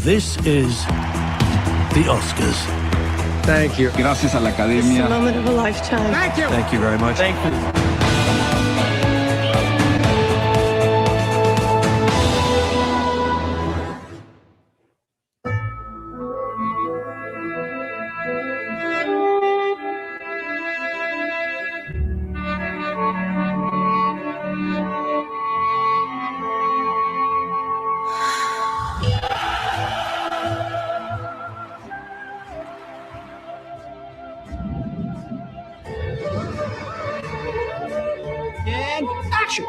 This is the Oscars. Thank you. Gracias a la It's a academia. moment of a lifetime. Thank you. Thank you very much. Thank you. And action.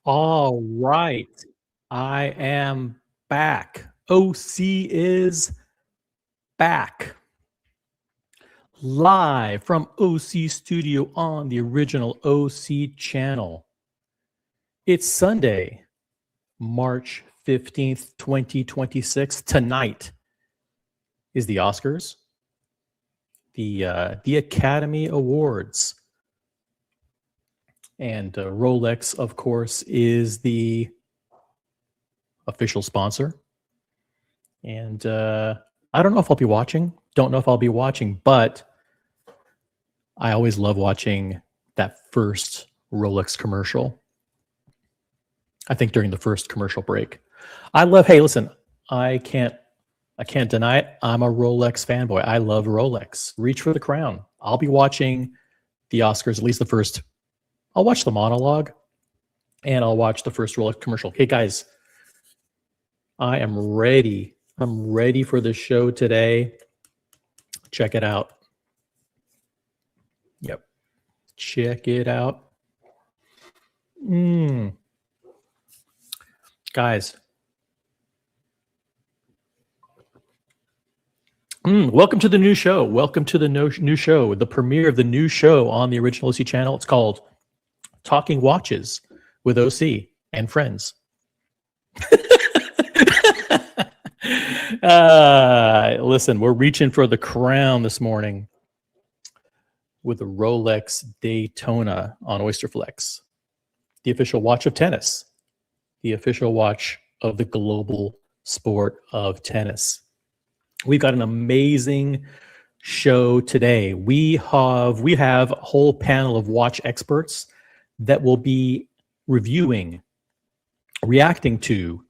All right. I am back. OC is back. Live from OC Studio on the original OC channel. It's Sunday, March 15th, 2026. Tonight is the Oscars, the Academy Awards. And Rolex, of course, is the official sponsor. And I don't know if I'll be watching. Don't know if I'll be watching, but I always love watching that first Rolex commercial. I think during the first commercial break. Hey, listen, I can't deny it. I'm a Rolex fanboy. I love Rolex. Reach for the crown. I'll be watching the Oscars, at least the first. I'll watch the monologue and I'll watch the first Rolex commercial. Hey guys, I am ready. I'm ready for the show today. Check it out. Yep. Check it out. Guys. Welcome to the new show. Welcome to the new show, the premiere of the new show on the original OC channel. It's called Talking Watches with OC and Friends. Listen, we're reaching for the crown this morning with the Rolex Daytona on Oyster Flex, the official watch of tennis, the official watch of the global sport of tennis. We've got an amazing show today. We have a whole panel of watch experts that will be reviewing, reacting to,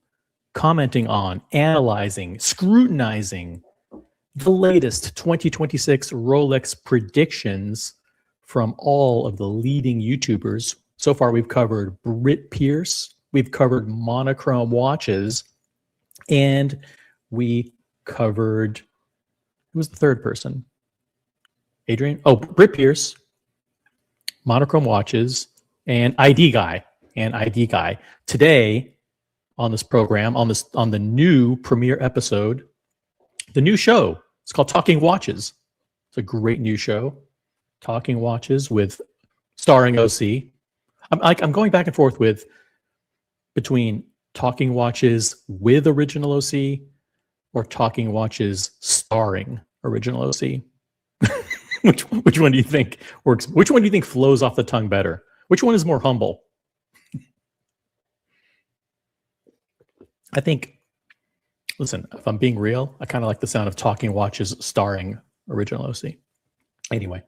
commenting on, analyzing, scrutinizing the latest 2026 Rolex predictions from all of the leading YouTubers. So far, we've covered Britt Pierce, we've covered monochrome watches, and we covered, who was the third person? Adrian? Oh, Britt Pierce, monochrome watches, and ID Guy. Today on this program, on the new premiere episode, the new show. It's called Talking Watches. It's a great new show. Talking Watches with starring OC. I'm going back and forth between Talking Watches with original OC or Talking Watches starring original OC. Which one do you think works? Which one do you think flows off the tongue better? Which one is more humble? I think, listen, if I'm being real, I kind of like the sound of Talking Watches starring original OC. Anyway,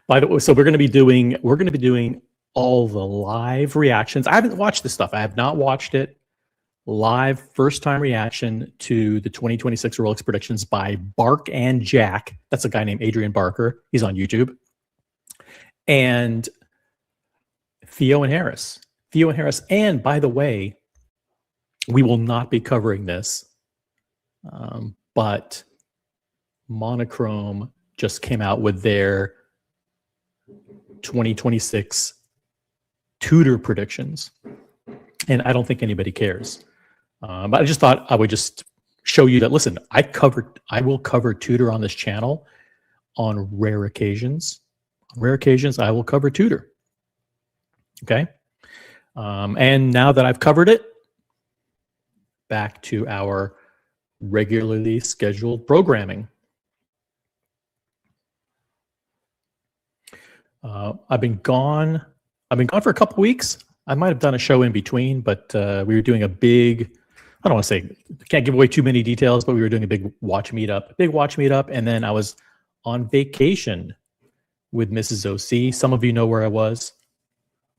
by the way, so we're going to be doing all the live reactions. I haven't watched this stuff. I have not watched it. Live first time reaction to the 2026 Rolex predictions by Bark and Jack. That's a guy named Adrian Barker. He's on YouTube. And Theo and Harris. Theo and Harris. And by the way, we will not be covering this, but Monochrome just came out with their 2026 Tudor predictions. And I don't think anybody cares. But I just thought I would just show you that, listen, I will cover Tudor on this channel on rare occasions. On rare occasions, I will cover Tudor. Okay? And now that I've covered it, back to our regularly scheduled programming. I've been gone for a couple weeks. I might have done a show in between, but we were doing a big, I don't want to say, can't give away too many details, but we were doing a big watch meetup. And then I was on vacation with Mrs. OC. Some of you know where I was.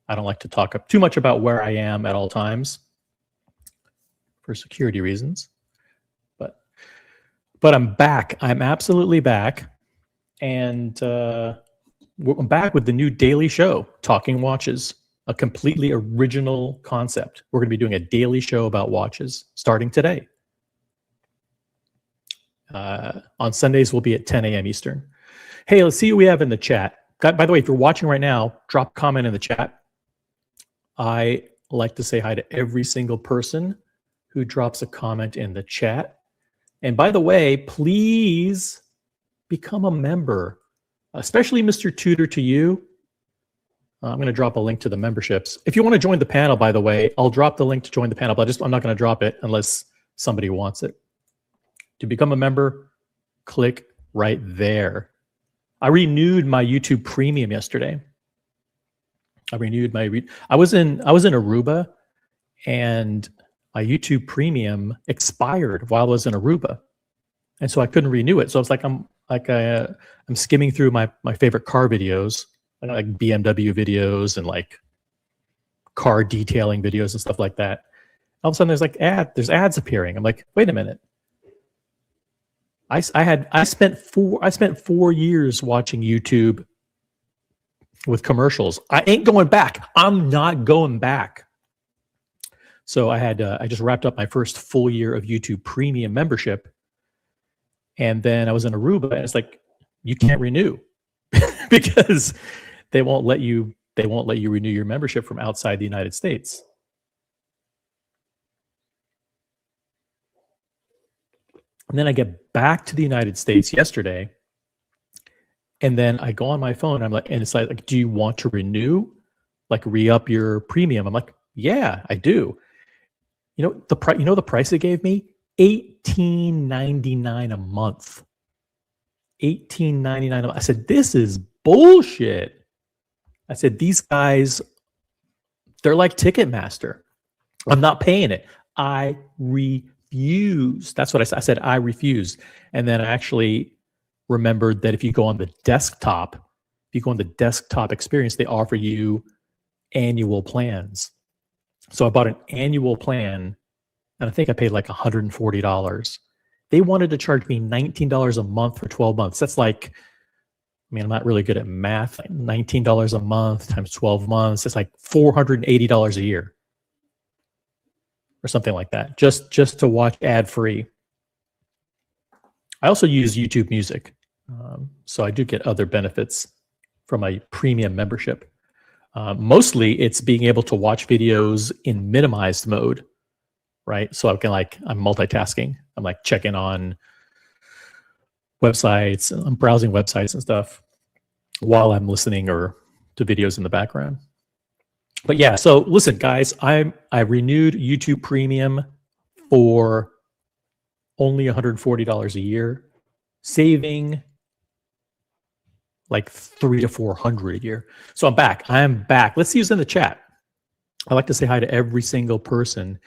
I don't like to talk too much about where I am at all times for security reasons. But I'm back. I'm absolutely back. And I'm back with the new daily show, Talking Watches. A completely original concept. We're going to be doing a daily show about watches starting today. On Sundays, we'll be at 10 a.m. Eastern. Hey, let's see who we have in the chat. By the way, if you're watching right now, drop a comment in the chat. I like to say hi to every single person who drops a comment in the chat. And by the way, please become a member, especially Mr. Tudor to you. I'm going to drop a link to the memberships. If you want to join the panel, by the way, I'll drop the link to join the panel, but I'm not going to drop it unless somebody wants it. To become a member, click right there. I renewed my YouTube Premium yesterday. I was in Aruba, and my YouTube Premium expired while I was in Aruba, and so I couldn't renew it. So it's like I'm skimming through my favorite car videos. Like BMW videos and like car detailing videos and stuff like that. All of a sudden there's ads appearing. I'm like, wait a minute. I spent 4 years watching YouTube with commercials. I ain't going back. I'm not going back. So I just wrapped up my first full year of YouTube Premium membership. And then I was in Aruba, and it's like, you can't renew because they won't let you renew your membership from outside the United States. And then I get back to the United States yesterday, and then I go on my phone, and it's like, do you want to renew? Like, re-up your premium? I'm like, yeah, I do. You know the price it gave me? $18.99 a month. $18.99 a month. I said, this is bullshit. I said, these guys, they're like Ticketmaster. I'm not paying it. I refuse. That's what I said. I said, I refuse. And then I actually remembered that if you go on the desktop experience, they offer you annual plans. So I bought an annual plan, and I think I paid like $140. They wanted to charge me $19 a month for 12 months. That's like, I'm not really good at math. Like $19 a month times 12 months. It's like $480 a year or something like that. Just to watch ad-free. I also use YouTube Music. So I do get other benefits from my premium membership. Mostly it's being able to watch videos in minimized mode, right? So I'm multitasking. I'm like checking on websites, I'm browsing websites and stuff while I'm listening or to videos in the background. But yeah, so listen, guys, I renewed YouTube Premium for only $140 a year, saving like $300 to $400 a year. So I'm back. I'm back. Let's see who's in the chat. I like to say hi to every single person.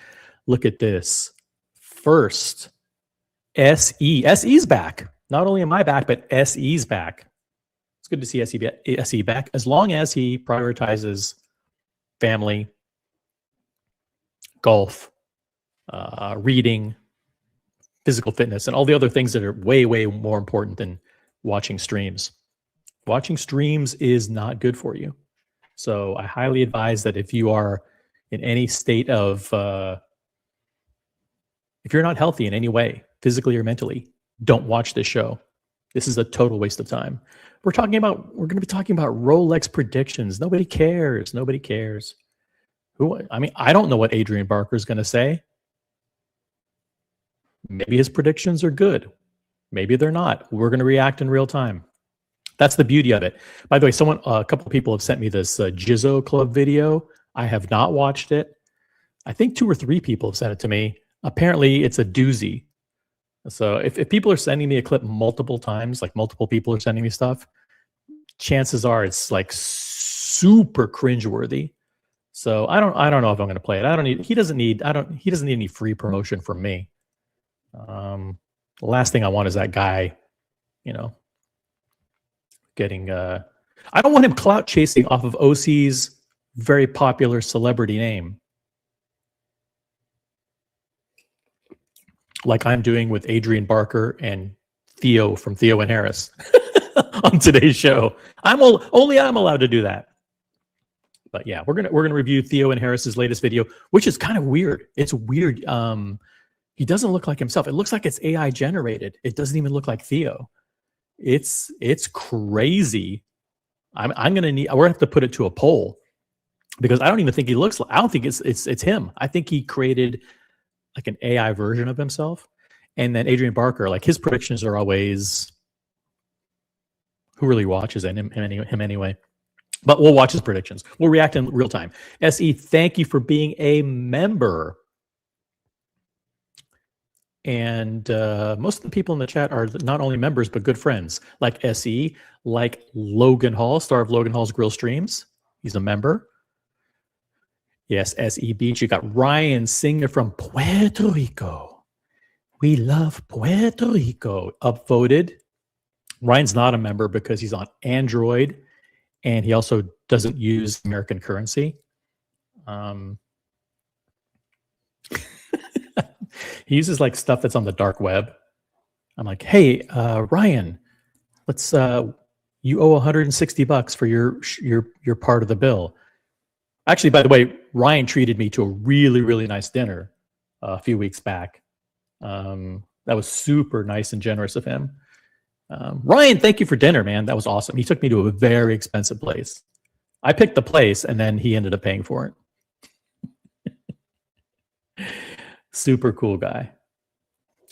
Look at this. First, SE. SE's back. Not only am I back, but SE's back. It's good to see SE back, as long as he prioritizes family, golf, reading, physical fitness, and all the other things that are way, way more important than watching streams. Watching streams is not good for you. So I highly advise that if you are in any state of, if you're not healthy in any way, physically or mentally, don't watch this show. This is a total waste of time. We're going to be talking about Rolex predictions. Nobody cares. Nobody cares. I don't know what Adrian Barker is going to say. Maybe his predictions are good. Maybe they're not. We're going to react in real time. That's the beauty of it. By the way, a couple of people have sent me this Jizzo Club video. I have not watched it. I think 2 or 3 people have sent it to me. Apparently, it's a doozy. So if people are sending me a clip multiple times, like multiple people are sending me stuff, chances are it's like super cringeworthy. So I don't know if I'm going to play it. He doesn't need any free promotion from me. The last thing I want is that guy, getting I don't want him clout chasing off of OC's very popular celebrity name, like I'm doing with Adrian Barker and Theo from Theo and Harris on today's show. I'm allowed to do that. But yeah, we're gonna review Theo and Harris's latest video, which is kind of weird. It's weird. He doesn't look like himself. It looks like it's AI generated. It doesn't even look like Theo. It's crazy. We're gonna have to put it to a poll, because I don't even think he looks like, I don't think it's him. I think he created like an AI version of himself. And then Adrian Barker, like his predictions are always, who really watches him anyway. But we'll watch his predictions. We'll react in real time. SE, thank you for being a member. And most of the people in the chat are not only members, but good friends, like SE, like Logan Hall, star of Logan Hall's Grill Streams. He's a member. Yes, SE Beach. You got Ryan Singer from Puerto Rico. We love Puerto Rico. Upvoted. Ryan's not a member because he's on Android, and he also doesn't use American currency. He uses like stuff that's on the dark web. I'm like, hey, Ryan, let's you owe $160 for your part of the bill. Actually, by the way, Ryan treated me to a really, really nice dinner a few weeks back. That was super nice and generous of him. Ryan, thank you for dinner, man. That was awesome. He took me to a very expensive place. I picked the place, and then he ended up paying for it. Super cool guy.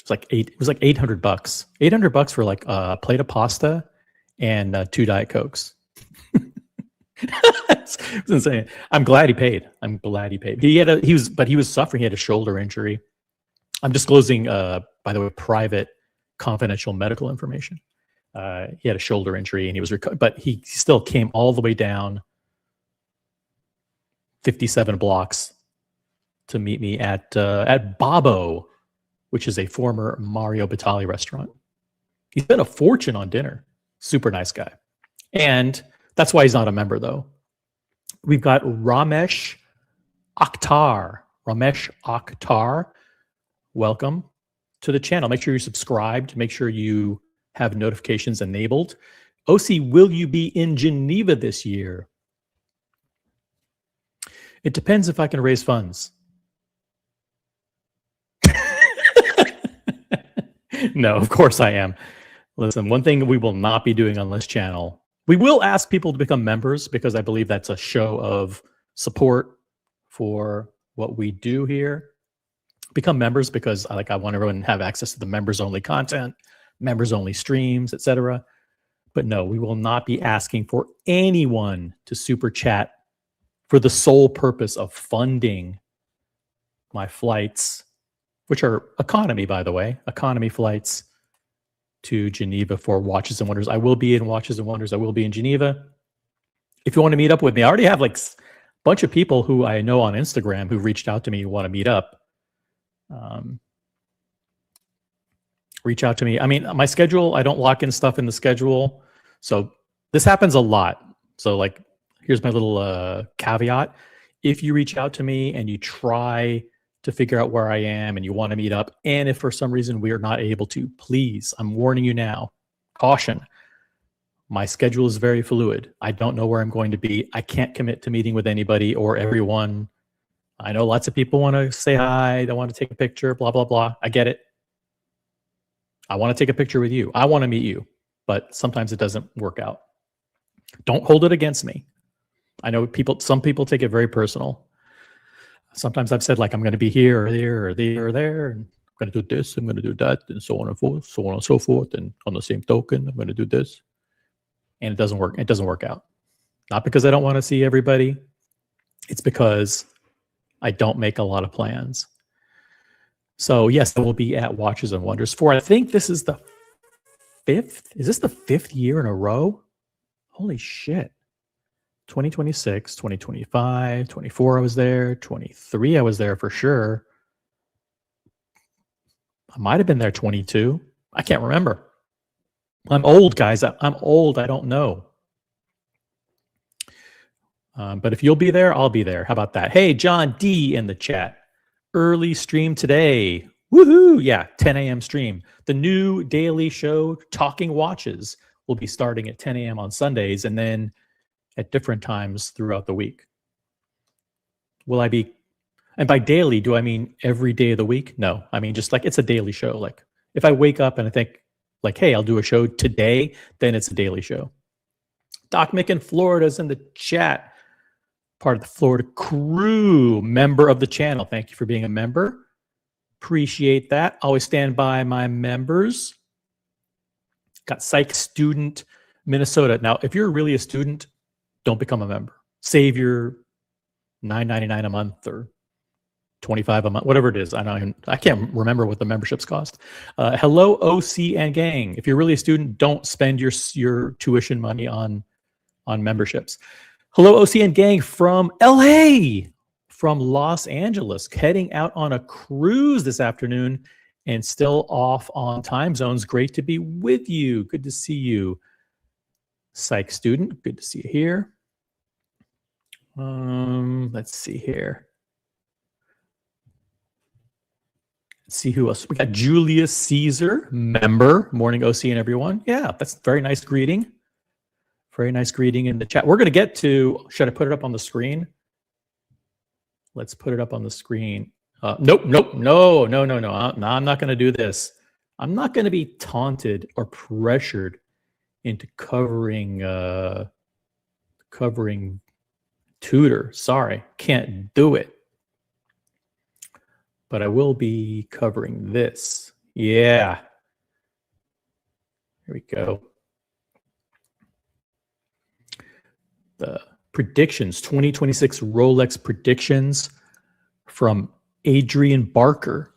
It was like $800. $800 for like a plate of pasta and 2 Diet Cokes. It's insane. I'm glad he paid. He was suffering. He had a shoulder injury. I'm disclosing, by the way, private, confidential medical information. He had a shoulder injury, and he was but he still came all the way down 57 blocks to meet me at Babbo, which is a former Mario Batali restaurant. He spent a fortune on dinner. Super nice guy. And that's why he's not a member, though. We've got Ramesh Akhtar. Ramesh Akhtar, welcome to the channel. Make sure you're subscribed. Make sure you have notifications enabled. OC, will you be in Geneva this year? It depends if I can raise funds. No, of course I am. Listen, one thing we will not be doing on this channel, we will ask people to become members, because I believe that's a show of support for what we do here. Become members because I want everyone to have access to the members only content, members only streams, etc. But no, we will not be asking for anyone to super chat for the sole purpose of funding my flights, which are economy, by the way, economy flights to Geneva for Watches and Wonders. I will be in Watches and Wonders. I will be in Geneva. If you want to meet up with me, I already have like a bunch of people who I know on Instagram who reached out to me who want to meet up. Reach out to me. I mean, my schedule, I don't lock in stuff in the schedule. So This happens a lot. So like, here's my little caveat. If you reach out to me and you try to figure out where I am and you want to meet up, and if for some reason we are not able to, please, I'm warning you now, caution. My schedule is very fluid. I don't know where I'm going to be. I can't commit to meeting with anybody or everyone. I know lots of people want to say hi, they want to take a picture, blah, blah, blah. I get it. I want to take a picture with you. I want to meet you, but sometimes it doesn't work out. Don't hold it against me. I know some people take it very personal. Sometimes I've said like, I'm going to be here or there or there or there, and I'm going to do this, I'm going to do that, and so on and so forth. And on the same token, I'm going to do this. And it doesn't work. It doesn't work out. Not because I don't want to see everybody. It's because I don't make a lot of plans. So yes, I will be at Watches and Wonders for, I think this is the 5th. Is this the 5th year in a row? Holy shit. 2026, 2025, 24 I was there, 23 I was there for sure. I might have been there 22. I can't remember. I'm old, guys. I'm old. I don't know. But if you'll be there, I'll be there. How about that? Hey, John D in the chat. Early stream today. Woohoo! Yeah, 10 a.m. stream. The new daily show, Talking Watches, will be starting at 10 a.m. on Sundays and then at different times throughout the week. Will I be, and by daily, do I mean every day of the week? No, I mean just like it's a daily show. Like if I wake up and I think like, hey, I'll do a show today, then it's a daily show. Doc Mick in Florida is in the chat. Part of the Florida crew, member of the channel. Thank you for being a member. Appreciate that. Always stand by my members. Got Psych Student, Minnesota. Now, if you're really a student, don't become a member. Save your $9.99 a month or $25 a month, whatever it is. I can't remember what the memberships cost. Hello, OC and gang. If you're really a student, don't spend your tuition money on memberships. Hello, OC and gang from LA, from Los Angeles, heading out on a cruise this afternoon and still off on time zones. Great to be with you. Good to see you. Psych student, good to see you here. Let's see here. Let's see who else. We got Julius Caesar, member. Morning, OC and everyone. Yeah, that's a very nice greeting. Very nice greeting in the chat. We're going to get to, should I put it up on the screen? Let's put it up on the screen. Nope. No, I'm not going to do this. I'm not going to be taunted or pressured into covering Tudor. Sorry, can't do it. But I will be covering this. Yeah. Here we go. The predictions, 2026 Rolex predictions from Adrian Barker,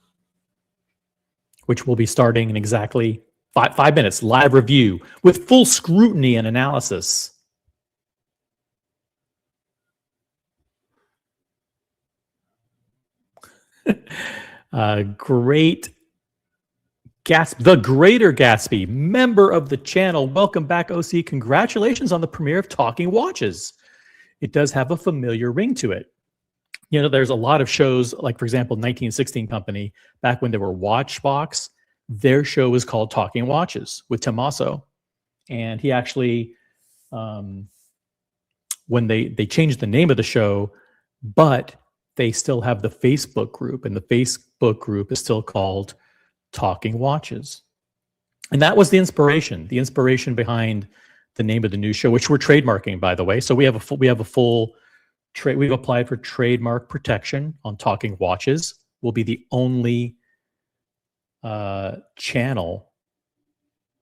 which will be starting in exactly five minutes, live review with full scrutiny and analysis. Great Gatsby, the Greater Gatsby, member of the channel. Welcome back, OC. Congratulations on the premiere of Talking Watches. It does have a familiar ring to it. You know, there's a lot of shows, like, for example, 1916 Company, back when they were Watchbox, their show was called Talking Watches with Tommaso. And he actually, when they changed the name of the show, but they still have the Facebook group, and the Facebook group is still called Talking Watches. And that was the inspiration behind the name of the new show, which we're trademarking, by the way. So we've applied for trademark protection on Talking Watches. We'll be the only channel,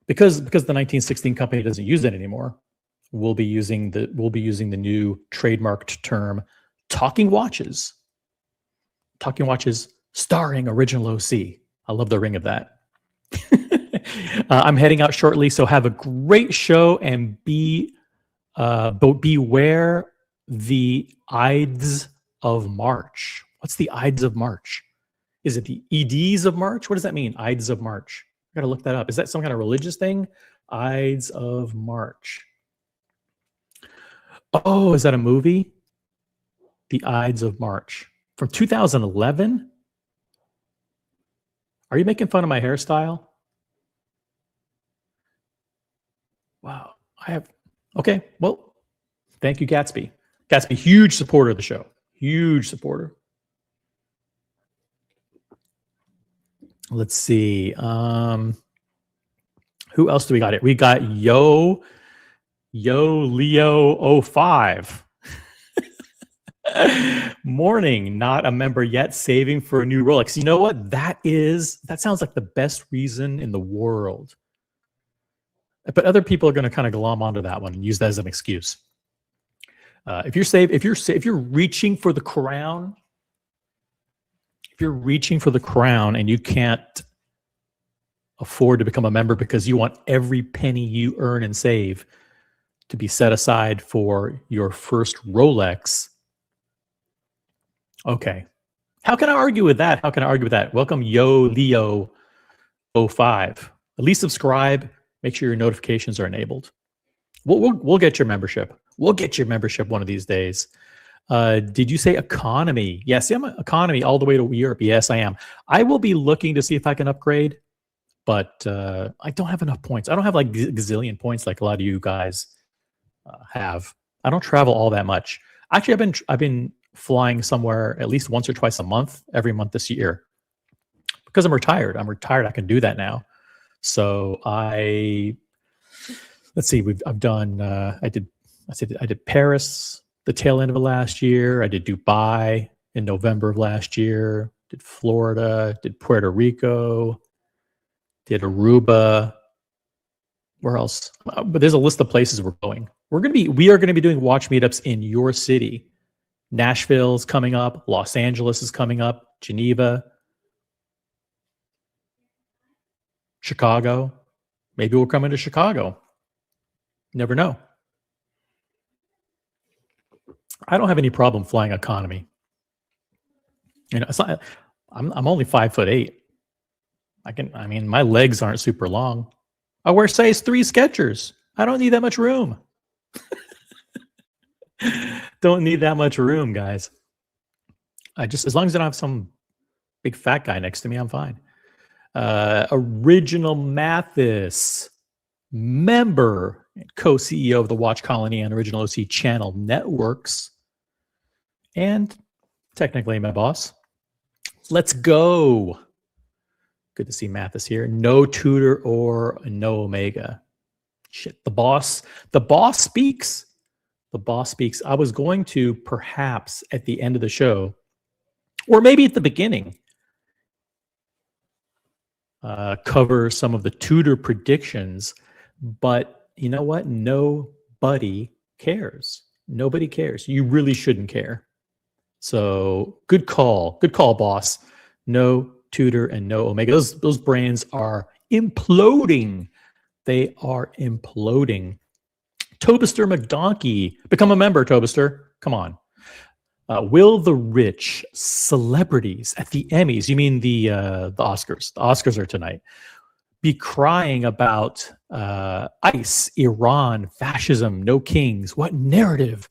because the 1916 Company doesn't use it anymore. We'll be using the new trademarked term Talking Watches. Talking Watches starring Original OC. I love the ring of that. I'm heading out shortly, so have a great show and beware the Ides of March. What's the Ides of March? Is it the EDs of March? What does that mean? Ides of March. I gotta look that up. Is that some kind of religious thing? Ides of March. Oh, is that a movie? The Ides of March from 2011. Are you making fun of my hairstyle? Wow. I have. Okay. Well, thank you, Gatsby. Gatsby, huge supporter of the show. Huge supporter. Let's see. Who else do we got it? We got Yo Leo 05. Morning, not a member yet, saving for a new Rolex. You know what? That sounds like the best reason in the world. But other people are going to kind of glom onto that one and use that as an excuse. If you're reaching for the crown, and you can't afford to become a member because you want every penny you earn and save to be set aside for your first Rolex. Okay. How can I argue with that? Welcome, Yo Leo 05. At least subscribe. Make sure your notifications are enabled. We'll get your membership. We'll get your membership one of these days. Did you say economy? Yes, I'm economy all the way to Europe. Yes, I am. I will be looking to see if I can upgrade, but I don't have enough points. I don't have like gazillion points like a lot of you guys have. I don't travel all that much. Actually, I've been flying somewhere at least once or twice a month, every month this year, because I'm retired. I can do that now. So let's see. I did Paris the tail end of last year. I did Dubai in November of last year. Did Florida. Did Puerto Rico. Did Aruba. Where else? But there's a list of places we're going. We are going to be doing watch meetups in your city. Nashville's coming up. Los Angeles is coming up. Geneva. Chicago. Maybe we're coming to Chicago. Never know. I don't have any problem flying economy. It's not. I'm only 5'8". My legs aren't super long. I wear size 3 Skechers. I don't need that much room. Don't need that much room, guys. As long as I don't have some big fat guy next to me, I'm fine. Original Mathis, member and co-CEO of the Watch Colony and Original OC Channel Networks, and technically my boss. Let's go. Good to see Mathis here. No Tudor or no Omega. Shit, the boss speaks. The boss speaks. I was going to perhaps at the end of the show, or maybe at the beginning, cover some of the Tudor predictions, but you know what? Nobody cares. Nobody cares. You really shouldn't care. So good call, boss. No Tudor and no Omega. Those brands are imploding. They are imploding. Tobister McDonkey, become a member, Tobister. Come on. Will the rich celebrities at the Emmys, you mean the Oscars? The Oscars are tonight. Be crying about ICE, Iran, fascism, no kings. What narrative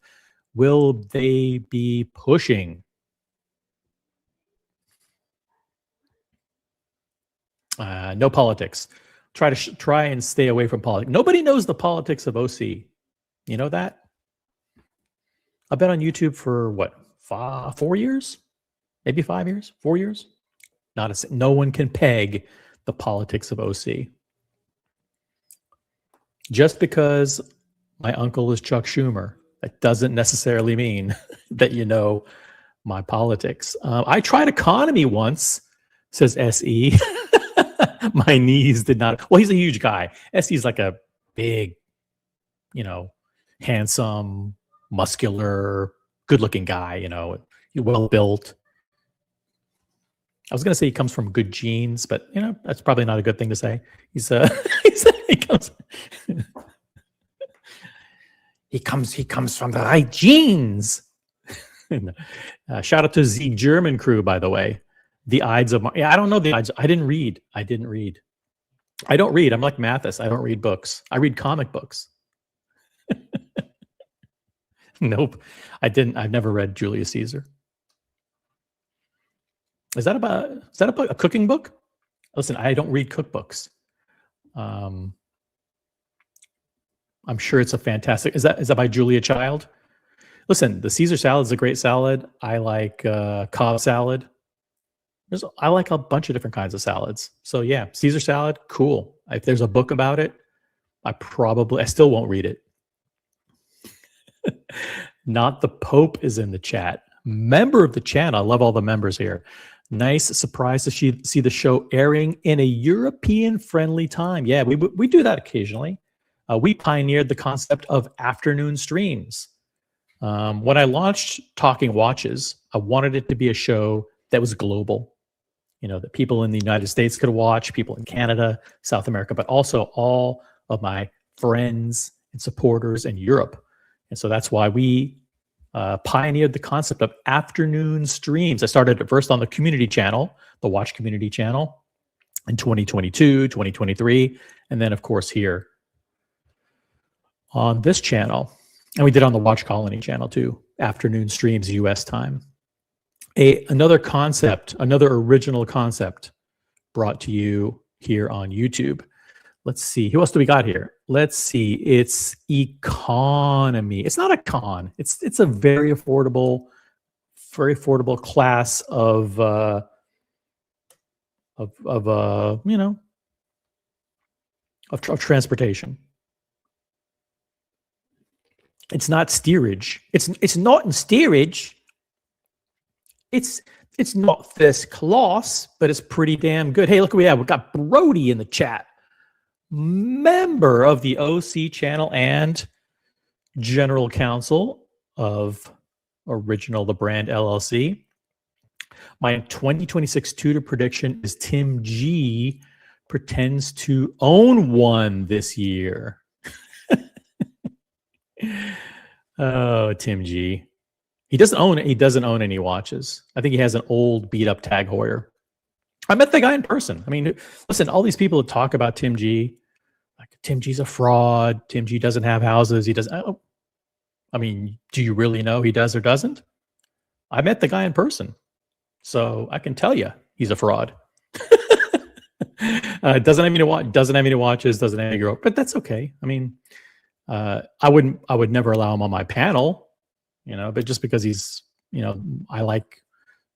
will they be pushing? No politics. Try and stay away from politics. Nobody knows the politics of OC. You know that? I've been on YouTube for what? 4 years? Maybe 5 years? 4 years? No one can peg the politics of OC. Just because my uncle is Chuck Schumer, that doesn't necessarily mean that you know my politics. I tried economy once, says SE. My knees did not. Well, he's a huge guy. SE's like a big, handsome, muscular, good-looking guy, well built. I was going to say he comes from good genes, but that's probably not a good thing to say. He comes from the right genes. Shout out to the German crew, by the way. The Ides of March. Yeah, I don't know the Ides. I didn't read. I don't read. I'm like Mathis. I don't read books. I read comic books. Nope, I didn't. I've never read Julius Caesar. Is that a cooking book? Listen, I don't read cookbooks. I'm sure it's a fantastic. Is that by Julia Child? Listen, the Caesar salad is a great salad. I like Cobb salad. I like a bunch of different kinds of salads. So yeah, Caesar salad, cool. If there's a book about it, I still won't read it. Not the Pope is in the chat. Member of the channel. I love all the members here. Nice surprise to see the show airing in a European-friendly time. Yeah, we do that occasionally. We pioneered the concept of afternoon streams. When I launched Talking Watches, I wanted it to be a show that was global. That people in the United States could watch, people in Canada, South America, but also all of my friends and supporters in Europe. And so that's why we pioneered the concept of afternoon streams. I started it first on the community channel, the Watch Community channel, in 2022, 2023, and then, of course, here on this channel. And we did on the Watch Colony channel, too, afternoon streams, U.S. time. Another original concept brought to you here on YouTube. Let's see. Who else do we got here? Let's see. It's economy. It's not a con. It's a very affordable class of transportation. It's not steerage. It's not in steerage. It's not first class, but it's pretty damn good. Hey, look what we have. We've got Brody in the chat. Member of the OC channel and general counsel of Original the Brand LLC. My 2026 Tudor prediction is Tim G pretends to own one this year. Oh, Tim G. He doesn't own any watches. I think he has an old beat up Tag Heuer. I met the guy in person. I mean, listen, all these people that talk about Tim G, like Tim G's a fraud. Tim G doesn't have houses. He doesn't. Oh, I mean, do you really know he does or doesn't? I met the guy in person, so I can tell you he's a fraud. Doesn't have any watches. Doesn't have any girl, but that's okay. I mean, I would never allow him on my panel, but just because he's,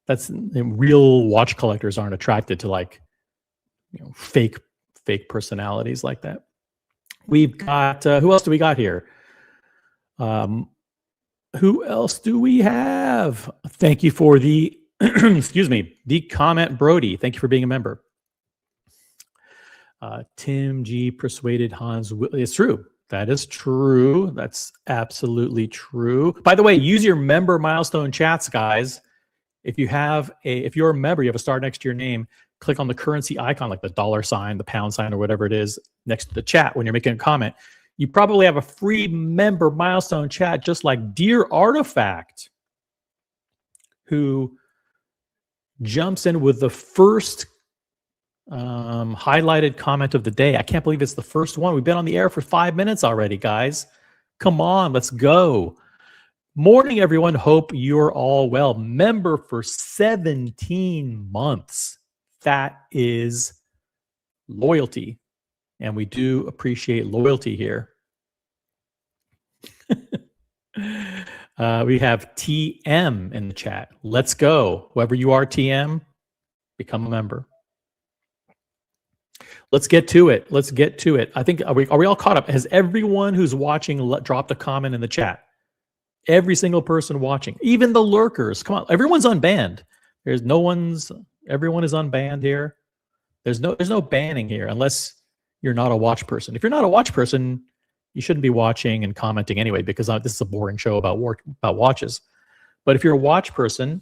that's real watch collectors aren't attracted to fake personalities like that. We've got, who else do we got here? Who else do we have? Thank you for the, excuse me, the comment, Brody. Thank you for being a member. Tim G persuaded Hans. It's true. That is true. That's absolutely true. By the way, use your member milestone chats, guys. If you're a member, you have a star next to your name, click on the currency icon, like the $, the pound sign, or whatever it is next to the chat when you're making a comment. You probably have a free member milestone chat, just like Dear Artifact, who jumps in with the first highlighted comment of the day. I can't believe it's the first one. We've been on the air for 5 minutes already, guys. Come on, let's go. Morning, everyone. Hope you're all well. Member for 17 months. That is loyalty. And we do appreciate loyalty here. We have TM in the chat. Let's go. Whoever you are, TM, become a member. Let's get to it. I think, are we all caught up? Has everyone who's watching dropped a comment in the chat? Every single person watching, even the lurkers. Come on, everyone's unbanned. Everyone is unbanned here. There's no banning here unless you're not a watch person. If you're not a watch person, you shouldn't be watching and commenting anyway, because this is a boring show about watches. But if you're a watch person,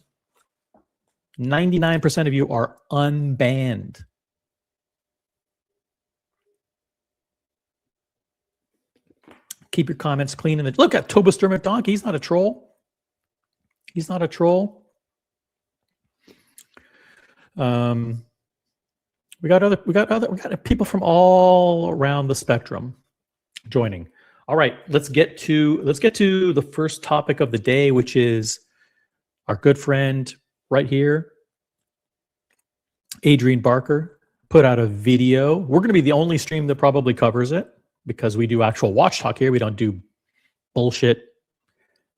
99% of you are unbanned. Keep your comments clean. Look at Tobuster McDonald. He's not a troll. We got people from all around the spectrum joining. All right, let's get to the first topic of the day, which is our good friend right here, Adrian Barker, put out a video. We're going to be the only stream that probably covers it because we do actual watch talk here. We don't do bullshit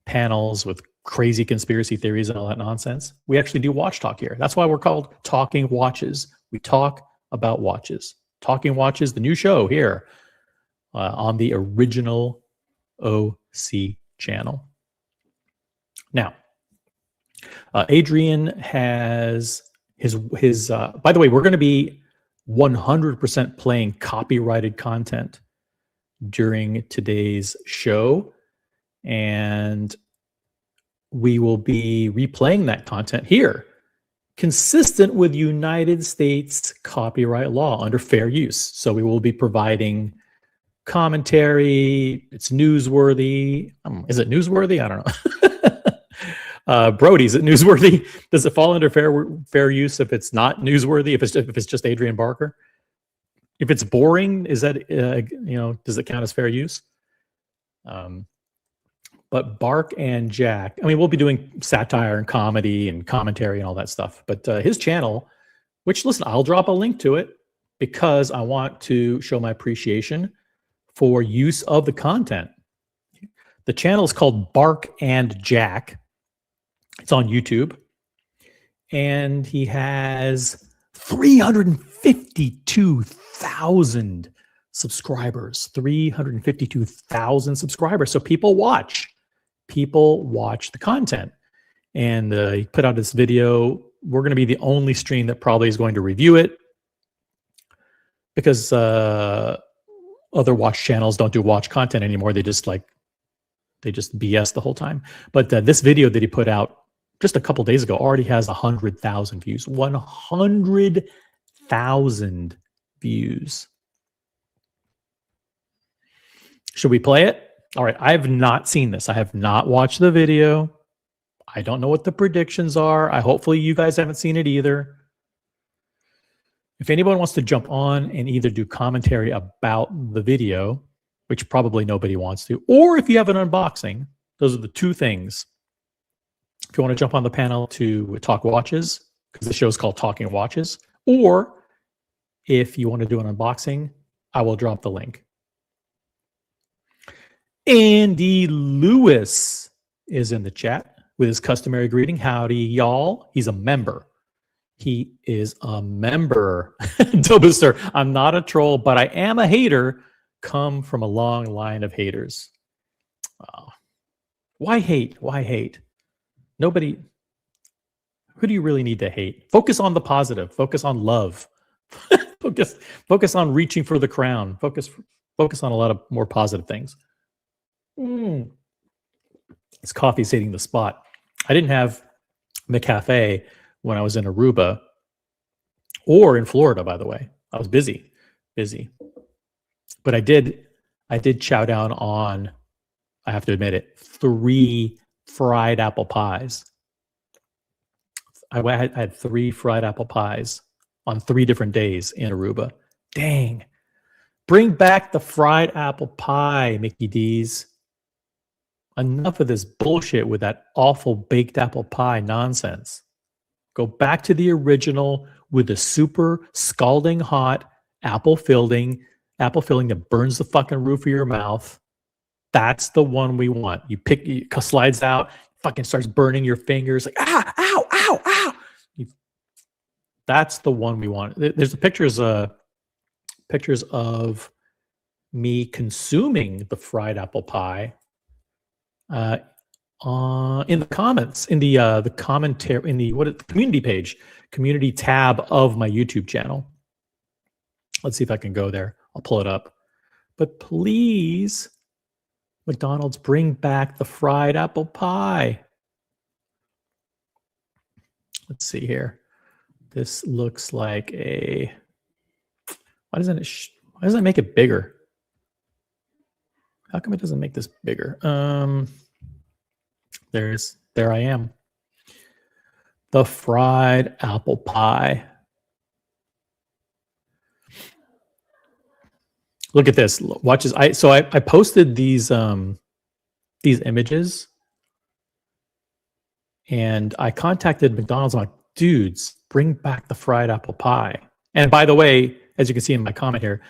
panels with crazy conspiracy theories and all that nonsense. We actually do watch talk here. That's why we're called Talking Watches. We talk about watches. Talking Watches, the new show here on the original OC channel. Now, Adrian has his by the way, we're going to be 100% playing copyrighted content during today's show, and we will be replaying that content here, consistent with United States copyright law under fair use. So we will be providing commentary. It's newsworthy. Is it newsworthy? I don't know. Brody, is it newsworthy? Does it fall under fair use if it's not newsworthy? If it's just Adrian Barker? If it's boring, is that does it count as fair use? But Bark and Jack, I mean, we'll be doing satire and comedy and commentary and all that stuff. But his channel, which, listen, I'll drop a link to it because I want to show my appreciation for use of the content. The channel is called Bark and Jack. It's on YouTube. And he has 352,000 subscribers. 352,000 subscribers. So people watch the content. And he put out this video. We're going to be the only stream that probably is going to review it because other watch channels don't do watch content anymore. They just BS the whole time. But this video that he put out just a couple days ago already has 100,000 views. 100,000 views. Should we play it? All right. I have not seen this. I have not watched the video. I don't know what the predictions are. Hopefully you guys haven't seen it either. If anyone wants to jump on and either do commentary about the video, which probably nobody wants to, or if you have an unboxing, those are the two things. If you want to jump on the panel to talk watches, because the show is called Talking Watches, or if you want to do an unboxing, I will drop the link. Andy Lewis is in the chat with his customary greeting. Howdy, y'all. He's a member. He is a member. Dobuster, I'm not a troll, but I am a hater. Come from a long line of haters. Why hate? Why hate? Nobody. Who do you really need to hate? Focus on the positive. Focus on love. Focus on reaching for the crown. Focus on a lot of more positive things. This coffee's hitting the spot. I didn't have McCafe when I was in Aruba or in Florida, by the way. I was busy. But I did chow down on, I have to admit it, 3 fried apple pies. I had 3 fried apple pies on 3 different days in Aruba. Dang. Bring back the fried apple pie, Mickey D's. Enough of this bullshit with that awful baked apple pie nonsense. Go back to the original with the super scalding hot apple filling that burns the fucking roof of your mouth. That's the one we want. It slides out, fucking starts burning your fingers like, ow, ow, ow, ow. That's the one we want. There's pictures of me consuming the fried apple pie in the comments, in the commentary, in the community page, community tab of my YouTube channel. Let's see if I can go there. I'll pull it up. But please, McDonald's, bring back the fried apple pie. Let's see here. This looks like a. Why doesn't it make it bigger? How come it doesn't make this bigger? There I am. The fried apple pie. Look at this. Watch this. I posted these images, and I contacted McDonald's. I'm like, dudes, bring back the fried apple pie. And by the way, as you can see in my comment here,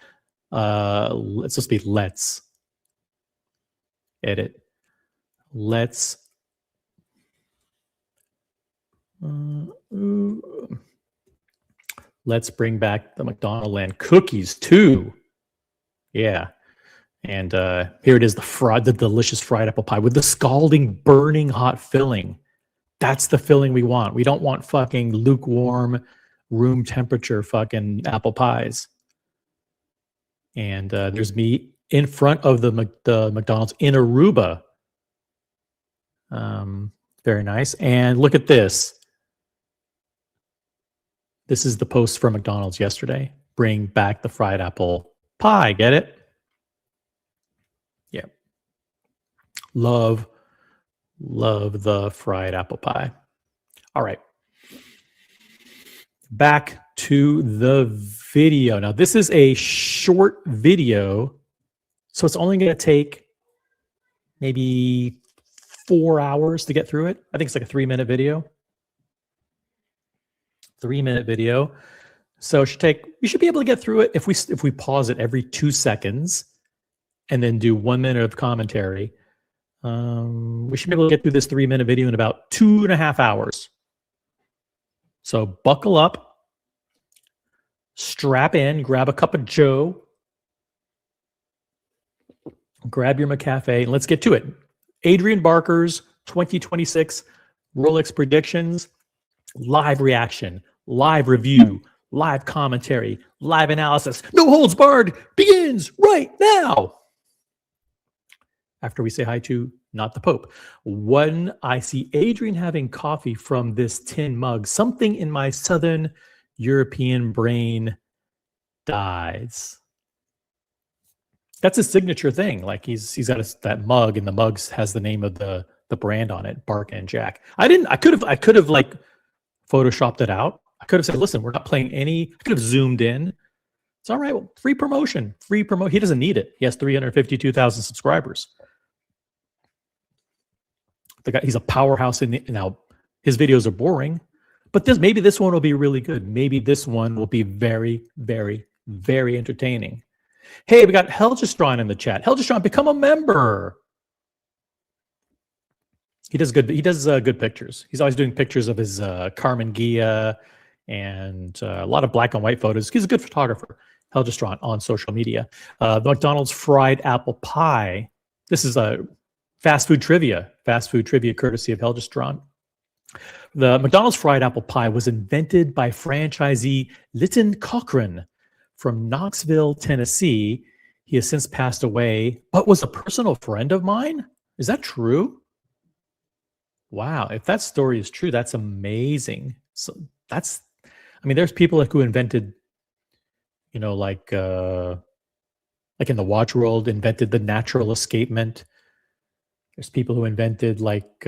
it's supposed to be let's edit. Let's bring back the McDonald land cookies too. Yeah. And here it is, the delicious fried apple pie with the scalding, burning hot filling. That's the filling we want. We don't want fucking lukewarm, room temperature fucking apple pies. And there's me in front of the McDonald's in Aruba. Very nice. And look at this. This is the post from McDonald's yesterday. Bring back the fried apple pie. Get it? Yeah. Love the fried apple pie. All right. Back to the video. Now, this is a short video, so it's only going to take maybe 4 hours to get through it. I think it's like a 3-minute video. 3-minute video. So you should be able to get through it if we pause it every 2 seconds and then do 1 minute of commentary. We should be able to get through this 3-minute video in about 2.5 hours. So buckle up, strap in, grab a cup of Joe, grab your McCafe, and let's get to it. Adrian Barker's 2026 Rolex predictions, live reaction, live review, live commentary, live analysis, no holds barred, begins right now. After we say hi to not the Pope. When I see Adrian having coffee from this tin mug, something in my Southern European brain dies. That's his signature thing. Like he's got that mug, and the mug has the name of the brand on it, Bark and Jack. I could have like photoshopped it out. I could have said, listen, we're not playing any. I could have zoomed in. It's all right. Well, free promotion. He doesn't need it. He has 352,000 subscribers. The guy, he's a powerhouse. Now his videos are boring, but maybe this one will be really good. Maybe this one will be very, very, very entertaining. Hey, we got Helgestron in the chat. Helgestron, become a member. He does good pictures. He's always doing pictures of his Carmen Gia and a lot of black and white photos. He's a good photographer. Helgestron on social media. The McDonald's fried apple pie. This is a fast food trivia courtesy of Helgestron. The McDonald's fried apple pie was invented by franchisee Lytton Cochran from Knoxville, Tennessee. He has since passed away, but was a personal friend of mine. Is that true? Wow. If that story is true, that's amazing. So there's people who invented, like in the watch world, invented the natural escapement. There's people who invented like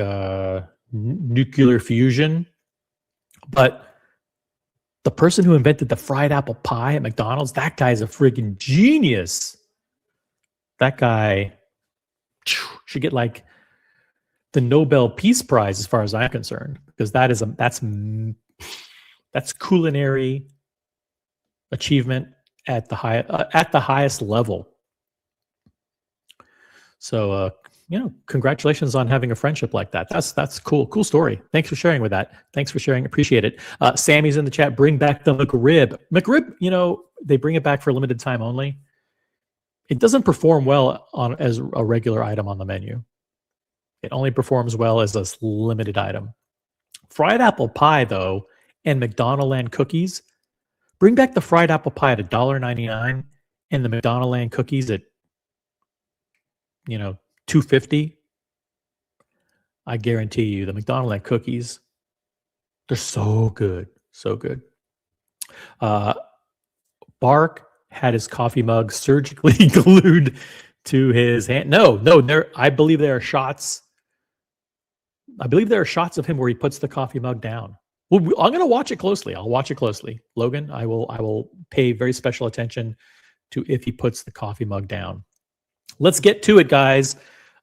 nuclear fusion. But the person who invented the fried apple pie at McDonald's, that guy's a freaking genius. That guy should get like the Nobel Peace Prize, as far as I'm concerned, because that's culinary achievement at the highest level. So congratulations on having a friendship like that. That's cool. Cool story. Thanks for sharing with that. Thanks for sharing. Appreciate it. Sammy's in the chat. Bring back the McRib. McRib, they bring it back for a limited time only. It doesn't perform well as a regular item on the menu. It only performs well as a limited item. Fried apple pie, though, and McDonald Land cookies. Bring back the fried apple pie at $1.99 and the McDonald Land cookies at $2.50. I guarantee you the McDonald Land cookies, they're so good. So good. Bark had his coffee mug surgically glued to his hand. No, I believe there are shots. I believe there are shots of him where he puts the coffee mug down. Well, I'm going to watch it closely. I'll watch it closely. Logan, I will pay very special attention to if he puts the coffee mug down. Let's get to it, guys.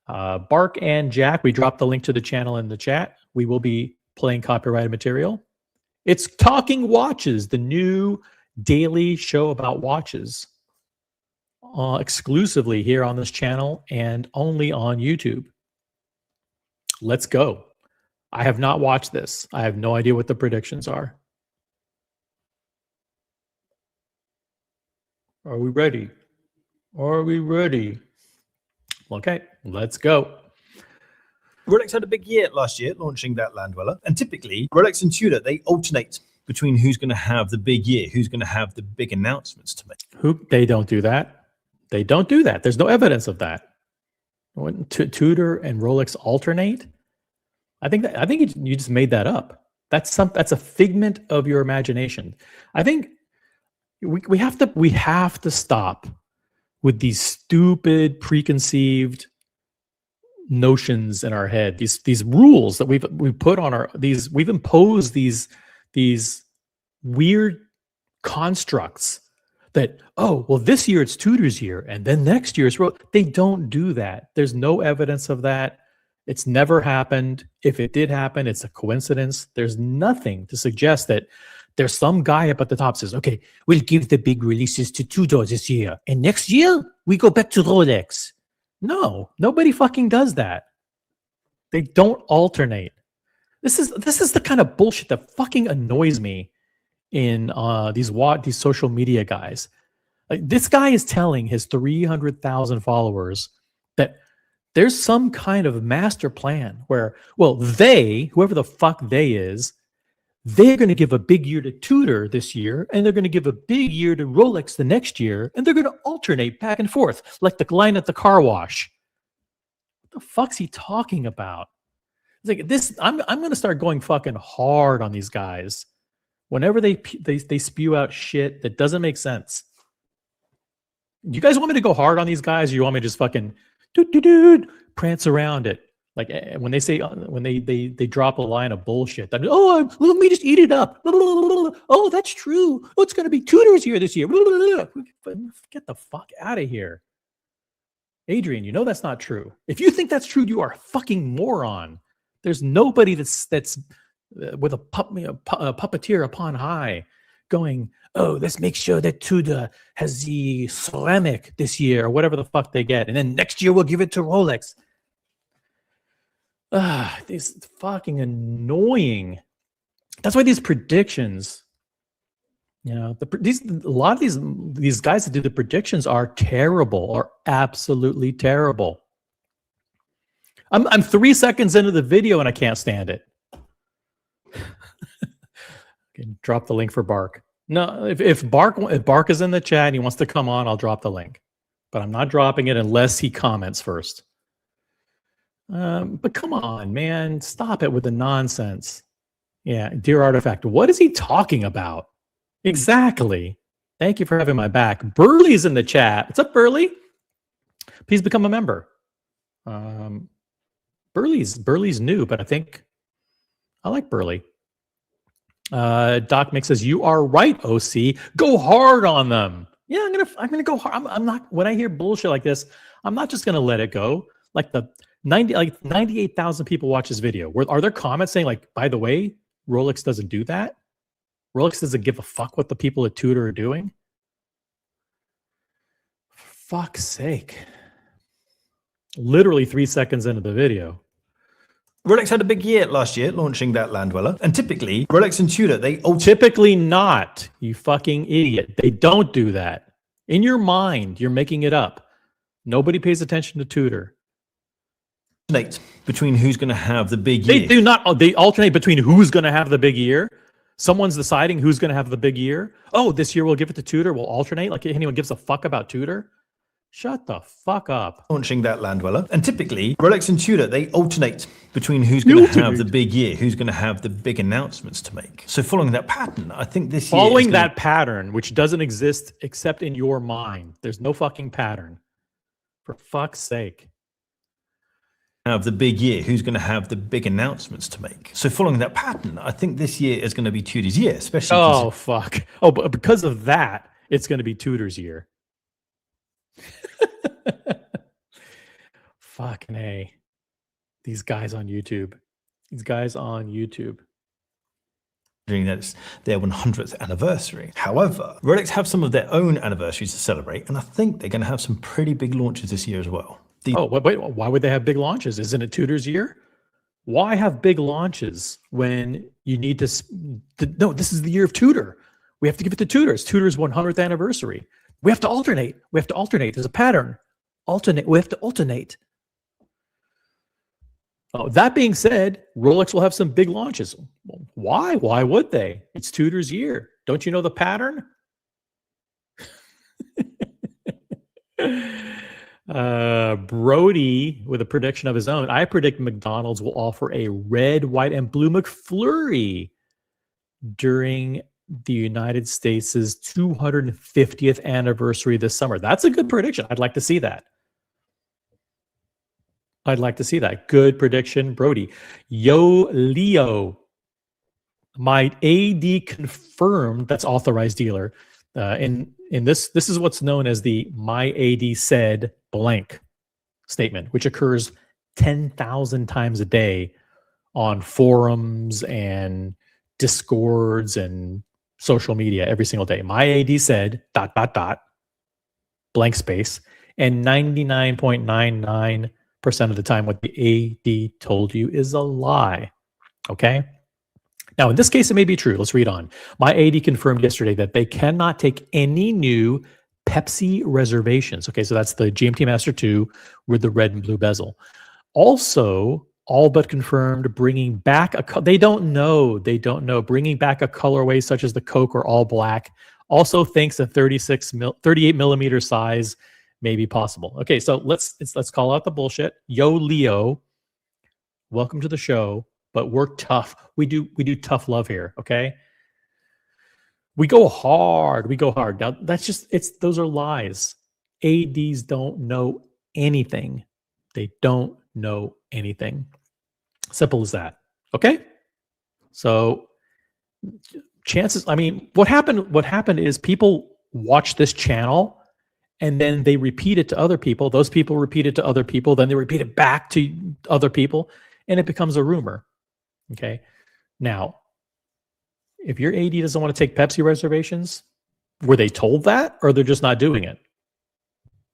Bark and Jack, we dropped the link to the channel in the chat. We will be playing copyrighted material. It's Talking Watches, the new daily show about watches, exclusively here on this channel and only on YouTube. Let's go. I have not watched this. I have no idea what the predictions are. Are we ready? Are we ready? Okay, let's go. Rolex had a big year last year launching that Land Dweller. And typically, Rolex and Tudor, they alternate between who's going to have the big year, who's going to have the big announcements to make. They don't do that. They don't do that. There's no evidence of that. When Tudor and Rolex alternate, I think you just made that up. That's a figment of your imagination. I think we have to stop with these stupid preconceived notions in our head. These rules that we've put on we've imposed these weird constructs that, oh, well, this year it's Tudor's year and then next year it's Rolex. They don't do that. There's no evidence of that. It's never happened. If it did happen, it's a coincidence. There's nothing to suggest that there's some guy up at the top says, okay, we'll give the big releases to Tudor this year, and next year we go back to Rolex. No, nobody fucking does that. They don't alternate. This is the kind of bullshit that fucking annoys me in these social media guys. Like, this guy is telling his 300,000 followers that there's some kind of master plan where, well, whoever the fuck is, they're going to give a big year to Tudor this year, and they're going to give a big year to Rolex the next year, and they're going to alternate back and forth like the line at the car wash. What the fuck's he talking about? It's like this. I'm going to start going fucking hard on these guys whenever they spew out shit that doesn't make sense. You guys want me to go hard on these guys, or you want me to just fucking prance around it? Like when they say, when they drop a line of bullshit, that, oh, let me just eat it up. Oh, that's true. Oh, it's going to be Tudor's year this year. Get the fuck out of here. Adrian, you know that's not true. If you think that's true, you are a fucking moron. There's nobody that's with a puppeteer upon high going, oh, let's make sure that Tudor has the ceramic this year or whatever the fuck they get. And then next year we'll give it to Rolex. These fucking annoying. That's why these predictions, you know, a lot of these guys that do the predictions are terrible, are absolutely terrible. I'm 3 seconds into the video and I can't stand it. Okay, drop the link for Bark. No, if Bark is in the chat and he wants to come on, I'll drop the link. But I'm not dropping it unless he comments first. But come on, man, stop it with the nonsense. Yeah, dear Artifact, what is he talking about? Exactly. Thank you for having my back. Burley's in the chat. What's up, Burley? Please become a member. Burley's new, but I think I like Burley. Doc Mick says, you are right, OC. Go hard on them. Yeah, I'm gonna go hard. I'm not, when I hear bullshit like this, I'm not just gonna let it go. Like 98,000 people watch this video. Are there comments saying, like, by the way, Rolex doesn't do that? Rolex doesn't give a fuck what the people at Tudor are doing? For fuck's sake. Literally 3 seconds into the video. Rolex had a big year last year launching that Land Dweller. And typically, Rolex and Tudor, they typically not, you fucking idiot. They don't do that. In your mind, you're making it up. Nobody pays attention to Tudor. alternate between who's going to have the big year. They do not. They alternate between who's going to have the big year. Someone's deciding who's going to have the big year. Oh, this year we'll give it to Tudor. We'll alternate. Like anyone gives a fuck about Tudor? Shut the fuck up. Launching that Land Dweller. And typically, Rolex and Tudor, they alternate between who's going to have the big year, who's going to have the big announcements to make. So following that pattern, I think this year... Following that pattern, which doesn't exist except in your mind. There's no fucking pattern. For fuck's sake. Have the big year, who's going to have the big announcements to make. So following that pattern, I think this year is going to be Tudor's year, especially... Oh, fuck. Oh, but because of that, it's going to be Tudor's year. Fucking A. These guys on YouTube. That it's their 100th anniversary. However, Rolex have some of their own anniversaries to celebrate, and I think they're going to have some pretty big launches this year as well. Wait, why would they have big launches? Isn't it Tudor's year? Why have big launches when you need to? No, this is the year of Tudor. We have to give it to Tudor. It's Tudor's 100th anniversary. We have to alternate. There's a pattern. We have to alternate. Oh, that being said, Rolex will have some big launches. Why? Why would they? It's Tudor's year. Don't you know the pattern? Brody with a prediction of his own. I predict McDonald's will offer a red, white, and blue McFlurry during the United States' 250th anniversary this summer. That's a good prediction. I'd like to see that. Good prediction, Brody. Yo, Leo. My AD confirmed, that's authorized dealer. In this is what's known as the my AD said blank statement, which occurs 10,000 times a day on forums and discords and social media every single day. My AD said ... blank space, and 99.99% of the time what the AD told you is a lie. Okay? Now, in this case, it may be true. Let's read on. My AD confirmed yesterday that they cannot take any new Pepsi reservations. Okay, so that's the GMT Master 2 with the red and blue bezel. Also, all but confirmed bringing back they don't know, bringing back a colorway such as the Coke or all black. Also thinks a 38 millimeter size may be possible. Okay, so let's call out the bullshit. Yo, Leo, welcome to the show, but we're tough. We do tough love here, okay? We go hard. Now, those are lies. ADs don't know anything. They don't know anything. Simple as that. Okay? So chances, what happened is people watch this channel and then they repeat it to other people. Those people repeat it to other people. Then they repeat it back to other people, and it becomes a rumor. Okay. Now, if your AD doesn't want to take Pepsi reservations, were they told that, or they're just not doing it?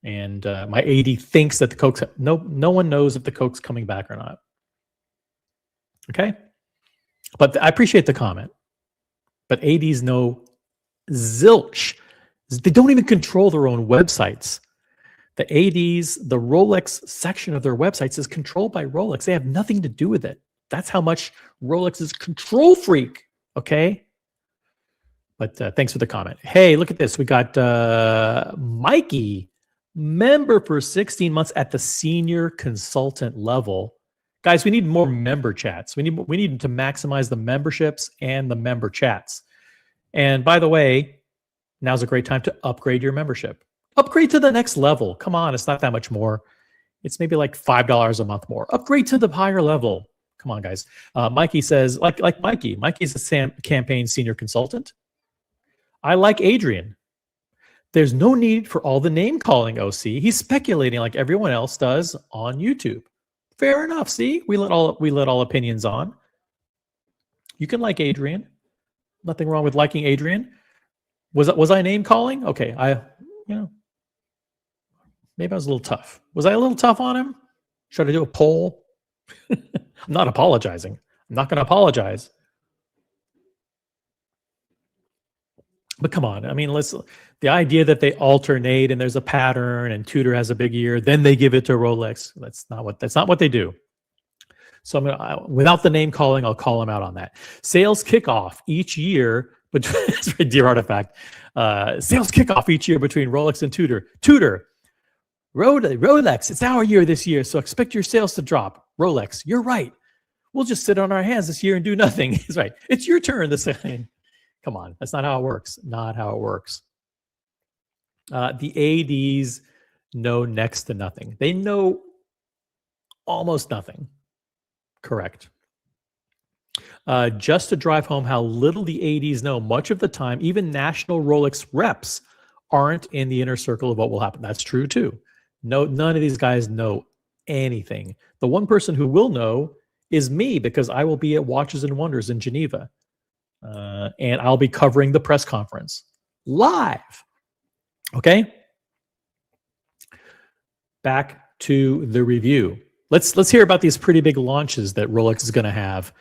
And my AD thinks that the Coke's no one knows if the Coke's coming back or not. Okay. But I appreciate the comment. But ADs know zilch. They don't even control their own websites. The ADs, the Rolex section of their websites is controlled by Rolex. They have nothing to do with it. That's how much Rolex is control freak. Okay. But thanks for the comment. Hey, look at this. We got Mikey, member for 16 months at the senior consultant level. Guys, we need more member chats. We need to maximize the memberships and the member chats. And by the way, now's a great time to upgrade your membership. Upgrade to the next level. Come on, it's not that much more. It's maybe like $5 a month more. Upgrade to the higher level. Come on, guys. Mikey says, like Mikey. Mikey's a campaign senior consultant. I like Adrian. There's no need for all the name calling, OC. He's speculating like everyone else does on YouTube. Fair enough. See, we let all opinions on. You can like Adrian. Nothing wrong with liking Adrian. Was I name calling? Okay, maybe I was a little tough. Was I a little tough on him? Should I do a poll? I'm not apologizing. I'm not going to apologize. But come on, the idea that they alternate and there's a pattern and Tudor has a big year, then they give it to Rolex. That's not what they do. So without the name calling, I'll call them out on that. Sales kickoff each year, dear artifact. Sales kickoff each year between Rolex and Tudor. Rolex, it's our year this year, so expect your sales to drop. Rolex, you're right. We'll just sit on our hands this year and do nothing. He's right. It's your turn this time. Come on, that's not how it works. Not how it works. The ADs know next to nothing. They know almost nothing. Correct. Just to drive home how little the ADs know, much of the time, even national Rolex reps aren't in the inner circle of what will happen. That's true too. No, none of these guys know anything. The one person who will know is me, because I will be at Watches and Wonders in Geneva. And I'll be covering the press conference live. Okay? Back to the review. Let's hear about these pretty big launches that Rolex is going to have,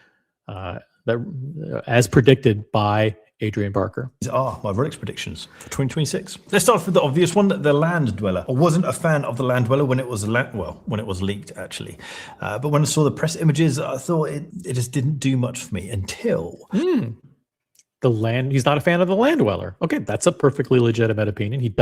as predicted by Adrian Barker. These are my Rolex predictions for 2026. Let's start with the obvious one, the Land Dweller. I wasn't a fan of the Land Dweller when it was when it was leaked, actually. But when I saw the press images, I thought it just didn't do much for me until he's not a fan of the Land Dweller. Okay, that's a perfectly legitimate opinion. He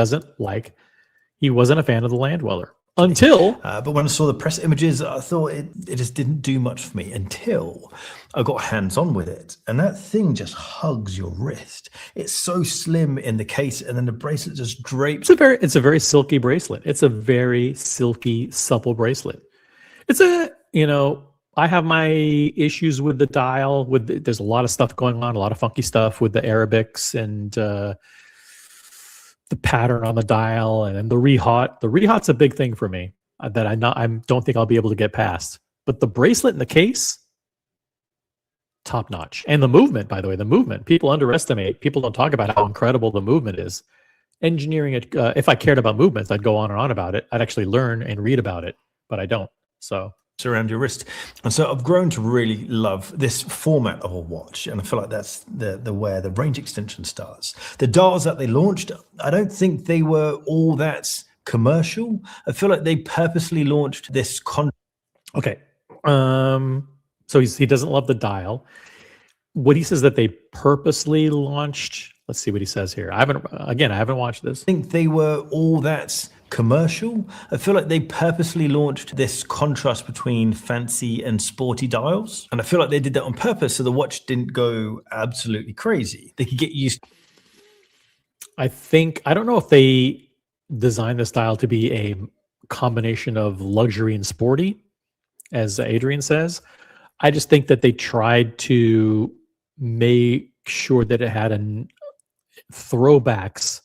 wasn't a fan of the Land Dweller until but when I saw the press images, I thought it just didn't do much for me until I got hands-on with it. And that thing just hugs your wrist. It's so slim in the case, and then the bracelet just drapes. It's a very silky bracelet. It's a very silky, supple bracelet. I have my issues with the dial. There's a lot of stuff going on, a lot of funky stuff with the Arabics and the pattern on the dial, and then the rehot. The rehot's a big thing for me that I don't think I'll be able to get past. But the bracelet in the case, top notch. And the movement, by the way, people underestimate. People don't talk about how incredible the movement is. Engineering it. If I cared about movements, I'd go on and on about it. I'd actually learn and read about it, but I don't. So. Around your wrist. And so I've grown to really love this format of a watch, and I feel like that's where the range extension starts. The dials that they launched, I don't think they were all that commercial. I feel like they purposely launched this Okay. So he doesn't love the dial. What he says that they purposely launched, let's see what he says here. I haven't watched this. I think they were all that commercial. I feel like they purposely launched this contrast between fancy and sporty dials, and I feel like they did that on purpose so the watch didn't go absolutely crazy. They could get used. I don't know if they designed this dial to be a combination of luxury and sporty, as Adrian says. I just think that they tried to make sure that it had throwbacks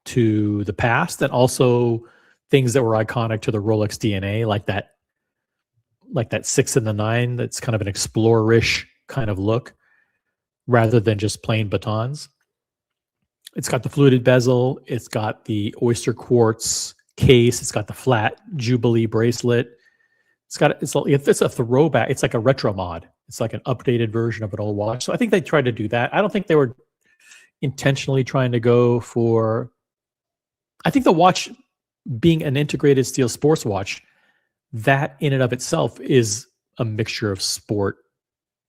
to the past, and also things that were iconic to the Rolex DNA, like that 6 and the 9. That's kind of an explorerish kind of look, rather than just plain batons. It's got the fluted bezel. It's got the Oyster quartz case. It's got the flat Jubilee bracelet. It's a throwback. It's like a retro mod. It's like an updated version of an old watch. So I think they tried to do that. I don't think they were intentionally trying to go for. I think the watch being an integrated steel sports watch, that in and of itself is a mixture of sport,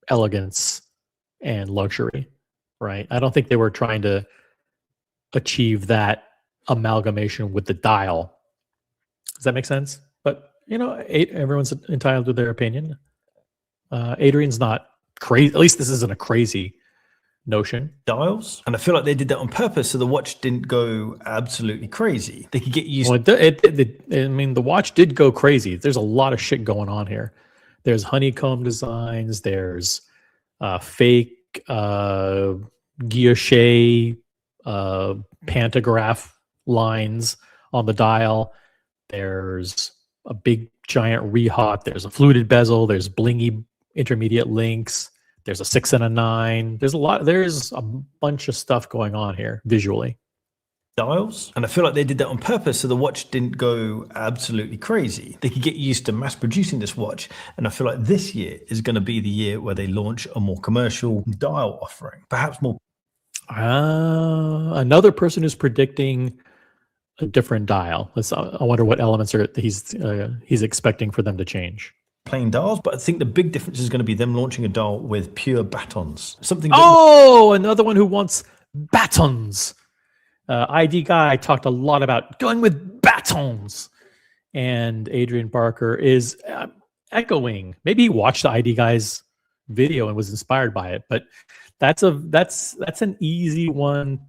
elegance, and luxury, right? I don't think they were trying to achieve that amalgamation with the dial. Does that make sense? But, everyone's entitled to their opinion. Adrian's not crazy. At least this isn't a crazy notion. Dials, and I feel like they did that on purpose so the watch didn't go absolutely crazy. They could get used. Well, the watch did go crazy. There's a lot of shit going on here. There's honeycomb designs. There's fake guilloche pantograph lines on the dial. There's a big giant rehot. There's a fluted bezel. There's blingy intermediate links. There's a 6 and a 9. There's a bunch of stuff going on here visually. Dials, and I feel like they did that on purpose so the watch didn't go absolutely crazy. They could get used to mass producing this watch, and I feel like this year is going to be the year where they launch a more commercial dial offering, perhaps more. Another person who's predicting a different dial. I wonder what elements he's expecting for them to change. Plain dials, but I think the big difference is going to be them launching a dial with pure batons. Another one who wants batons. ID Guy talked a lot about going with batons, and Adrian Barker is echoing. Maybe he watched the ID Guy's video and was inspired by it, but that's an easy one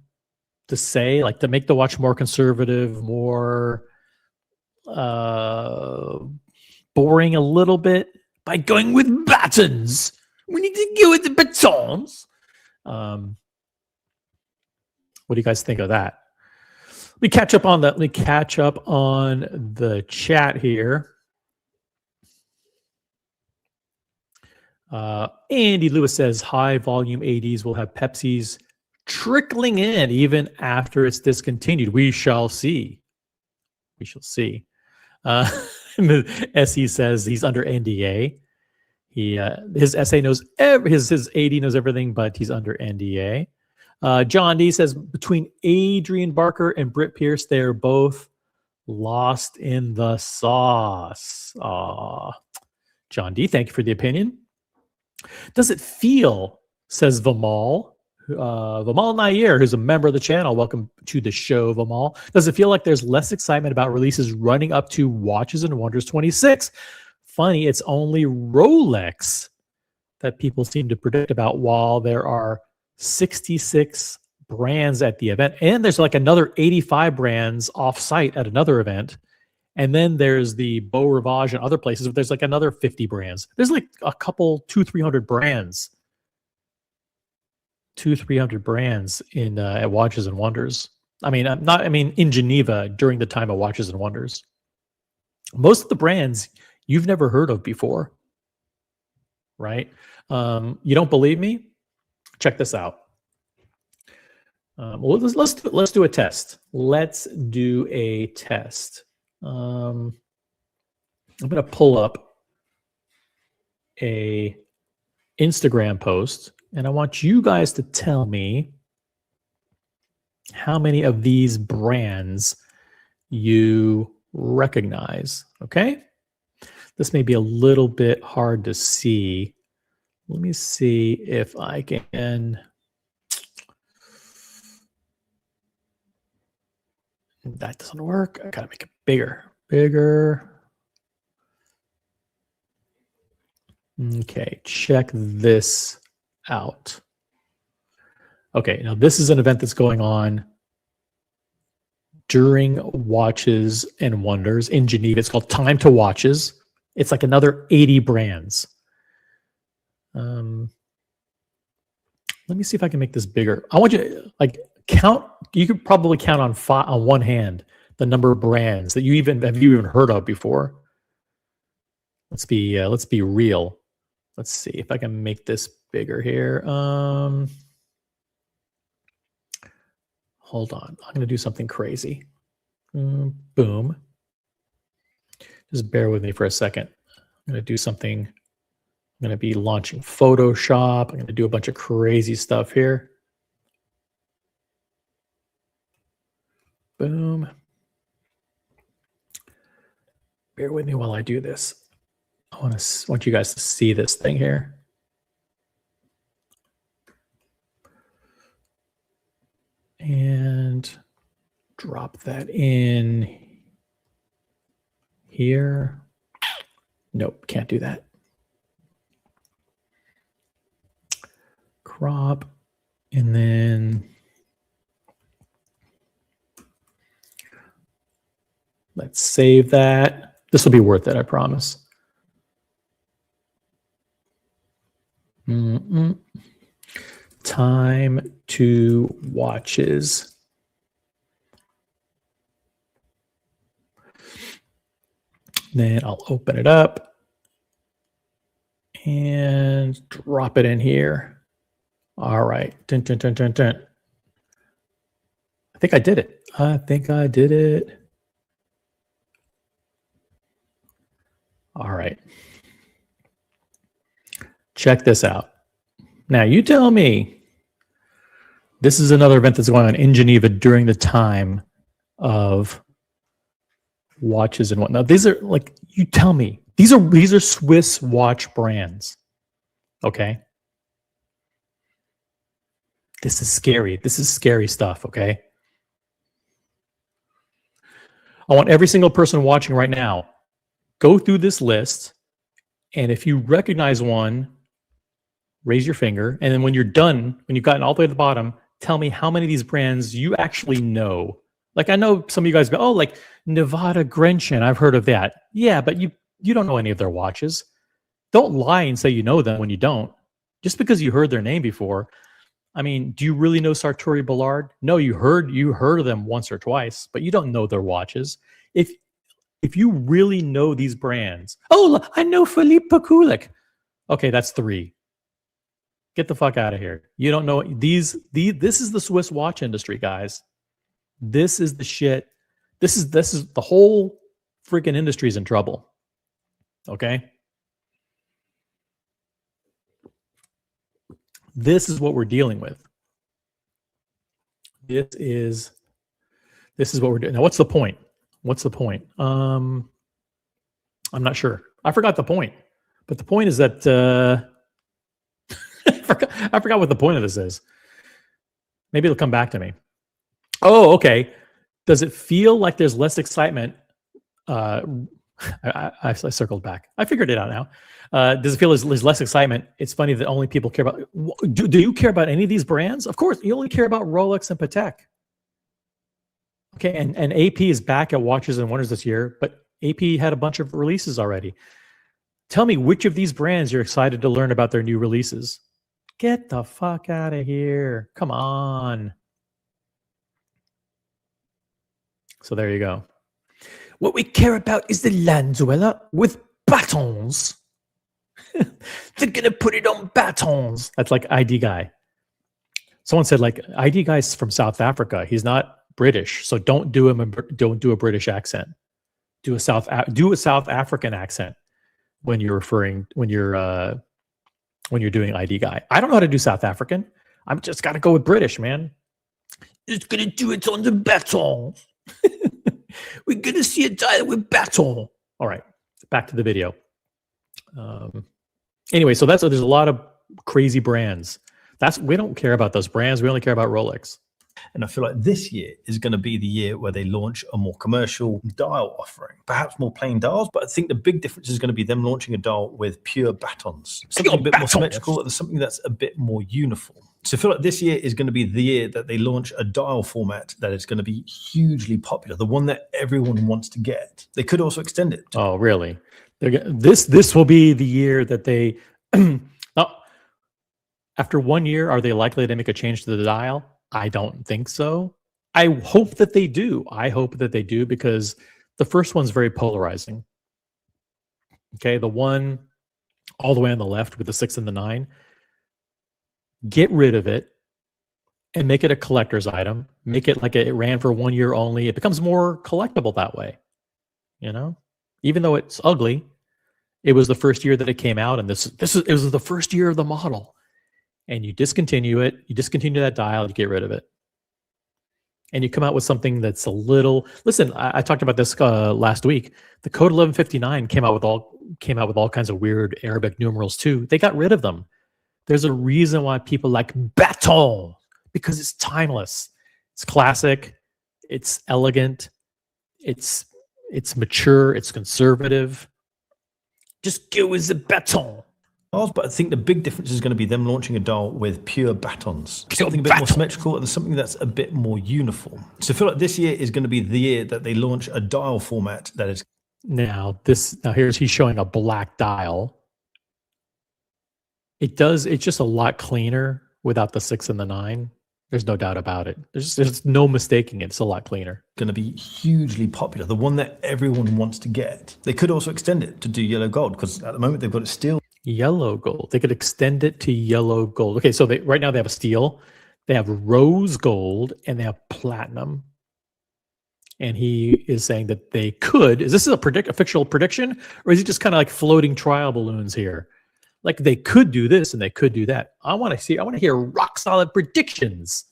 to say, like to make the watch more conservative, more boring a little bit by going with batons. We need to go with the batons. What do you guys think of that? Let me catch up on the chat here. Andy Lewis says high volume ADs will have Pepsi's trickling in even after it's discontinued. We shall see. We shall see. SE says he's under NDA. His SA knows his AD knows everything, but he's under NDA. John D says between Adrian Barker and Britt Pierce, they're both lost in the sauce. John D, thank you for the opinion. Does it feel, says Vimal Nair, who's a member of the channel. Welcome to the show, Vimal. Does it feel like there's less excitement about releases running up to Watches and Wonders 26? Funny, it's only Rolex that people seem to predict about, while there are 66 brands at the event. And there's like another 85 brands off-site at another event. And then there's the Beau Rivage and other places. There's like another 50 brands. There's like a couple, 200-300 brands. 200-300 brands in at Watches and Wonders. I mean, in Geneva during the time of Watches and Wonders. Most of the brands you've never heard of before, right? You don't believe me? Check this out. Well, let's do a test. Let's do a test. I'm going to pull up a Instagram post, and I want you guys to tell me how many of these brands you recognize. Okay? This may be a little bit hard to see. Let me see if I can. That doesn't work. I gotta make it bigger. Okay, check this out. Okay, now this is an event that's going on during Watches and Wonders in Geneva. It's called Time to Watches. It's like another 80 brands. Let me see if I can make this bigger. I want you to like count. You could probably count on one hand the number of brands that you even heard of before. Let's be real. Let's see if I can make this bigger here. Hold on. I'm going to do something crazy. Boom. Just bear with me for a second. I'm going to do something. I'm going to be launching Photoshop. I'm going to do a bunch of crazy stuff here. Boom. Bear with me while I do this. I want you guys to see this thing here. And drop that in here. Nope, can't do that. Crop, and then let's save that. This will be worth it, I promise. Time to Watches. Then I'll open it up and drop it in here. All right. Dun, dun, dun, dun, dun. I think I did it. All right. Check this out. Now, you tell me. This is another event that's going on in Geneva during the time of Watches and whatnot. These are like, you tell me. These are Swiss watch brands. Okay? This is scary. This is scary stuff, okay? I want every single person watching right now, go through this list, and if you recognize one, raise your finger, and then when you're done, when you've gotten all the way to the bottom, tell me how many of these brands you actually know. Like, I know some of you guys go, oh, like Nevada Grenchen, I've heard of that. Yeah, but you don't know any of their watches. Don't lie and say you know them when you don't. Just because you heard their name before. I mean, do you really know Sartori Ballard? No, you heard of them once or twice, but you don't know their watches. If you really know these brands, oh, I know Philippe Pakulik. Okay, that's 3. Get the fuck out of here. You don't know this is the Swiss watch industry, guys. This is the shit. This is the whole freaking industry is in trouble. Okay? This is what we're dealing with. This is what we're doing. Now, what's the point? I'm not sure. I forgot the point. But the point is that I forgot what the point of this is. Maybe it'll come back to me. Oh, okay. Does it feel like there's less excitement? I circled back. I figured it out now. Does it feel there's less excitement? It's funny that only people care about. Do you care about any of these brands? Of course, you only care about Rolex and Patek. Okay, and AP is back at Watches and Wonders this year, but AP had a bunch of releases already. Tell me which of these brands you're excited to learn about their new releases. Get the fuck out of here. Come on. So there you go. What we care about is the Lanzuela with batons. They're going to put it on batons. That's like ID Guy. Someone said like ID Guy's from South Africa. He's not British. So don't do a British accent. Do a South African accent when you're doing ID Guy. I don't know how to do South African. I'm just got to go with British, man. It's going to do it on the baton. We're going to see a dial with baton. All right, back to the video. Anyway, so there's a lot of crazy brands. We don't care about those brands. We only care about Rolex. And I feel like this year is going to be the year where they launch a more commercial dial offering, perhaps more plain dials. But I think the big difference is going to be them launching a dial with pure batons, something a bit more symmetrical and something that's a bit more uniform. So I feel like this year is going to be the year that they launch a dial format that is going to be hugely popular, the one that everyone wants to get. They could also extend it. Oh, really? This will be the year that they. After 1 year, are they likely to make a change to the dial? I don't think so. I hope that they do. Because the first one's very polarizing. Okay, the one all the way on the left with the 6 and the 9. Get rid of it and make it a collector's item. Make it like it ran for 1 year only. It becomes more collectible that way. Even though it's ugly, it was the first year that it came out, and it was the first year of the model. And you discontinue it, you discontinue that dial, you get rid of it. And you come out with something that's a little. Listen, I talked about this last week. The Code 1159 came out with all kinds of weird Arabic numerals too. They got rid of them. There's a reason why people like baton, because it's timeless, it's classic, it's elegant, it's mature, it's conservative. Just go with the baton. But I think the big difference is going to be them launching a dial with pure batons, something a bit more symmetrical and something that's a bit more uniform. So I feel like this year is going to be the year that they launch a dial format that is. Now he's showing a black dial. It's just a lot cleaner without the 6 and the 9. There's no doubt about it. There's no mistaking it. It's a lot cleaner. Going to be hugely popular, the one that everyone wants to get. They could also extend it to do yellow gold, because at the moment they've got it steel. Yellow gold. They could extend it to yellow gold. Okay, so right now they have a steel, they have rose gold, and they have platinum. And he is saying that they could. Is this a official prediction, or is he just kind of like floating trial balloons here? Like they could do this and they could do that. I want to hear rock solid predictions.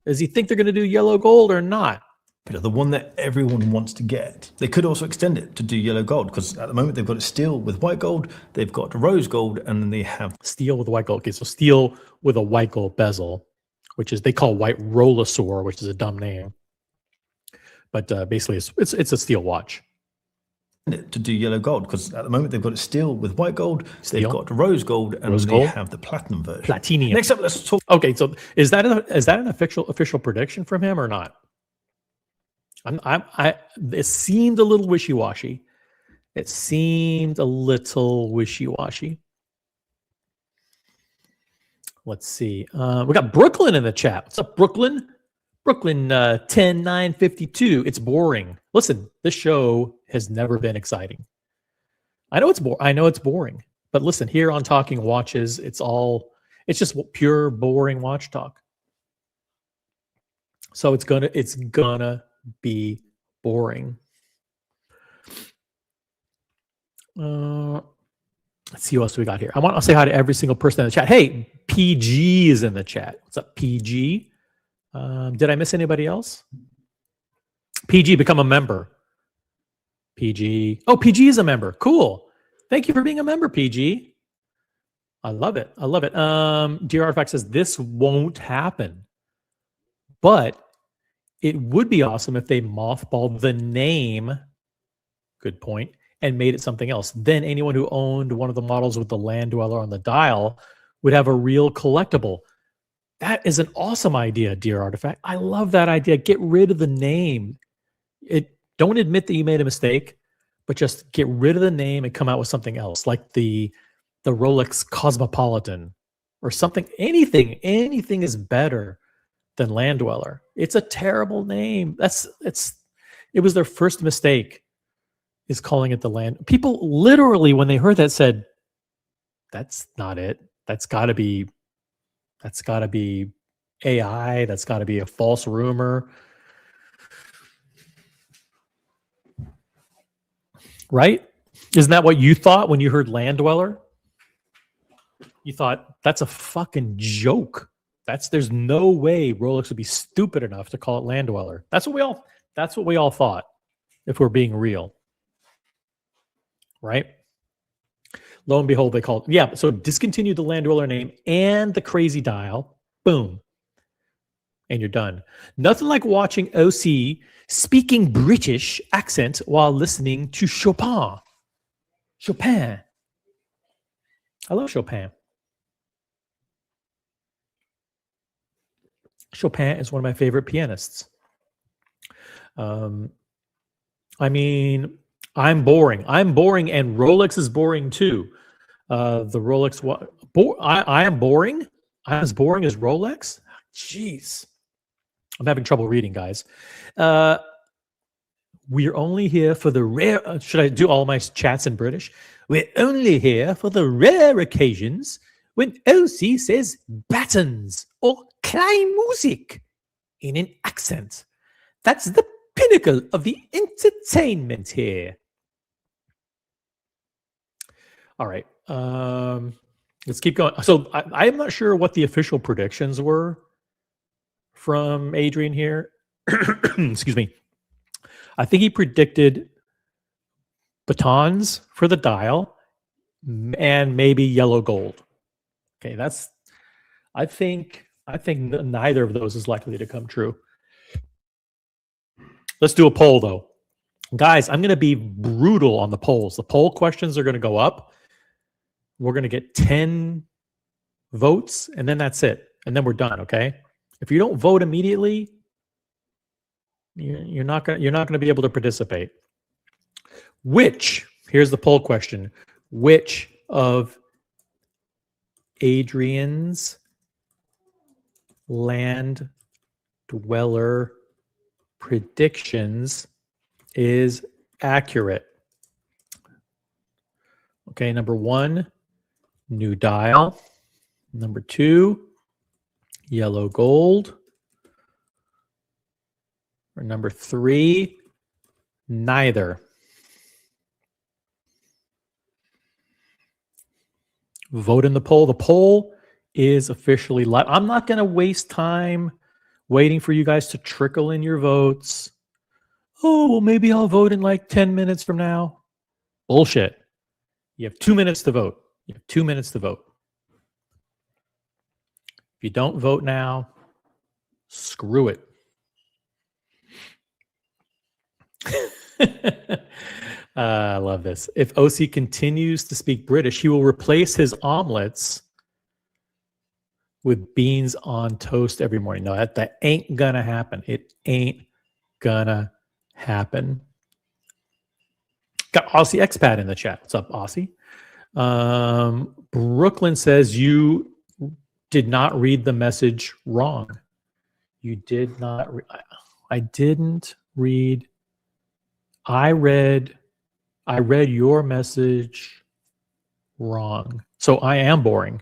Does he think they're going to do yellow gold or not? The one that everyone wants to get. They could also extend it to do yellow gold, because at the moment they've got it steel with white gold, they've got rose gold, and then they have steel with white gold. Okay, so steel with a white gold bezel, which is they call white Rolesaur, which is a dumb name, but basically it's a steel watch. To do yellow gold, because at the moment they've got it steel with white gold, they've got rose gold, and they have the platinum version. Platinum. Next up, let's talk. Okay, so is that an official prediction from him or not? It seemed a little wishy-washy. Let's see. We got Brooklyn in the chat. What's up, Brooklyn? Brooklyn 10-9-52. It's boring. Listen, this show has never been exciting. I know it's boring, But listen, here on Talking Watches, it's just pure boring watch talk. So it's gonna be boring. Let's see what else we got here. I want to say hi to every single person in the chat. Hey, PG is in the chat. What's up, PG? Did I miss anybody else? PG, become a member. PG. Oh, PG is a member. Cool. Thank you for being a member, PG. I love it. I love it. Dear Artifact says this won't happen, but it would be awesome if they mothballed the name. Good point. And made it something else. Then anyone who owned one of the models with the Land Dweller on the dial would have a real collectible. That is an awesome idea, Dear Artifact. I love that idea. Get rid of the name. Don't admit that you made a mistake, but just get rid of the name and come out with something else, like the Rolex Cosmopolitan or something. Anything is better than Land Dweller. It's a terrible name. It was their first mistake, is calling it the Land. People literally, when they heard that, said, "That's not it. That's got to be AI. That's got to be a false rumor." Right? Isn't that what you thought when you heard Land Dweller? You thought, that's a fucking joke. There's no way Rolex would be stupid enough to call it Land Dweller. That's what we all thought, if we're being real. Right? Lo and behold, they called, so discontinue the Land Dweller name and the crazy dial. Boom. And you're done. Nothing like watching OC speaking British accent while listening to Chopin. I love Chopin. Chopin is one of my favorite pianists. I mean, I'm boring, and Rolex is boring too. The Rolex, I am boring. I'm as boring as Rolex. Jeez, I'm having trouble reading, guys. We're only here for the rare. Should I do all my chats in British? We're only here for the rare occasions when OC says battens or klein music in an accent. That's the pinnacle of the entertainment here. All right. Let's keep going. So I'm not sure what the official predictions were from Adrian here. Excuse me. I think he predicted batons for the dial and maybe yellow gold. Okay, I think neither of those is likely to come true. Let's do a poll though. Guys, I'm going to be brutal on the polls. The poll questions are going to go up. We're going to get 10 votes and then that's it. And then we're done, okay? If you don't vote immediately, you're not going to be able to participate. Here's the poll question. Which of Adrian's Land Dweller predictions is accurate? Okay, number 1, new dial. Number 2, yellow gold. Or number 3, neither. Vote in the poll. The poll is officially live. I'm not going to waste time waiting for you guys to trickle in your votes. Oh, well, maybe I'll vote in like 10 minutes from now. Bullshit. You have 2 minutes to vote. You have 2 minutes to vote. If you don't vote now, screw it. I love this. If OC continues to speak British, he will replace his omelets with beans on toast every morning. No, that ain't gonna happen. It ain't gonna happen. Got Aussie Expat in the chat. What's up, Aussie? Brooklyn says you did not read the message wrong. You did not. I didn't read. I read your message Wrong. So I am boring.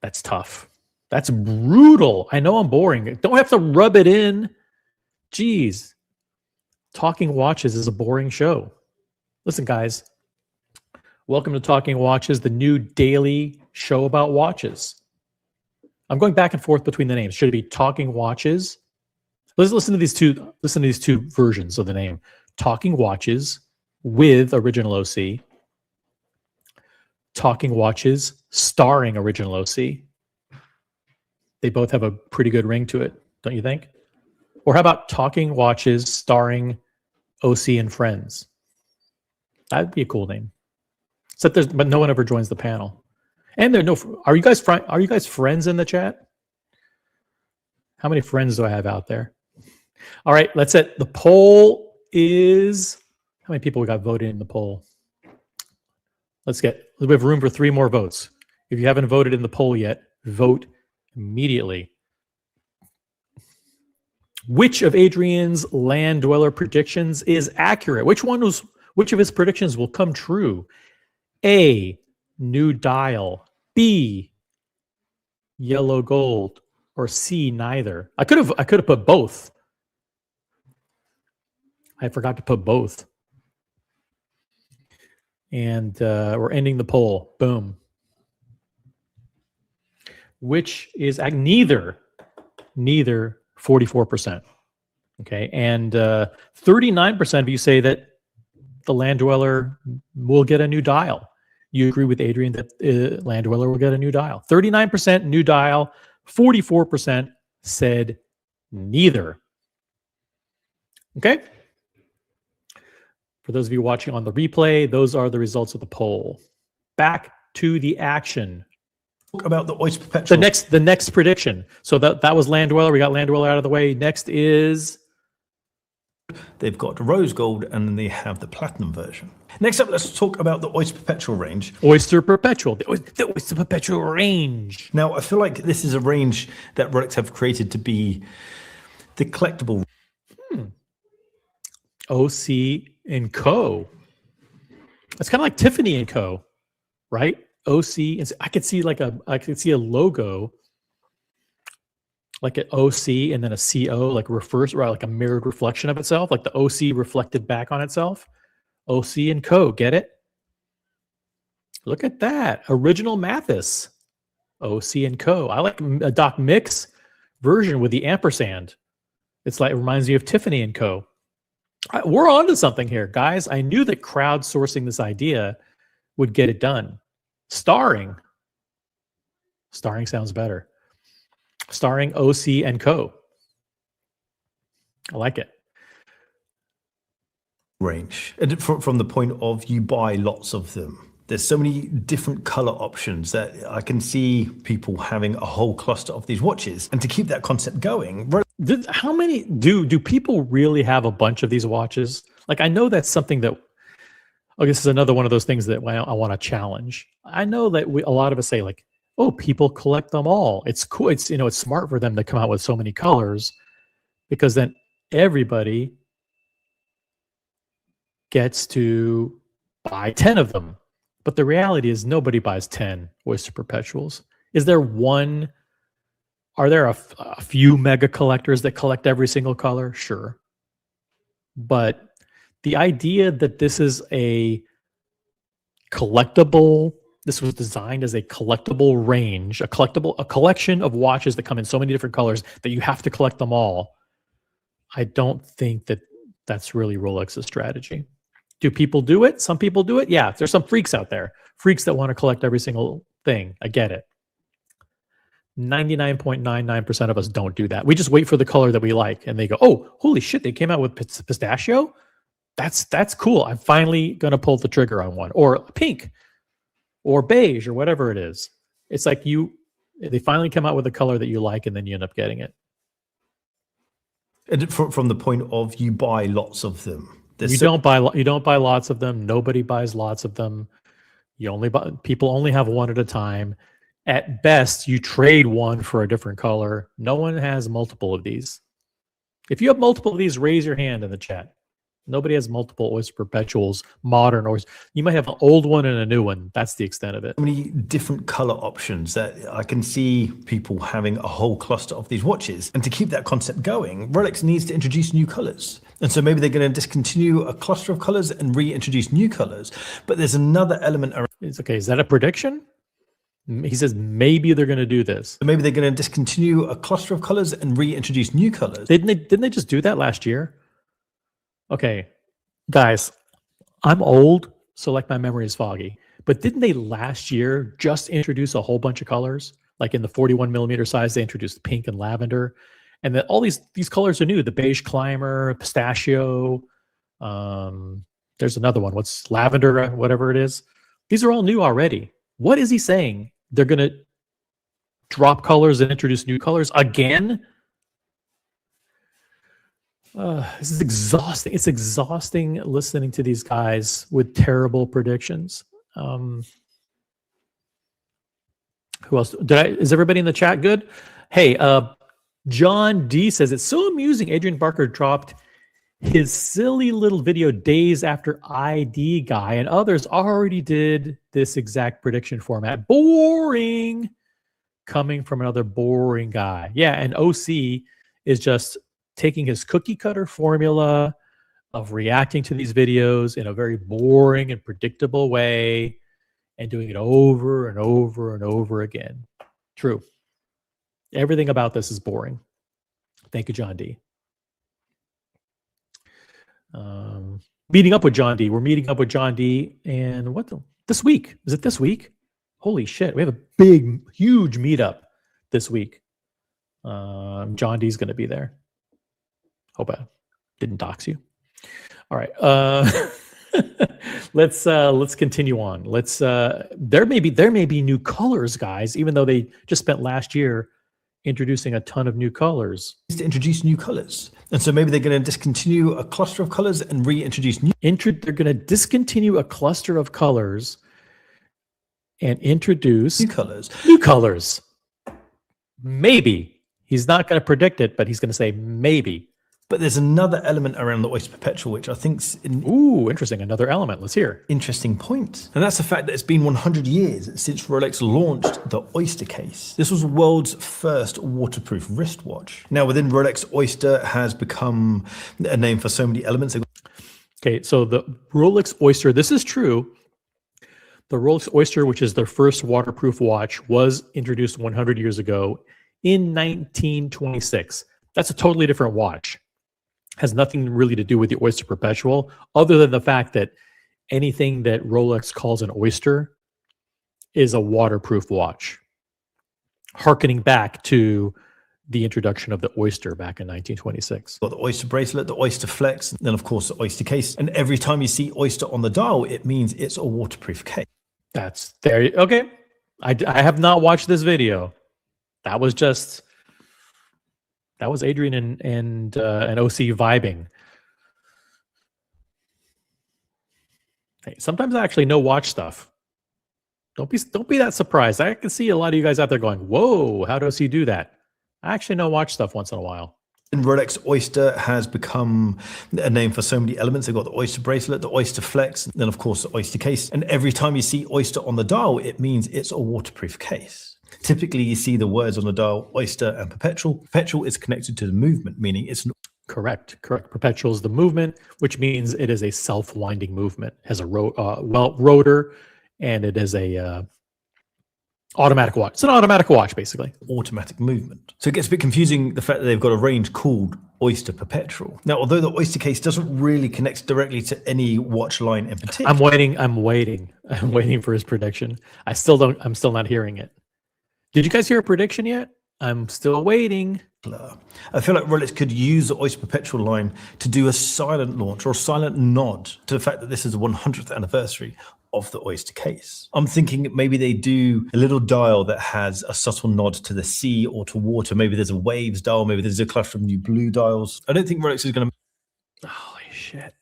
That's tough. That's brutal. I know I'm boring. Don't have to rub it in. Jeez. Talking Watches is a boring show. Listen, guys. Welcome to Talking Watches, the new daily show about watches. I'm going back and forth between the names. Should it be Talking Watches? Let's listen to these two. Listen to these two versions of the name: Talking Watches with original OC. Talking Watches starring original OC. They both have a pretty good ring to it, don't you think? Or how about Talking Watches starring OC and friends? That'd be a cool name. Except but no one ever joins the panel. And there are no. Are you guys friends in the chat? How many friends do I have out there? All right, let's set the poll is. How many people we got voted in the poll? We have room for 3 more votes. If you haven't voted in the poll yet, vote immediately. Which of Adrian's land dweller predictions is accurate? Which of his predictions will come true? A, new dial. B, yellow gold. Or C, neither. I could have put both. I forgot to put both. And we're ending the poll. Boom. Which is neither 44%. Okay. And 39% of you say that the land dweller will get a new dial. You agree with Adrian that land dweller will get a new dial. 39% new dial. 44% said neither. Okay. For those of you watching on the replay, those are the results of the poll. Back to the action. Talk about the Oyster Perpetual. The next prediction. So that was land dweller. We got land dweller out of the way. Next is they've got rose gold and then they have the platinum version. Next up, let's talk about the Oyster Perpetual range. Oyster Perpetual. The Oyster Perpetual range. Now, I feel like this is a range that Rolex have created to be the collectible. OC and Co. It's kind of like Tiffany and Co. Right? OC. I could see a logo, like an OC and then a CO, like like a mirrored reflection of itself, like the OC reflected back on itself. OC and Co. Get it? Look at that. Original Mathis. OC and Co. I like a Doc Mix version with the ampersand. It reminds me of Tiffany and Co. We're on to something here, guys. I knew that crowdsourcing this idea would get it done. Starring sounds better. Starring OC and Co. I like it. Range. And from the point of you buy lots of them. There's so many different color options that I can see people having a whole cluster of these watches. And to keep that concept going, how many do people really have a bunch of these watches? Like, I know that's something that, this is another one of those things that I want to challenge. I know that a lot of us say like, oh, people collect them all. It's cool. It's smart for them to come out with so many colors because then everybody gets to buy 10 of them. But the reality is nobody buys 10 Oyster Perpetuals. Are there a few mega collectors that collect every single color? Sure. But the idea that this is a collectible, this was designed as a collectible range, a collection of watches that come in so many different colors that you have to collect them all. I don't think that that's really Rolex's strategy. Do people do it? Some people do it. Yeah, there's some freaks out there. Freaks that want to collect every single thing. I get it. 99.99% of us don't do that. We just wait for the color that we like and they go, oh, holy shit, they came out with pistachio? That's cool. I'm finally going to pull the trigger on one. Or pink or beige or whatever it is. It's like they finally come out with a color that you like and then you end up getting it. And from the point of you buy lots of them. You don't buy lots of them. Nobody buys lots of them. People only have one at a time. At best, you trade one for a different color. No one has multiple of these. If you have multiple of these, raise your hand in the chat. Nobody has multiple Oyster Perpetuals, modern Oyster. You might have an old one and a new one. That's the extent of it. So many different color options that I can see people having a whole cluster of these watches. And to keep that concept going, Rolex needs to introduce new colors. And so maybe they're going to discontinue a cluster of colors and reintroduce new colors. But there's another element around. It's okay. Is that a prediction? He says maybe they're going to do this. Maybe they're going to discontinue a cluster of colors and reintroduce new colors. Didn't they just do that last year? Okay, guys, I'm old, so like my memory is foggy. But didn't they last year just introduce a whole bunch of colors? Like in the 41 millimeter size, they introduced pink and lavender, and then all these colors are new. The beige climber, pistachio. There's another one. What's lavender? Whatever it is. These are all new already. What is he saying? They're gonna drop colors and introduce new colors again? This is exhausting. It's exhausting listening to these guys with terrible predictions. Who else? Is everybody in the chat good? Hey, John D says, it's so amusing. Adrian Barker dropped his silly little video days after ID Guy, and others already did this exact prediction format. Boring. Coming from another boring guy. Yeah, and OC is just taking his cookie cutter formula of reacting to these videos in a very boring and predictable way and doing it over and over and over again. True. Everything about this is boring. Thank you, John D. Meeting up with John D. We're meeting up with John D. And this week? Is it this week? Holy shit. We have a big, huge meetup this week. John D. is going to be there. Hope I didn't dox you. All right. Let's continue on. There may be new colors, guys, even though they just spent last year introducing a ton of new colors. To introduce new colors. And so maybe they're going to discontinue a cluster of colors and reintroduce new. They're going to discontinue a cluster of colors and introduce New colors. New colors. Maybe. He's not going to predict it, but he's going to say maybe. But there's another element around the Oyster Perpetual, which I think's Ooh, interesting. Another element. Let's hear. Interesting point. And that's the fact that it's been 100 years since Rolex launched the Oyster case. This was the world's first waterproof wristwatch. Now, within Rolex, Oyster has become a name for so many elements. Okay, so the Rolex Oyster, this is true. The Rolex Oyster, which is their first waterproof watch, was introduced 100 years ago in 1926. That's a totally different watch. Has nothing really to do with the Oyster Perpetual, other than the fact that anything that Rolex calls an Oyster is a waterproof watch, hearkening back to the introduction of the Oyster back in 1926. Got the Oyster bracelet, the Oyster Flex, and then of course the Oyster case. And every time you see Oyster on the dial, it means it's a waterproof case. That's there. Okay, I have not watched this video. That was Adrian and OC vibing. Hey, sometimes I actually know watch stuff. Don't be that surprised. I can see a lot of you guys out there going, "Whoa, how does he do that?" I actually know watch stuff once in a while. And Rolex Oyster has become a name for so many elements. They've got the Oyster bracelet, the Oyster Flex, and then of course the Oyster case. And every time you see Oyster on the dial, it means it's a waterproof case. Typically, you see the words on the dial, Oyster and Perpetual. Perpetual is connected to the movement, meaning it's correct. Perpetual is the movement, which means it is a self-winding movement. It has a rotor, and it is a automatic watch. It's an automatic watch, basically. Automatic movement. So it gets a bit confusing, the fact that they've got a range called Oyster Perpetual. Now, although the Oyster case doesn't really connect directly to any watch line in particular. I'm waiting for his prediction. I'm still not hearing it. Did you guys hear a prediction yet? I'm still waiting. I feel like Rolex could use the Oyster Perpetual line to do a silent launch or a silent nod to the fact that this is the 100th anniversary of the Oyster case. I'm thinking maybe they do a little dial that has a subtle nod to the sea or to water. Maybe there's a waves dial. Maybe there's a cluster of new blue dials. I don't think Rolex is going to. Holy shit.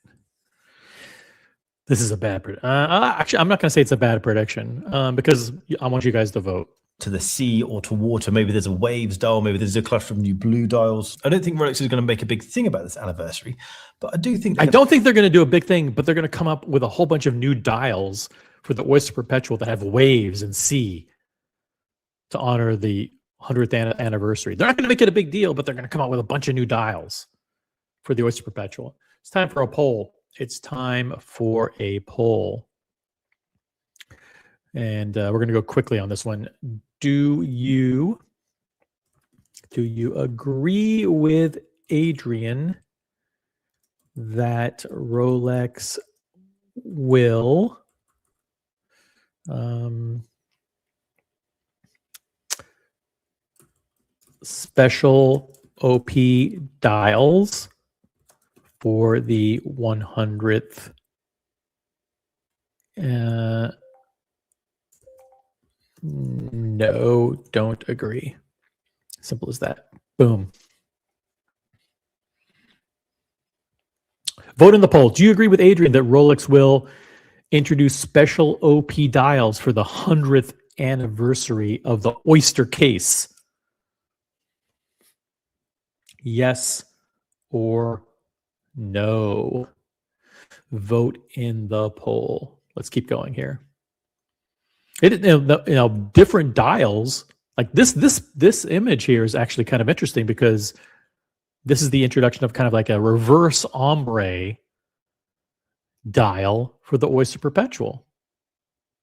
This is a bad prediction. Actually, I'm not going to say it's a bad prediction because I want you guys to vote. to the sea or to water. Maybe there's a waves dial, maybe there's a cluster of new blue dials. I don't think Rolex is going to make a big thing about this anniversary, but I do think I don't think they're going to do a big thing, but they're going to come up with a whole bunch of new dials for the Oyster Perpetual that have waves and sea to honor the 100th anniversary. They're not going to make it a big deal, but they're going to come out with a bunch of new dials for the Oyster Perpetual. It's time for a poll. It's time for a poll. And we're going to go quickly on this one. Do you agree with Adrian that Rolex will special OP dials for the 100th no, don't agree. Simple as that. Boom. Vote in the poll. Do you agree with Adrian that Rolex will introduce special OP dials for the 100th anniversary of the Oyster case? Yes or no? Vote in the poll. Let's keep going here. Different dials like this image here is actually kind of interesting because this is the introduction of kind of like a reverse ombre dial for the Oyster Perpetual.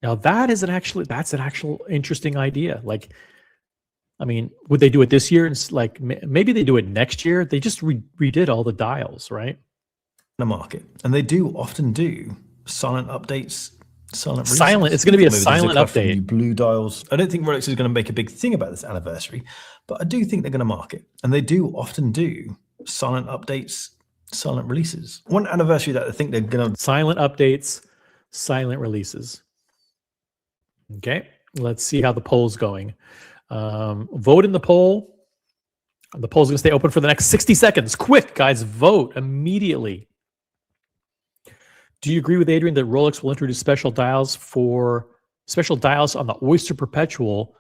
Now that's an actual interesting idea. Like, I mean, would they do it this year? And like maybe they do it next year. They just redid all the dials, right? The market, and they do often do silent updates. Silent. It's going to be a silent update. New blue dials. I don't think Rolex is going to make a big thing about this anniversary, but I do think they're going to mark it, and they do often do silent updates, silent releases. One anniversary that I think they're going to silent updates, silent releases. Okay, let's see how the poll's going. Vote in the poll. The poll's going to stay open for the next 60 seconds. Quick, guys, vote immediately. Do you agree with Adrian that Rolex will introduce special dials on the Oyster Perpetual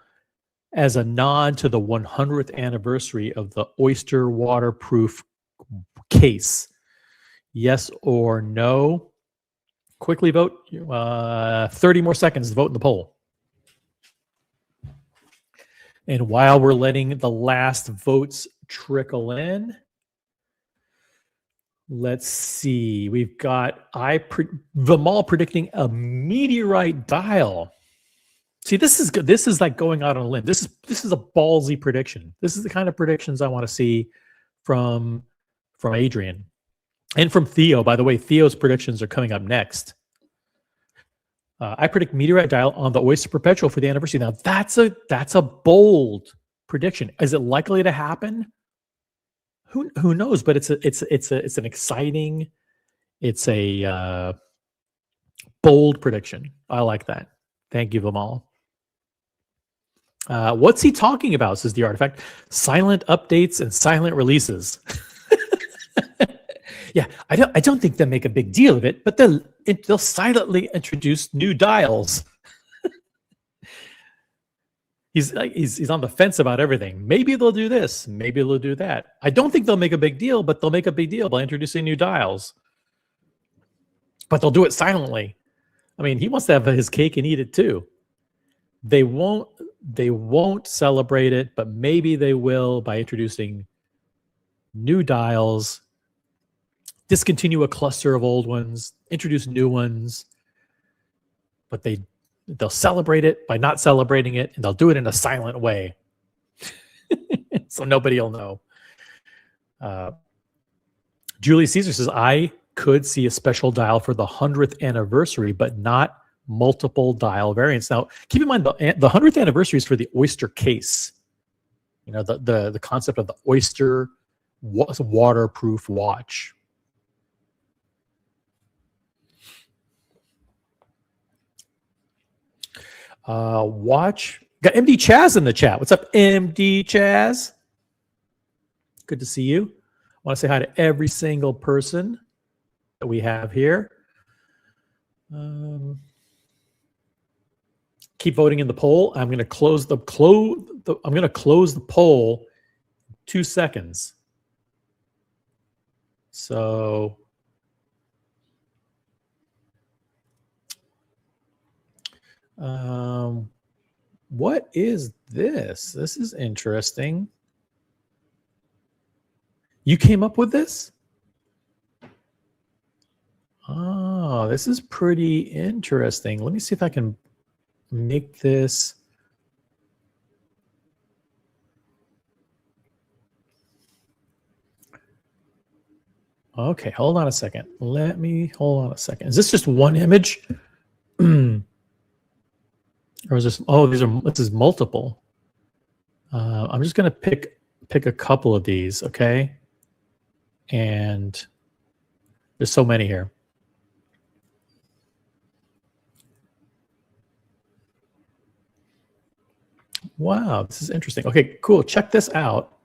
as a nod to the 100th anniversary of the Oyster waterproof case? Yes or no? Quickly vote. 30 more seconds to vote in the poll. And while we're letting the last votes trickle in, let's see. We've got Vimal predicting a meteorite dial. See, this is good. This is like going out on a limb. This is a ballsy prediction. This is the kind of predictions I want to see from Adrian and from Theo. By the way, Theo's predictions are coming up next. I predict meteorite dial on the Oyster Perpetual for the anniversary. Now that's a bold prediction. Is it likely to happen? Who knows? But it's an exciting, it's a bold prediction. I like that. Thank you, Vimal. What's he talking about? Says the artifact. Silent updates and silent releases. Yeah, I don't think they'll make a big deal of it, but they'll silently introduce new dials. He's on the fence about everything. Maybe they'll do this. Maybe they'll do that. I don't think they'll make a big deal, but they'll make a big deal by introducing new dials. But they'll do it silently. I mean, he wants to have his cake and eat it too. They won't celebrate it, but maybe they will by introducing new dials, discontinue a cluster of old ones, introduce new ones, but they'll celebrate it by not celebrating it, and they'll do it in a silent way. So nobody will know. Julius Caesar says, I could see a special dial for the 100th anniversary, but not multiple dial variants. Now, keep in mind, the 100th anniversary is for the Oyster case. You know, the concept of the Oyster waterproof watch. Watch. Got MD Chaz in the chat. What's up, MD Chaz? Good to see you. I want to say hi to every single person that we have here. Keep voting in the poll. I'm going to close the poll 2 seconds. So what is this? This is interesting. You came up with this? Oh, this is pretty interesting. Let me see if I can make this. Okay, hold on a second. Hold on a second. Is this just one image? Or is this, this is multiple. I'm just gonna pick a couple of these, okay? And there's so many here. Wow, this is interesting. Okay, cool. Check this out.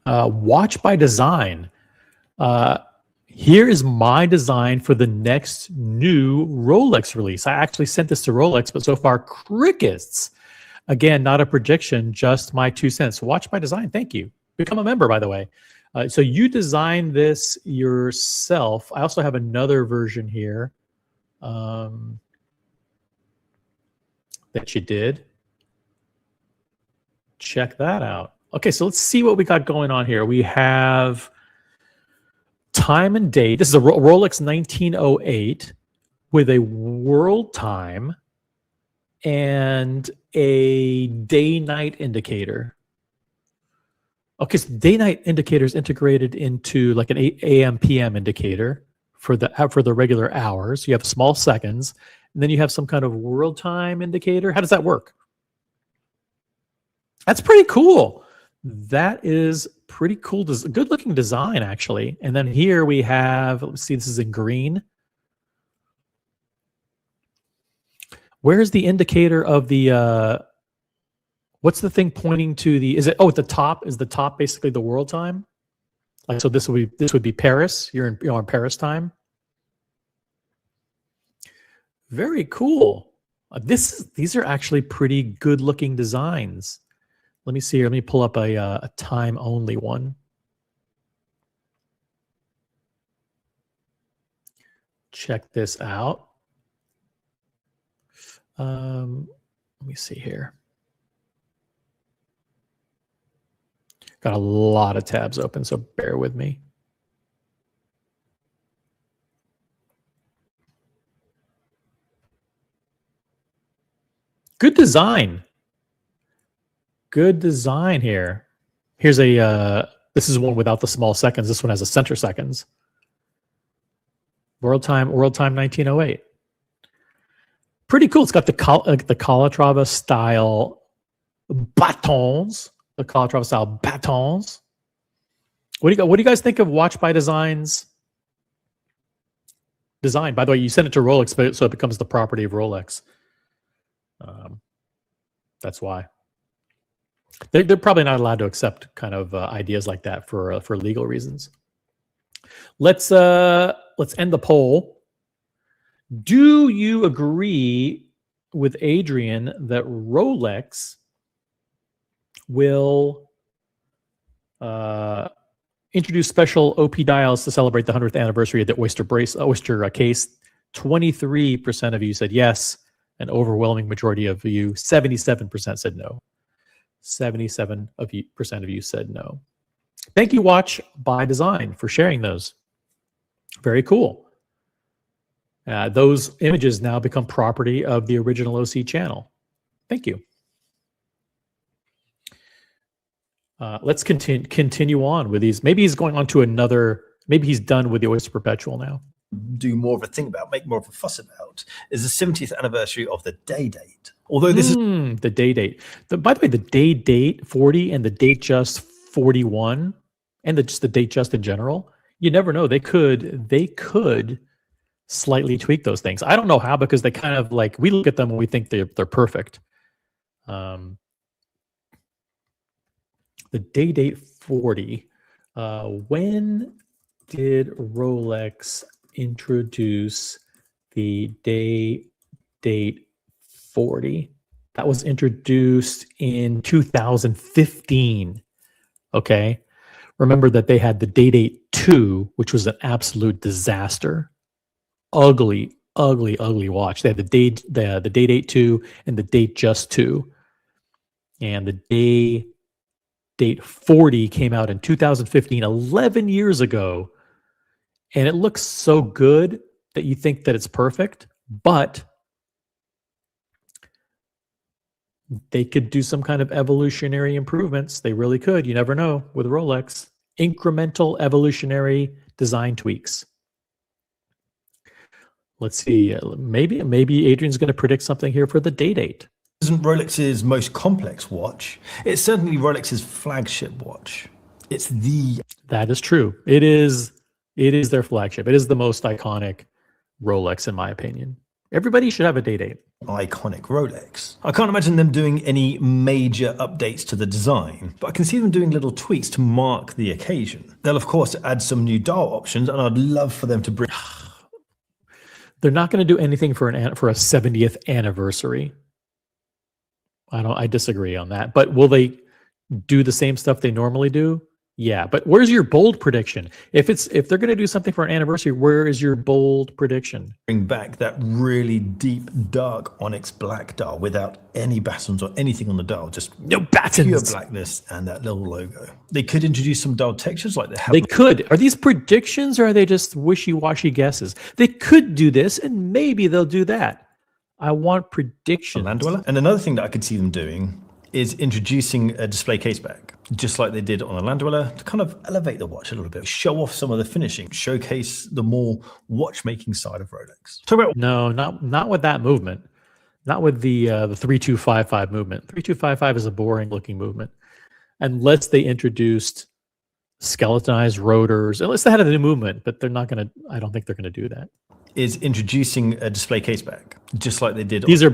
Watch by design. Here is my design for the next new Rolex release. I actually sent this to Rolex, but so far crickets. Again, not a prediction, just my 2 cents. Watch by design. Thank you. Become a member, by the way. So you designed this yourself. I also have another version here that you did. Check that out. Okay, so let's see what we got going on here. We have time and date. This is a Rolex 1908 with a world time and a day-night indicator. Okay, so day-night indicator is integrated into like an AM PM indicator for the regular hours. You have small seconds, and then you have some kind of world time indicator. How does that work? That's pretty cool. That is pretty cool. Good looking design, actually. And then here we have, let's see, this is in green. Where's the indicator of the, what's the thing pointing to the, is it, oh, at the top, is the top basically the world time? Like, so this would be Paris. You're in Paris time. Very cool. These are actually pretty good looking designs. Let me see here. Let me pull up a time only one. Check this out. Let me see here. Got a lot of tabs open, so bear with me. Good design. Good design here. Here's a, this is one without the small seconds. This one has a center seconds. World time 1908. Pretty cool. It's got the Calatrava style batons. The Calatrava style batons. What do you guys think of Watch by Design's design? By the way, you sent it to Rolex, so it becomes the property of Rolex. That's why. They're probably not allowed to accept kind of ideas like that for legal reasons. Let's end the poll. Do you agree with Adrian that Rolex will introduce special OP dials to celebrate the 100th anniversary of the Oyster case? 23% of you said yes. An overwhelming majority of you, 77% said no. 77% of you said no. Thank you, Watch by Design, for sharing those. Very cool. Those images now become property of the original OC channel. Thank you. Let's continue on with these. Maybe he's going on to another. Maybe he's done with the Oyster Perpetual now. Do more of a thing about, make more of a fuss about, is the 70th anniversary of the day date. Although this is the day date. By the way, the day date 40 and the date just 41, and just the date just in general, you never know. They could slightly tweak those things. I don't know how, because they kind of like, we look at them and we think they're perfect. The day date 40. When did Rolex introduce the day date 40? That was introduced in 2015. Okay. Remember that they had the day date 2, which was an absolute disaster. Ugly, ugly, ugly watch. They had the day date 2 and the date just 2. And the day date 40 came out in 2015, 11 years ago. And it looks so good that you think that it's perfect, but they could do some kind of evolutionary improvements. They really could. You never know with Rolex. Incremental evolutionary design tweaks. Let's see. Maybe Adrian's going to predict something here for the day date. Isn't Rolex's most complex watch. It's certainly Rolex's flagship watch. That is true. It is their flagship. It is the most iconic Rolex, in my opinion. Everybody should have a day date. Iconic Rolex. I can't imagine them doing any major updates to the design, but I can see them doing little tweaks to mark the occasion. They'll of course add some new dial options, and I'd love for them to bring. They're not going to do anything for a 70th anniversary. I disagree on that. But will they do the same stuff they normally do? Yeah. But where's your bold prediction? If they're going to do something for an anniversary, where is your bold prediction? Bring back that really deep, dark onyx black dial without any buttons or anything on the dial. Just no buttons. Pure blackness and that little logo. They could introduce some dial textures like they have. They could. Are these predictions or are they just wishy-washy guesses? They could do this and maybe they'll do that. I want predictions. And another thing that I could see them doing is introducing a display case back, just like they did on a Land Dweller, to kind of elevate the watch a little bit, show off some of the finishing, showcase the more watchmaking side of Rolex. Talk about not with that movement, not with the 3255 movement. 3255 is a boring looking movement, unless they introduced skeletonized rotors, unless they had a new movement. But they're not going to. I don't think they're going to do that. Is introducing a display case back, just like they did. These are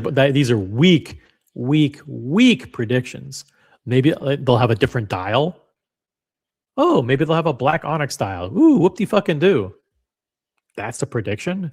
weak predictions. Maybe they'll have a different dial. Oh, maybe they'll have a black onyx dial. Ooh, whoop-de-fucking-do. That's a prediction?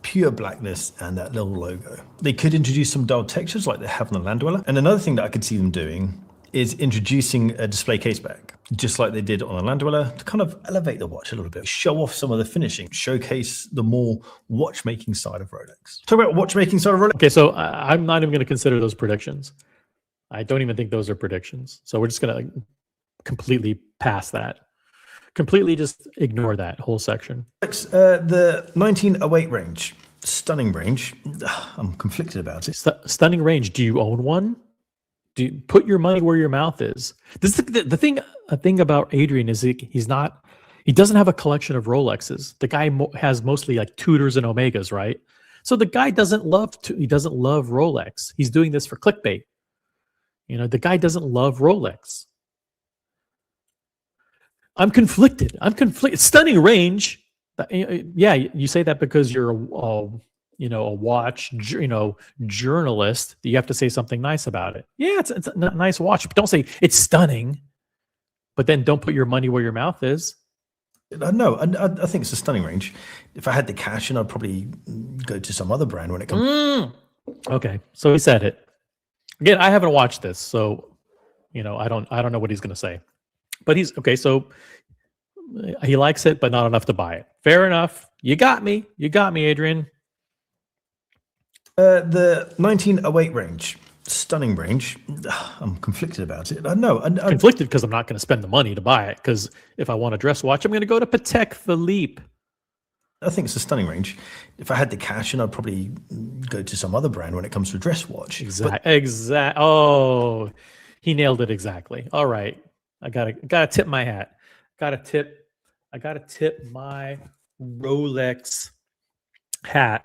Pure blackness and that little logo. They could introduce some dial textures like they have on the Land Dweller. And another thing that I could see them doing is introducing a display case back, just like they did on a Land Dweller, to kind of elevate the watch a little bit, show off some of the finishing, showcase the more watchmaking side of Rolex. Talk about watchmaking side of Rolex. Okay, so I'm not even going to consider those predictions. I don't even think those are predictions. So we're just going to completely pass that. Completely just ignore that whole section. The 1908 range, stunning range. I'm conflicted about it. Stunning range. Do you own one? Do you put your money where your mouth is? This is the thing. A thing about Adrian is he doesn't have a collection of Rolexes. The guy has mostly like Tudors and Omegas, right? So the guy doesn't love Rolex. He's doing this for clickbait. You know, the guy doesn't love Rolex. I'm conflicted. Stunning range. Yeah, you say that because you're a watch, journalist. You have to say something nice about it. Yeah, it's a nice watch, but don't say it's stunning. But then don't put your money where your mouth is. No, I think it's a stunning range. If I had the cash, I'd probably go to some other brand when it comes. Okay, so he said it. Again, I haven't watched this, so I don't know what he's going to say. But he's okay. So he likes it, but not enough to buy it. Fair enough. You got me, Adrian. The 1908 range, stunning range. I'm conflicted about it. Conflicted because I'm not going to spend the money to buy it. Because if I want a dress watch, I'm going to go to Patek Philippe. I think it's a stunning range. If I had the cash, I'd probably go to some other brand when it comes to a dress watch. Exactly. Oh, he nailed it exactly. All right, I gotta tip my hat. I gotta tip my Rolex hat.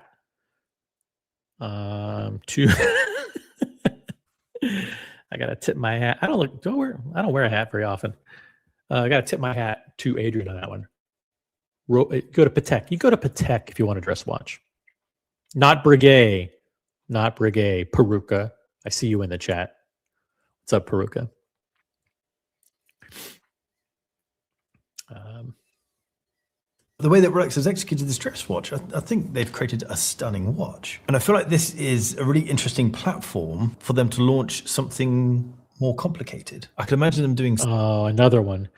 To I gotta tip my hat. I don't wear a hat very often. I gotta tip my hat to Adrian on that one. Go to Patek. You go to Patek if you want a dress watch. Not Breguet. Peruka. I see you in the chat. What's up, Peruka? The way that Rolex has executed this dress watch, I think they've created a stunning watch. And I feel like this is a really interesting platform for them to launch something more complicated. I could imagine them doing Oh, another one.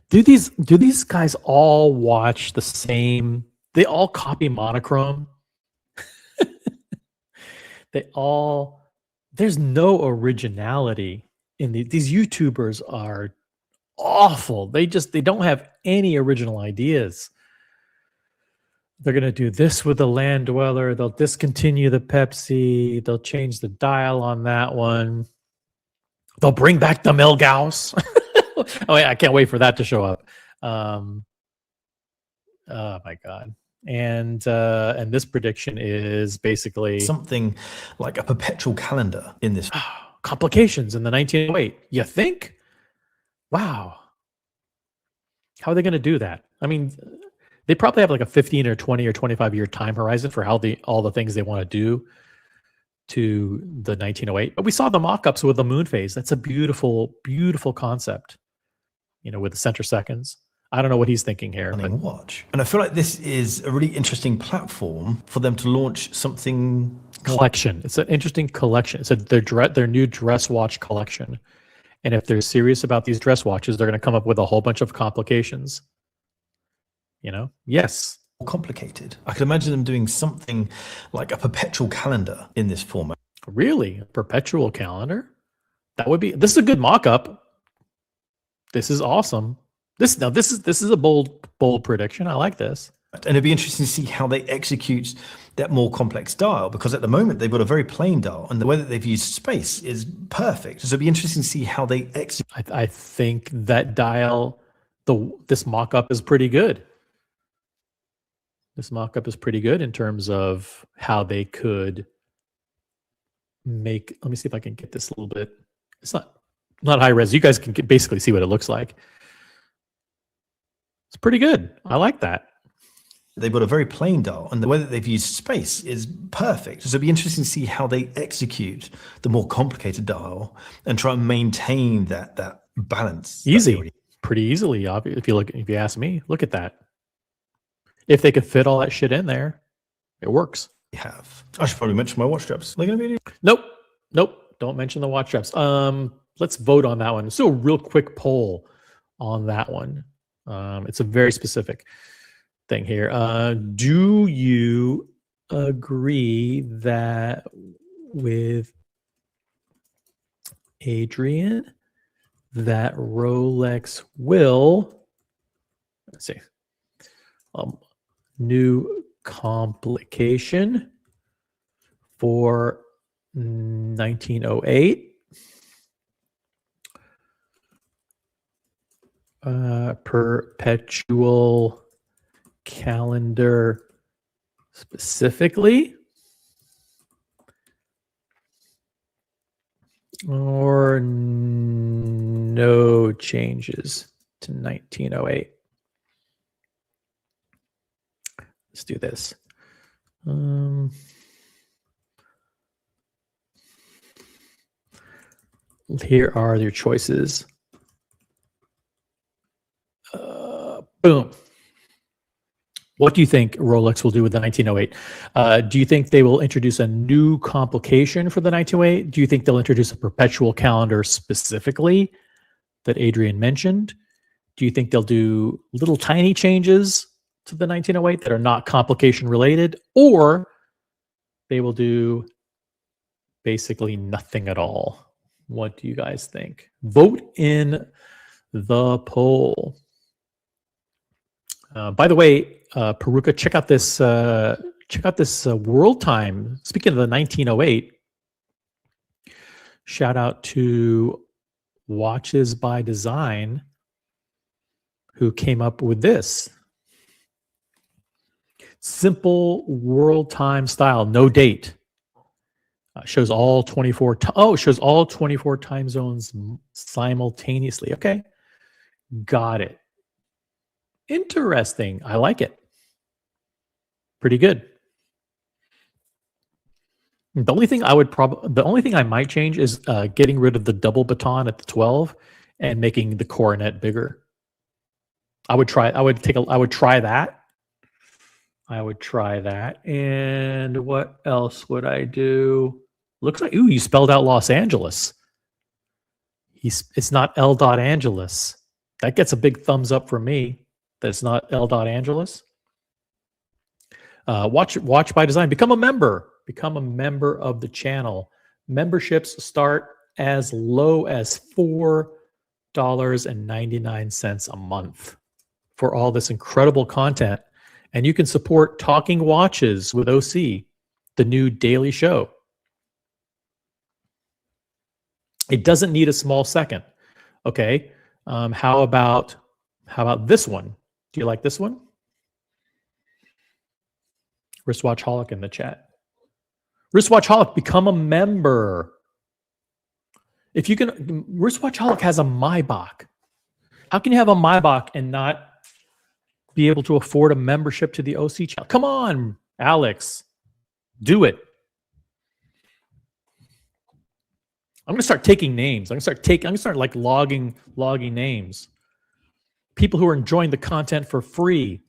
Do these guys all watch the same? They all copy monochrome. There's no originality in these YouTubers are awful. They don't have any original ideas. They're going to do this with the land dweller. They'll discontinue the Pepsi. They'll change the dial on that one. They'll bring back the Milgauss. Oh, I can't wait for that to show up. Oh my God. And this prediction is basically something like a perpetual calendar in this. Complications in the 1908. You think? Wow. How are they going to do that? I mean, they probably have like a 15 or 20 or 25 year time horizon for how all the things they want to do to the 1908. But we saw the mock-ups with the moon phase. That's a beautiful, beautiful concept, with the center seconds. I don't know what he's thinking here. Watch. And I feel like this is a really interesting platform for them to launch something. Collection. It's an interesting collection. It's their new dress watch collection. And if they're serious about these dress watches, they're going to come up with a whole bunch of complications. Yes. More complicated. I could imagine them doing something like a perpetual calendar in this format. Really? A perpetual calendar? This is a good mock-up. This is awesome. This is a bold prediction. I like this. And it'd be interesting to see how they execute that more complex dial, because at the moment they've got a very plain dial, and the way that they've used space is perfect. So it'd be interesting to see how they execute. I think that dial, this mock-up is pretty good. This mock-up is pretty good in terms of how they could make. Let me see if I can get this a little bit. It's not high res. You guys can basically see what it looks like. It's pretty good. I like that. They've got a very plain dial, and the way that they've used space is perfect. So it'd be interesting to see how they execute the more complicated dial and try and maintain that balance. Easy, pretty easily. If you ask me, look at that. If they could fit all that shit in there, it works. I should probably mention my watch straps. Are they going to be? Nope. Don't mention the watch straps. Let's vote on that one. Let's do a real quick poll on that one. It's a very specific thing here. Do you agree that with Adrian that Rolex will, let's see, new complication for 1908? Perpetual calendar specifically, or no changes to 1908? Let's do this. Here are your choices. Boom. What do you think Rolex will do with the 1908? Do you think they will introduce a new complication for the 1908? Do you think they'll introduce a perpetual calendar specifically that Adrian mentioned? Do you think they'll do little tiny changes to the 1908 that are not complication related? Or they will do basically nothing at all? What do you guys think? Vote in the poll. By the way, Peruka, check out this world time. Speaking of the 1908, shout out to Watches by Design, who came up with this simple world time style, no date. Shows all 24. Shows all 24 time zones simultaneously. Okay, got it. Interesting. I like it. Pretty good. The only thing I might change is getting rid of the double baton at the 12 and making the coronet bigger. I would try that. I would try that. And what else would I do? Looks like, ooh, you spelled out Los Angeles. It's not L. Angeles. That gets a big thumbs up for me. That's not L. Angeles. Watch by design. Become a member. Become a member of the channel. Memberships start as low as $4.99 a month for all this incredible content. And you can support Talking Watches with OC, the new daily show. It doesn't need a small second. Okay. How about this one? Do you like this one? Wristwatchholic in the chat. Wristwatchholic, become a member. If you can, Wristwatchholic has a Maybach. How can you have a Maybach and not be able to afford a membership to the OC channel? Come on, Alex, do it. I'm gonna start taking names. I'm gonna start like logging names. People who are enjoying the content for free.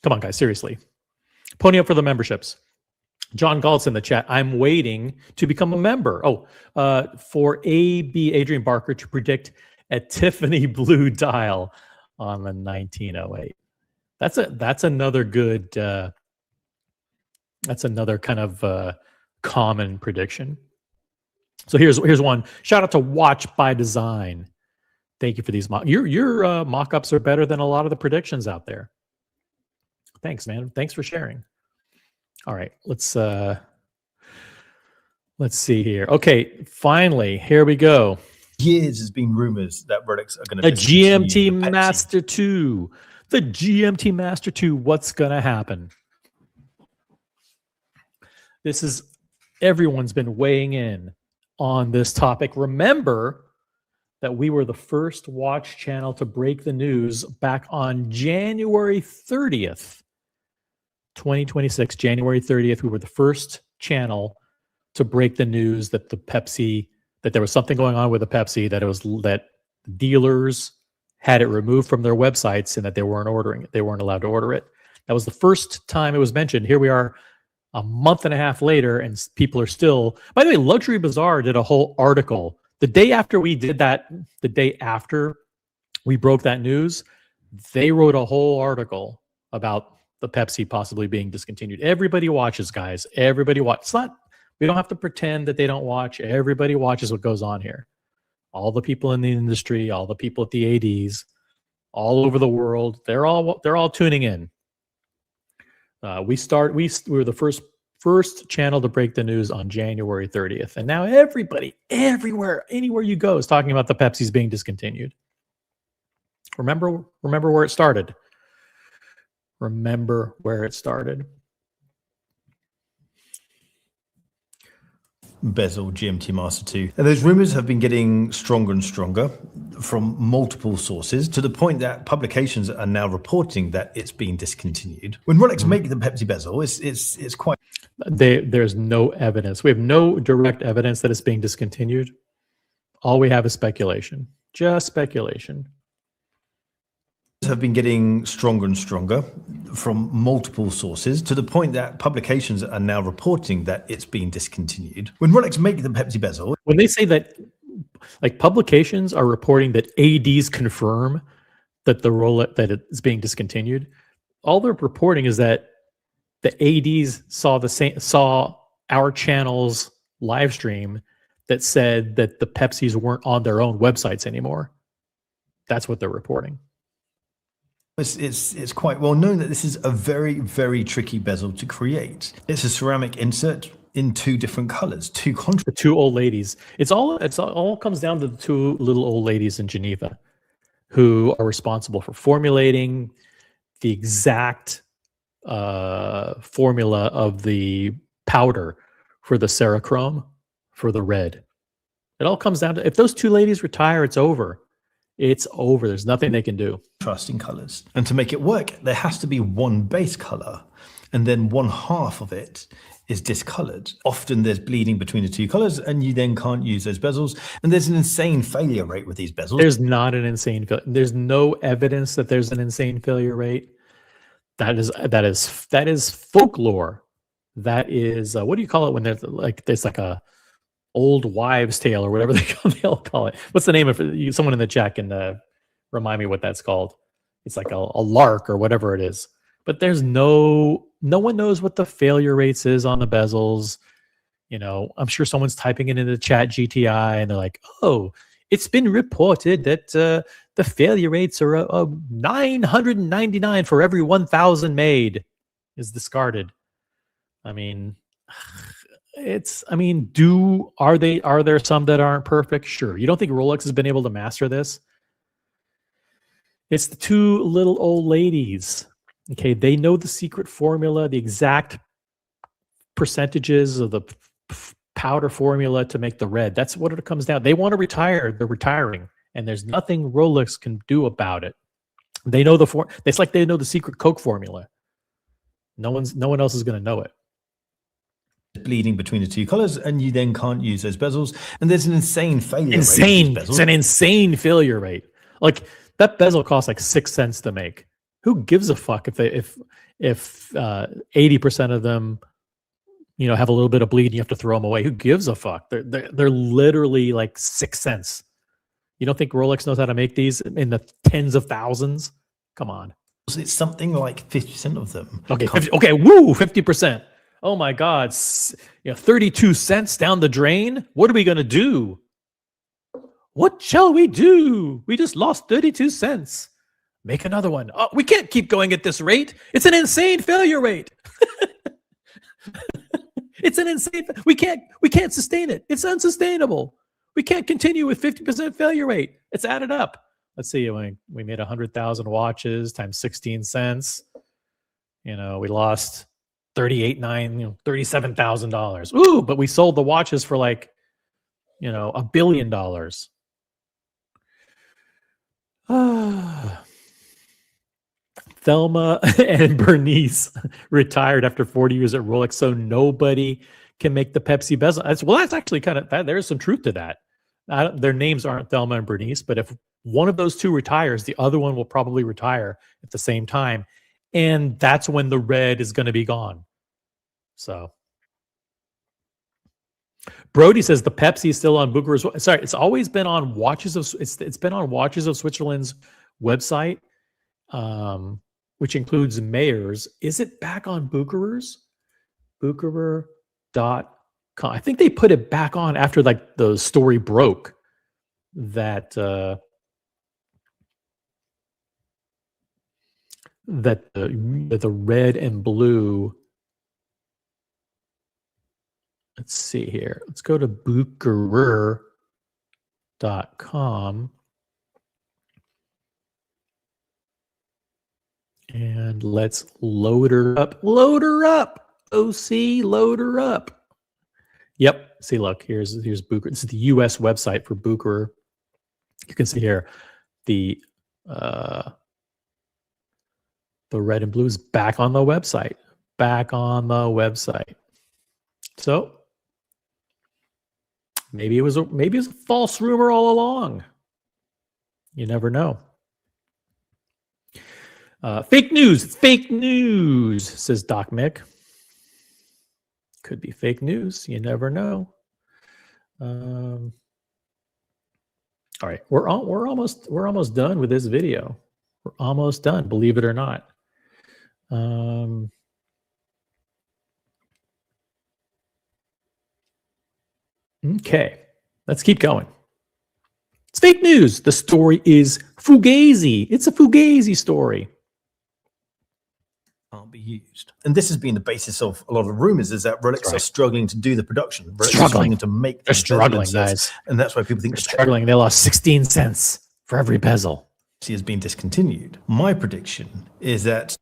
Come on, guys, seriously. Pony up for the memberships. John Galt's in the chat. I'm waiting to become a member. For Adrian Barker to predict a Tiffany blue dial on the 1908. That's another good. That's another kind of common prediction. So here's one. Shout out to Watch by Design. Thank you for these your mock-ups are better than a lot of the predictions out there. Thanks, man. Thanks for sharing. All right, let's see here. Okay, finally, here we go. Years has been rumors that Rolex are going to the GMT Master 2. The GMT Master 2. What's going to happen? This is everyone's been weighing in on this topic. Remember that we were the first watch channel to break the news back on January 30th. 2026, January 30th, we were the first channel to break the news that that there was something going on with the Pepsi, that dealers had it removed from their websites and that they weren't ordering it. They weren't allowed to order it. That was the first time it was mentioned. Here we are a month and a half later, and people are still. By the way, Luxury Bazaar did a whole article the day after we did that. The day after we broke that news, they wrote a whole article about the Pepsi possibly being discontinued. Everybody watches, guys. Everybody watches. We don't have to pretend that they don't watch. Everybody watches what goes on here. All the people in the industry, all the people at the ADs, all over the world, they're all tuning in. We were the first channel to break the news on January 30th, and now everybody, everywhere, anywhere you go, is talking about the Pepsi's being discontinued. Remember where it started. Remember where it started. Bezel GMT Master 2. And those rumors have been getting stronger and stronger from multiple sources to the point that publications are now reporting that it's being discontinued. When Rolex make the Pepsi bezel, it's quite. There's no evidence. We have no direct evidence that it's being discontinued. All we have is speculation. Just speculation. Have been getting stronger and stronger from multiple sources to the point that publications are now reporting that it's being discontinued. When Rolex make the Pepsi bezel, when they say that, like publications are reporting that ADs confirm that the Rolex that it's being discontinued, all they're reporting is that the ADs saw our channel's live stream that said that the Pepsis weren't on their own websites anymore. That's what they're reporting. It's quite well known that this is a very, very tricky bezel to create. It's a ceramic insert in two different colors, the two old ladies. It all comes down to the two little old ladies in Geneva who are responsible for formulating the exact formula of the powder for the Cerachrome for the red. It all comes down to, if those two ladies retire, it's over. It's over. There's nothing they can do. Contrasting colors. And to make it work, there has to be one base color, and then one half of it is discolored. Often there's bleeding between the two colors and you then can't use those bezels. And there's an insane failure rate with these bezels. There's not an insane failure. There's no evidence that there's an insane failure rate. That is folklore. That is what do you call it when there's like a old wives' tale or whatever they'll call it. What's the name of it? Someone in the chat can remind me what that's called. It's like a lark or whatever it is. But there's no one knows what the failure rates is on the bezels. You know, I'm sure someone's typing it into the chat GTI and they're like, oh, it's been reported that the failure rates are 999 for every 1,000 made is discarded. I mean, are there some that aren't perfect? Sure. You don't think Rolex has been able to master this? It's the two little old ladies. Okay, they know the secret formula, the exact percentages of the powder formula to make the red. That's what it comes down. They want to retire. They're retiring, and there's nothing Rolex can do about it. They know it's like they know the secret Coke formula. No one else is going to know it. Bleeding between the two colors, and you then can't use those bezels. And there's an insane failure rate. It's an insane failure rate. Like that bezel costs like 6 cents to make. Who gives a fuck if 80% of them, you know, have a little bit of bleed and you have to throw them away? Who gives a fuck? They're literally like 6 cents. You don't think Rolex knows how to make these in the tens of thousands? Come on. It's something like 50% of them. Okay, 50%. Oh my God, 32 cents down the drain. What are we gonna do? What shall we do? We just lost 32 cents. Make another one. Oh, we can't keep going at this rate. It's an insane failure rate. It's an insane. We can't sustain it. It's unsustainable. We can't continue with 50% failure rate. It's added up. Let's see. We made 100,000 watches times 16 cents. You know, we lost $37,000. Ooh, but we sold the watches for like, $1 billion. Thelma and Bernice retired after 40 years at Rolex, so nobody can make the Pepsi bezel. That's actually kind of that. There's some truth to that. Their names aren't Thelma and Bernice, but if one of those two retires, the other one will probably retire at the same time, and that's when the red is going to be gone. So, Brody says the Pepsi is still on Bucharest. Sorry, it's always been on Watches of. It's been on Watches of Switzerland's website. Which includes Mayors. Is it back on Bucharest? Bucherer.com. I think they put it back on after like the story broke that the red and blue. Let's see here. Let's go to Bucherer.com. And let's load her up. Load her up. OC, load her up. Yep. See, look, here's Bucherer. This is the US website for Bucherer. You can see here the red and blue is back on the website. Back on the website. So maybe it was a false rumor all along. You never know. Fake news, says Doc Mick. Could be fake news. You never know. All right, we're almost done with this video. We're almost done, believe it or not. Okay, let's keep going. It's fake news. The story is fugazi. It's a fugazi story. Can't be used. And this has been the basis of a lot of the rumors, is that Rolex are struggling to do the production. Rolex Struggling to make. They're struggling, guys. And that's why people think they're struggling. They lost 16 cents for every bezel. She has been discontinued. My prediction is that.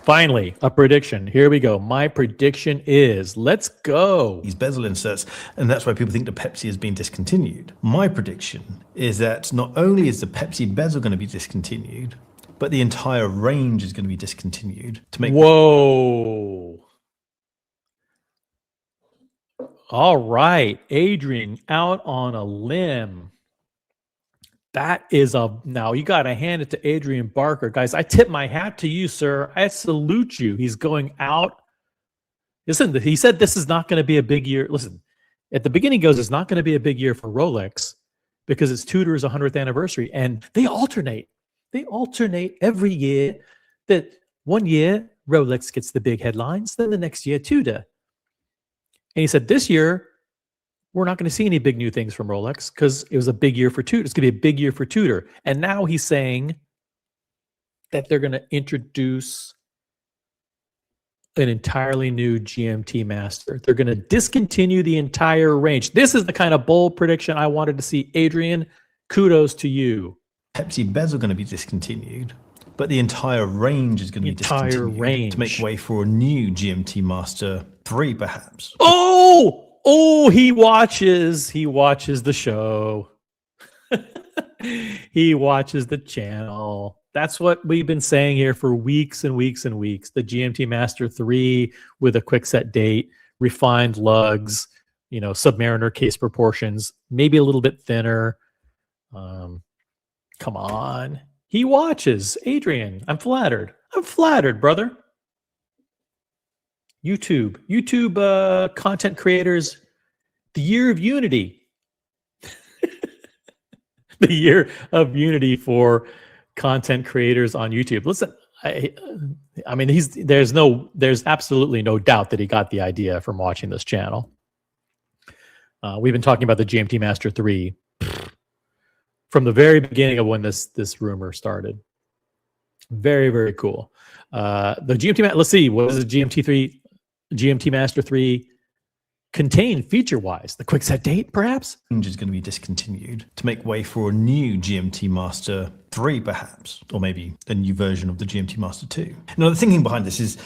Finally, a prediction. Here we go. My prediction is, let's go. These bezel inserts, and that's why people think the Pepsi has been discontinued. My prediction is that not only is the Pepsi bezel going to be discontinued, but the entire range is going to be discontinued to make. Whoa. All right, Adrian, out on a limb. That is now you got to hand it to Adrian Barker. Guys, I tip my hat to you, sir. I salute you. He's going out. Listen, he said this is not going to be a big year. Listen, at the beginning he goes, it's not going to be a big year for Rolex because it's Tudor's 100th anniversary. And they alternate. They alternate every year. That one year Rolex gets the big headlines, then the next year Tudor. And he said this year, we're not going to see any big new things from Rolex because it was a big year for Tudor. It's going to be a big year for Tudor. And now he's saying that they're going to introduce an entirely new GMT Master. They're going to discontinue the entire range. This is the kind of bold prediction I wanted to see. Adrian, kudos to you. Pepsi bezel going to be discontinued, but the entire range is going to be discontinued to make way for a new GMT Master 3, perhaps. Oh, he watches the show. He watches the channel. That's what we've been saying here for weeks and weeks and weeks. The GMT Master 3 with a quick set date, refined lugs, Submariner case proportions, maybe a little bit thinner. Come on. He watches. Adrian, I'm flattered. I'm flattered, brother. YouTube content creators, the year of unity. The year of unity for content creators on YouTube. Listen, I mean, there's absolutely no doubt that he got the idea from watching this channel. We've been talking about the GMT Master 3 from the very beginning of when this rumor started. Very, very cool. The GMT, let's see, what does the GMT Master 3 contain feature-wise? The quick set date, perhaps? Range is going to be discontinued to make way for a new GMT Master 3, perhaps, or maybe a new version of the GMT Master 2. Now, the thinking behind this is,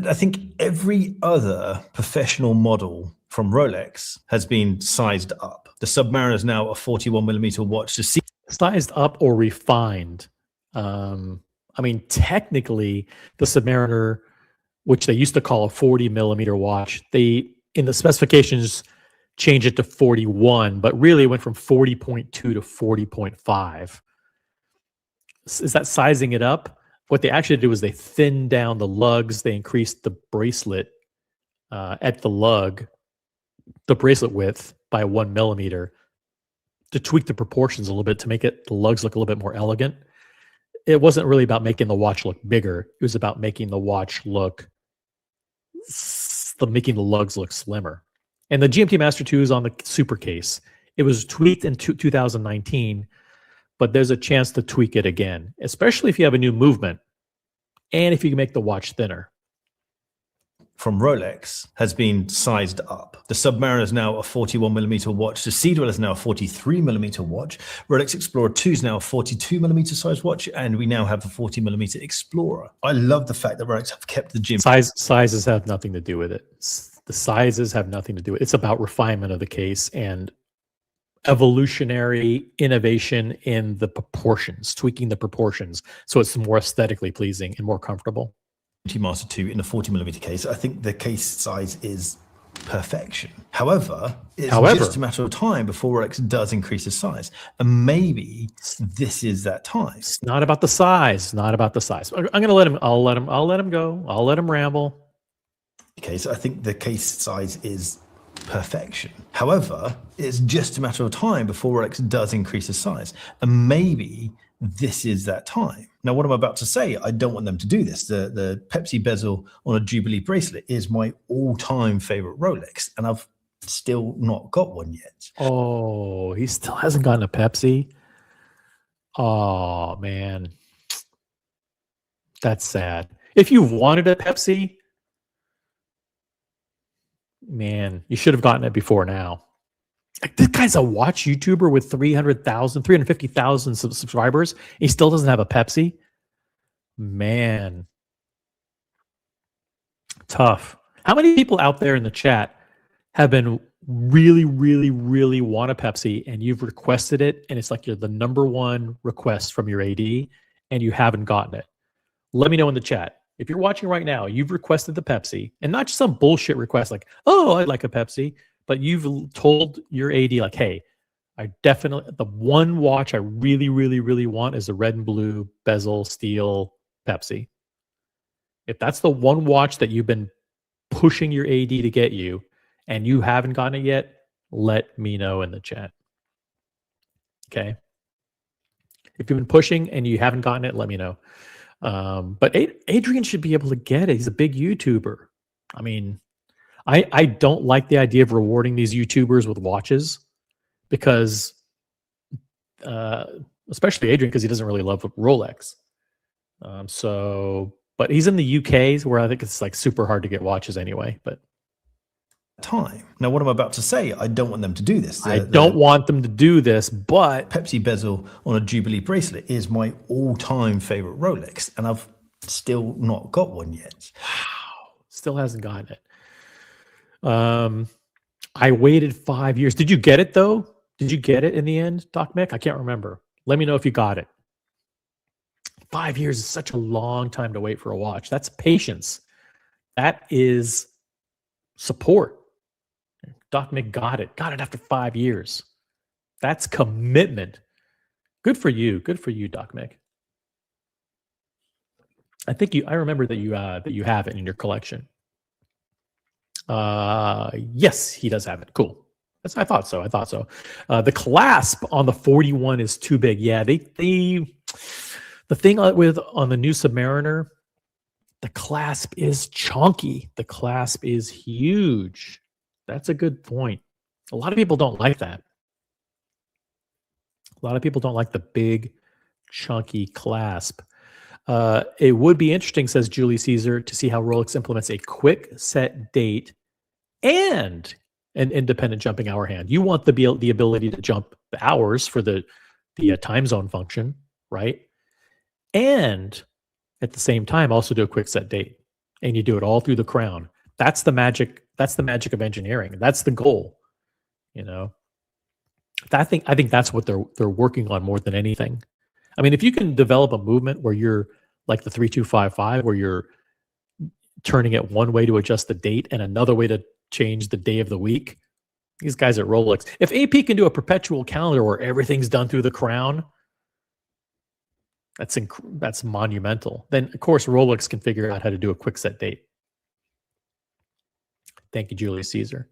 I think every other professional model from Rolex has been sized up. The Submariner is now a 41mm watch. Sized up or refined. I mean, technically, the Submariner, which they used to call a 40mm watch, they, in the specifications, changed it to 41, but really it went from 40.2 to 40.5. Is that sizing it up? What they actually did was they thinned down the lugs. They increased the bracelet at the lug, the bracelet width by 1mm to tweak the proportions a little bit to make the lugs look a little bit more elegant. It wasn't really about making the watch look bigger. It was about making the watch making the lugs look slimmer. And the GMT Master 2 is on the super case. It was tweaked in 2019, but there's a chance to tweak it again, especially if you have a new movement and if you can make the watch thinner. From Rolex has been sized up. The Submariner is now a 41mm watch. The Seadrill is now a 43mm watch. Rolex Explorer 2 is now a 42mm size watch, and we now have a 40mm Explorer. I love the fact that Rolex have kept the gym. Sizes have nothing to do with it. The sizes have nothing to do with it. It's about refinement of the case and evolutionary innovation in the proportions, tweaking the proportions so it's more aesthetically pleasing and more comfortable. GMT Master 2 in a 40mm case, I think the case size is perfection. However, it's just a matter of time before Rolex does increase the size. And maybe this is that time. It's not about the size. Not about the size. I'm going to let him. I'll let him go. I'll let him ramble. Case, I think the case size is perfection. However, it's just a matter of time before Rolex does increase the size. And maybe this is that time. Now, what I'm about to say, I don't want them to do this. The Pepsi bezel on a Jubilee bracelet is my all-time favorite Rolex, and I've still not got one yet. Oh, he still hasn't gotten a Pepsi? Oh, man. That's sad. If you wanted a Pepsi, man, you should have gotten it before now. Like, this guy's a watch YouTuber with 350,000 subscribers. He still doesn't have a Pepsi. Man. Tough. How many people out there in the chat have been really, really, really want a Pepsi and you've requested it and it's like you're the #1 request from your AD and you haven't gotten it? Let me know in the chat. If you're watching right now, you've requested the Pepsi, and not just some bullshit request like, oh, I'd like a Pepsi, but you've told your AD like, hey, I definitely, the one watch I really, really, really want is the red and blue bezel steel Pepsi. If that's the one watch that you've been pushing your AD to get you and you haven't gotten it yet, let me know in the chat. Okay. If you've been pushing and you haven't gotten it, let me know. But Adrian should be able to get it. He's a big YouTuber. I mean, I don't like the idea of rewarding these YouTubers with watches because, especially Adrian, because he doesn't really love Rolex. But he's in the UK where I think it's like super hard to get watches anyway. But time. Now, what I'm about to say, I don't want them to do this. I don't want them to do this, but Pepsi bezel on a Jubilee bracelet is my all-time favorite Rolex, and I've still not got one yet. Wow, still hasn't gotten it. I waited 5 years. Did you get it though? Did you get it in the end, Doc Mick? I can't remember. Let me know if you got it. 5 years is such a long time to wait for a watch. That's patience. That is support. Doc Mick got it after 5 years. That's commitment. Good for you. Good for you, Doc Mick. I remember that you have it in your collection. Yes, he does have it. Cool. I thought so. The clasp on the 41 is too big. Yeah, the thing on the new Submariner, the clasp is chunky. The clasp is huge. That's a good point. A lot of people don't like that. A lot of people don't like the big, chunky clasp. It would be interesting, says Julie Caesar, to see how Rolex implements a quick set date and an independent jumping hour hand. You want the ability to jump the hours for the time zone function, right? And at the same time, also do a quick set date. And you do it all through the crown. That's the magic. That's the magic of engineering. That's the goal. You know, I think that's what they're working on more than anything. I mean, if you can develop a movement where you're like the 3255, where you're turning it one way to adjust the date and another way to change the day of the week, these guys at Rolex, if AP can do a perpetual calendar where everything's done through the crown, that's monumental. Then of course Rolex can figure out how to do a quick set date. Thank you, Julius Caesar.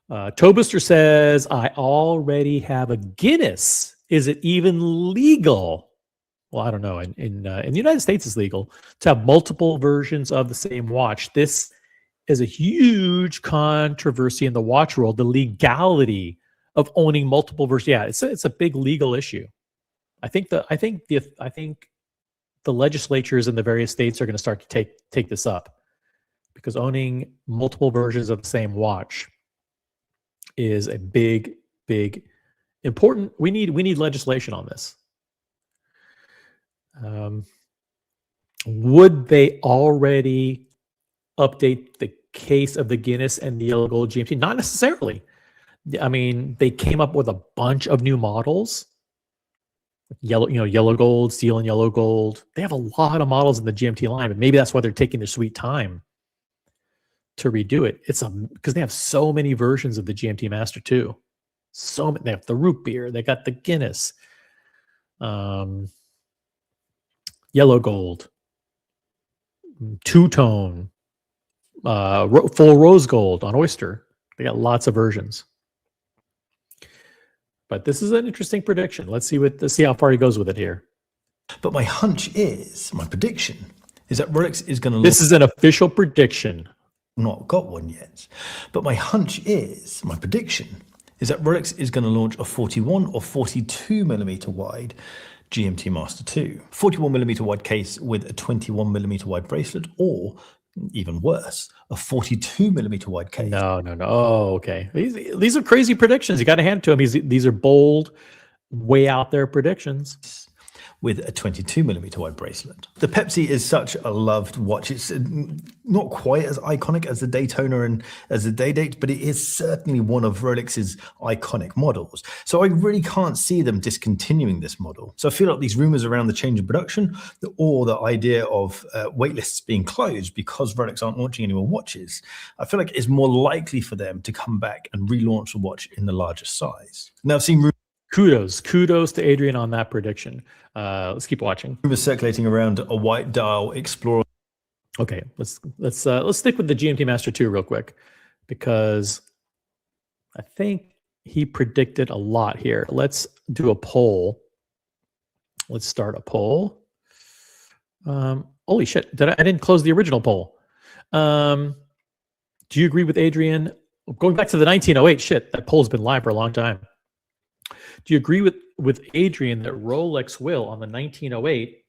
Tobuster says, I already have a Guinness. Is it even legal? Well, I don't know. In the United States, it's legal to have multiple versions of the same watch. This is a huge controversy in the watch world, the legality of owning multiple versions. Yeah, it's a big legal issue. I think the legislatures in the various states are going to start to take this up, because owning multiple versions of the same watch is a big important. We need legislation on this. Would they already update the case of the Guinness and the yellow gold GMT? Not necessarily. I mean, they came up with a bunch of new models. Yellow gold, steel and yellow gold. They have a lot of models in the GMT line, but maybe that's why they're taking their sweet time to redo it. It's because they have so many versions of the GMT Master too. So many. They have the root beer. They got the Guinness, yellow gold, two-tone, full rose gold on Oyster. They got lots of versions. But this is an interesting prediction. Let's see how far he goes with it here. But my prediction is that Rolex is going to. This is an official prediction. Not got one yet. But my prediction is that Rolex is going to launch a 41 or 42 millimeter wide GMT Master 2. 41 millimeter wide case with a 21 millimeter wide bracelet, or even worse, a 42 millimeter wide case. No. Oh, okay. These are crazy predictions. You got to hand it to him. These are bold, way out there predictions. with a 22 millimeter wide bracelet. The Pepsi is such a loved watch. It's not quite as iconic as the Daytona and as the Day-Date, but it is certainly one of Rolex's iconic models. So I really can't see them discontinuing this model. So I feel like these rumors around the change in production or the idea of waitlists being closed because Rolex aren't launching any more watches, I feel like it's more likely for them to come back and relaunch the watch in the larger size. Now I've seen Kudos to Adrian on that prediction. Let's keep watching. rumors circulating around a white dial Explorer. Okay, let's stick with the GMT Master 2 real quick, because I think he predicted a lot here. Let's do a poll. Let's start a poll. Holy shit! I didn't close the original poll. Do you agree with Adrian? Going back to the 1908, shit, that poll's been live for a long time. Do you agree with Adrian that Rolex will, on the 1908,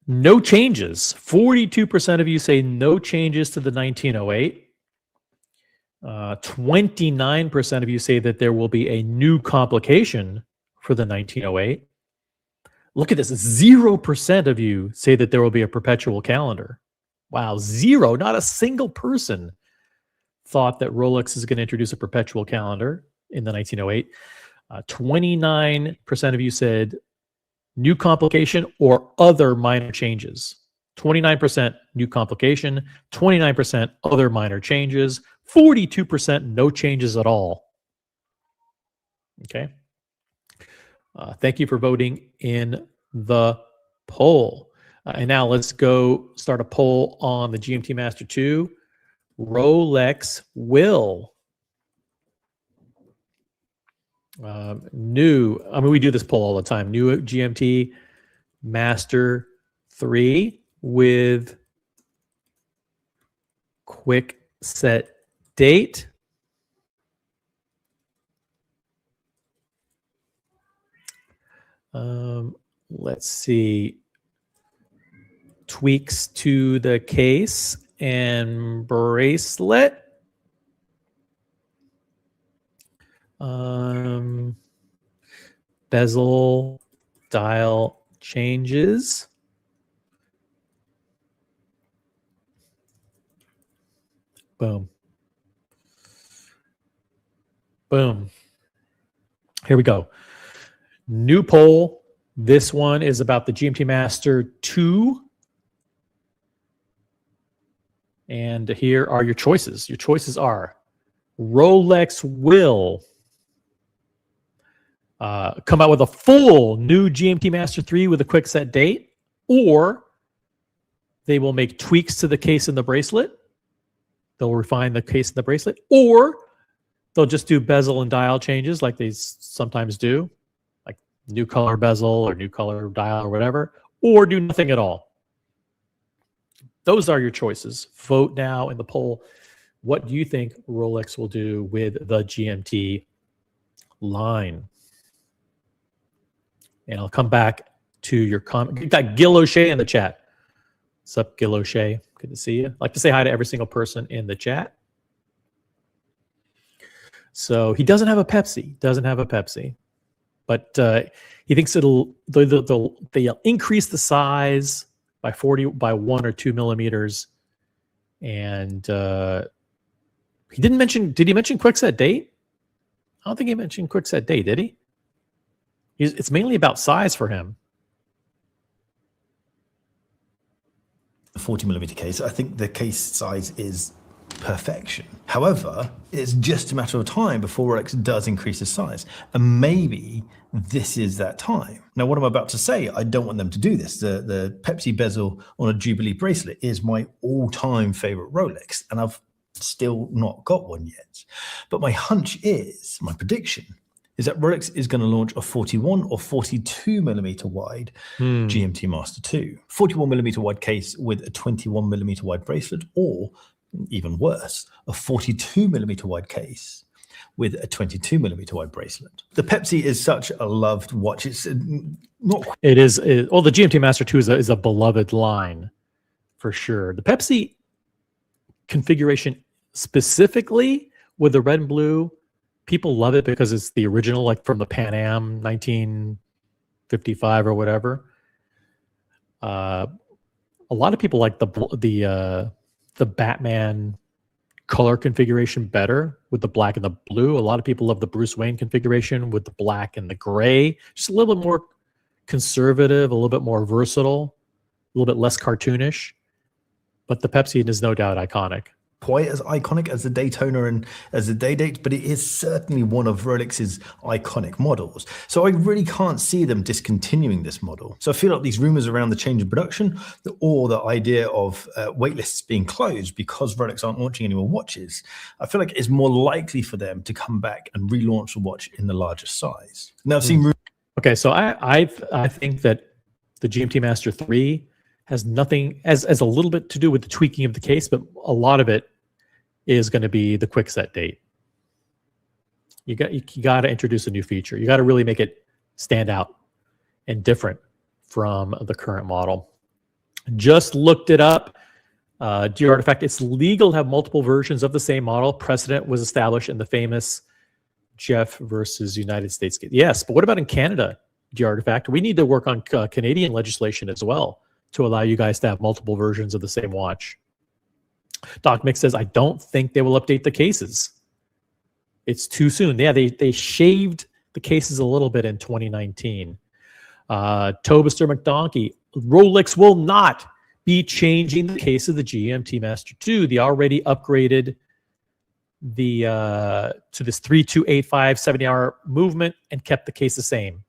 no changes? 42% of you say no changes to the 1908. 29% of you say that there will be a new complication for the 1908. Look at this. 0% of you say that there will be a perpetual calendar. Wow, zero. Not a single person thought that Rolex is going to introduce a perpetual calendar in the 1908. 29% of you said new complication or other minor changes. 29% new complication, 29% other minor changes, 42% no changes at all. Okay. Thank you for voting in the poll. And now let's go start a poll on the GMT Master 2. Rolex will. We do this poll all the time. New GMT Master 3 with quick set date. Let's see. Tweaks to the case and bracelet. Bezel dial changes. Boom. Boom. Here we go. New poll. This one is about the GMT Master 2. And here are your choices. Your choices are Rolex will come out with a full new GMT Master 3 with a quick set date, or they will make tweaks to the case and the bracelet. They'll refine the case and the bracelet, or they'll just do bezel and dial changes like they sometimes do, like new color bezel or new color dial or whatever, or do nothing at all. Those are your choices. Vote now in the poll. What do you think Rolex will do with the GMT line? And I'll come back to your comment. You got Gil O'Shea in the chat. What's up, Gil O'Shea? Good to see you. I'd like to say hi to every single person in the chat. So he doesn't have a Pepsi. But he thinks they'll increase the size by 1 or 2 millimeters. And he didn't mention, did he mention quick set date? I don't think he mentioned quick set date, did he? It's mainly about size for him. The 40 millimeter case, I think the case size is perfection. However, it's just a matter of time before Rolex does increase its size. And maybe this is that time. Now, what I'm about to say, I don't want them to do this. The Pepsi bezel on a Jubilee bracelet is my all-time favorite Rolex, and I've still not got one yet. But my hunch is, my prediction, is that Rolex is going to launch a 41 or 42 millimeter wide GMT Master 2. 41 millimeter wide case with a 21 millimeter wide bracelet, or even worse, a 42 millimeter wide case with a 22 millimeter wide bracelet. The Pepsi is such a loved watch. It's not. It is. The GMT Master 2 is a beloved line for sure. The Pepsi configuration specifically with the red and blue People love it because it's the original, like from the Pan Am 1955 or whatever. A lot of people like the Batman color configuration better with the black and the blue. A lot of people love the Bruce Wayne configuration with the black and the gray. Just a little bit more conservative, a little bit more versatile, a little bit less cartoonish. But the Pepsi is no doubt iconic. Quite as iconic as the Daytona and as the Day-Date, but it is certainly one of Rolex's iconic models. So I really can't see them discontinuing this model. So I feel like these rumors around the change in production or the idea of wait lists being closed because Rolex aren't launching any more watches, I feel like it's more likely for them to come back and relaunch a watch in the larger size. Now I've seen Okay, so I think that the GMT Master 3 has nothing as a little bit to do with the tweaking of the case, but a lot of it is going to be the quick set date. You got to introduce a new feature. You got to really make it stand out and different from the current model. Just looked it up. Dear Artifact, it's legal to have multiple versions of the same model. Precedent was established in the famous Jeff versus United States case. Yes, but what about in Canada, Dear Artifact? We need to work on Canadian legislation as well to allow you guys to have multiple versions of the same watch. Doc Mick says, I don't think they will update the cases. It's too soon. Yeah, they shaved the cases a little bit in 2019. Tobister McDonkey, Rolex will not be changing the case of the GMT Master 2. The already upgraded to this 3285 70-hour movement and kept the case the same.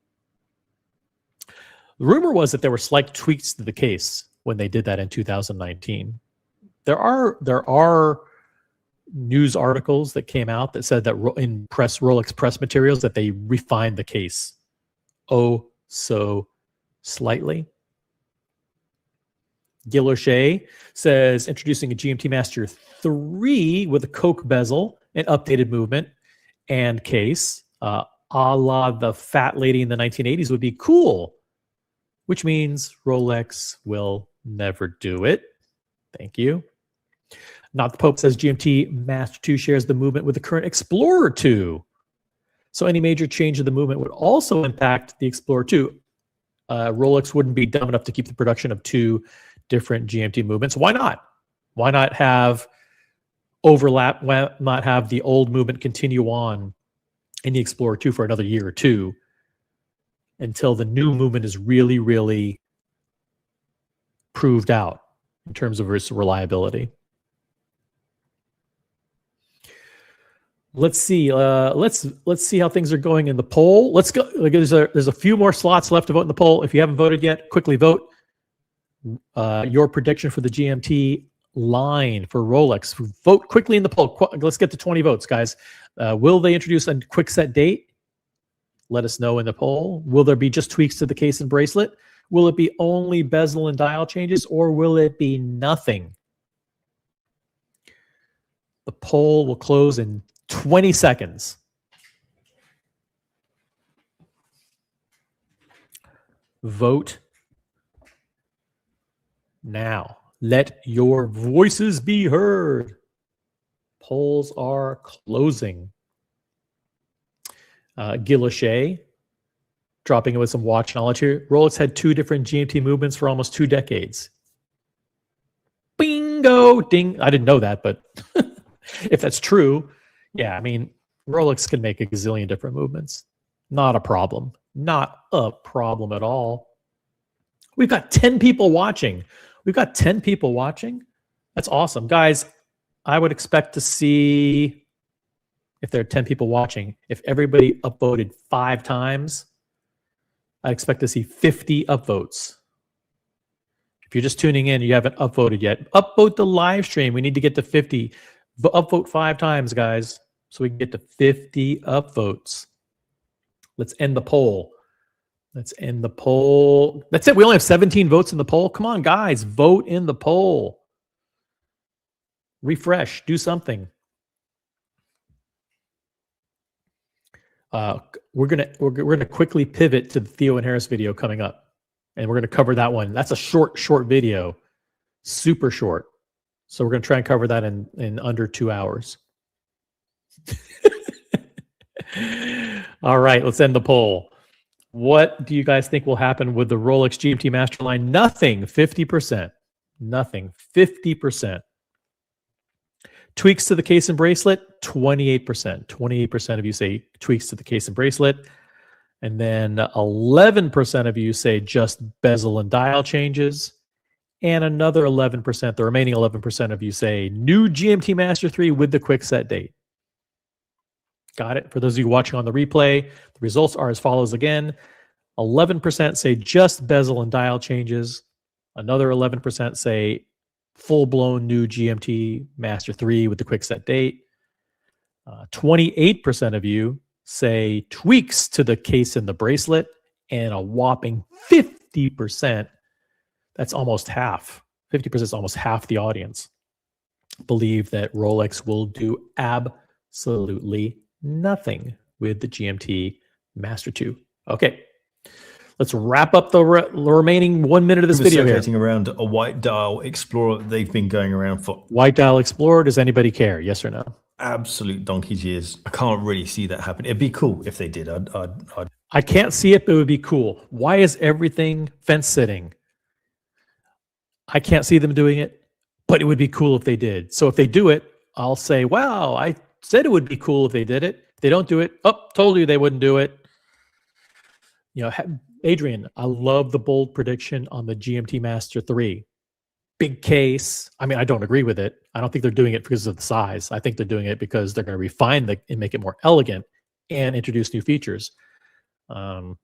The rumor was that there were slight tweaks to the case when they did that in 2019. There are news articles that came out that said that in Rolex press materials that they refined the case so slightly. Gil O'Shea says introducing a GMT Master 3 with a Coke bezel, an updated movement and case, a la the fat lady in the 1980s would be cool, which means Rolex will never do it. Thank you. Not the Pope says GMT Master 2 shares the movement with the current Explorer 2. So any major change of the movement would also impact the Explorer 2. Rolex wouldn't be dumb enough to keep the production of two different GMT movements. Why not? Why not have overlap? Why not have the old movement continue on in the Explorer 2 for another year or two until the new movement is really, really proved out in terms of its reliability? Let's see. Let's see how things are going in the poll. Let's go. There's a few more slots left to vote in the poll. If you haven't voted yet, quickly vote. Your prediction for the GMT line for Rolex. Vote quickly in the poll. Let's get to 20 votes, guys. Will they introduce a quick set date? Let us know in the poll. Will there be just tweaks to the case and bracelet? Will it be only bezel and dial changes, or will it be nothing? The poll will close in 20 seconds. Vote now. Let your voices be heard. Polls are closing. Gil O'Shea, dropping it with some watch knowledge here. Rolex had two different GMT movements for almost 2 decades. Bingo! Ding! I didn't know that, but if that's true, yeah, I mean, Rolex can make a gazillion different movements. Not a problem. Not a problem at all. We've got 10 people watching. We've got 10 people watching. That's awesome. Guys, I would expect to see, if there are 10 people watching, if everybody upvoted 5 times, I expect to see 50 upvotes. If you're just tuning in, you haven't upvoted yet, upvote the live stream. We need to get to 50. Upvote 5 times, guys, so we can get to 50 upvotes. Let's end the poll. Let's end the poll. That's it. We only have 17 votes in the poll. Come on, guys, vote in the poll. Refresh. Do something. We're gonna quickly pivot to the Theo and Harris video coming up, and we're gonna cover that one. That's a short video, super short. So we're gonna try and cover that in under 2 hours. All right, let's end the poll. What do you guys think will happen with the Rolex GMT Master line? Nothing, 50%. Nothing, 50%. Tweaks to the case and bracelet, 28%. 28% of you say tweaks to the case and bracelet. And then 11% of you say just bezel and dial changes. And another 11%, the remaining 11% of you say new GMT Master 3 with the quick set date. Got it? For those of you watching on the replay, the results are as follows again. 11% say just bezel and dial changes. Another 11% say full-blown new GMT Master 3 with the quick set date. 28% of you say tweaks to the case and the bracelet, and a whopping 50%, that's almost half, 50% is almost half the audience, believe that Rolex will do absolutely nothing with the GMT Master 2. Okay, let's wrap up the remaining 1 minute of this video here. Circulating around a white dial Explorer they've been going around for White dial Explorer, does anybody care? Yes or no? absolute donkey's years. I can't really see that happen. It'd be cool if they did. I can't see it, but it would be cool. Why is everything fence sitting? I can't see them doing it, but it would be cool if they did. So if they do it, I'll say, wow, I said it would be cool if they did it. If they don't do it, told you they wouldn't do it. You know, Adrian, I love the bold prediction on the GMT Master 3. Big case. I mean, I don't agree with it. I don't think they're doing it because of the size. I think they're doing it because they're going to refine and make it more elegant and introduce new features. But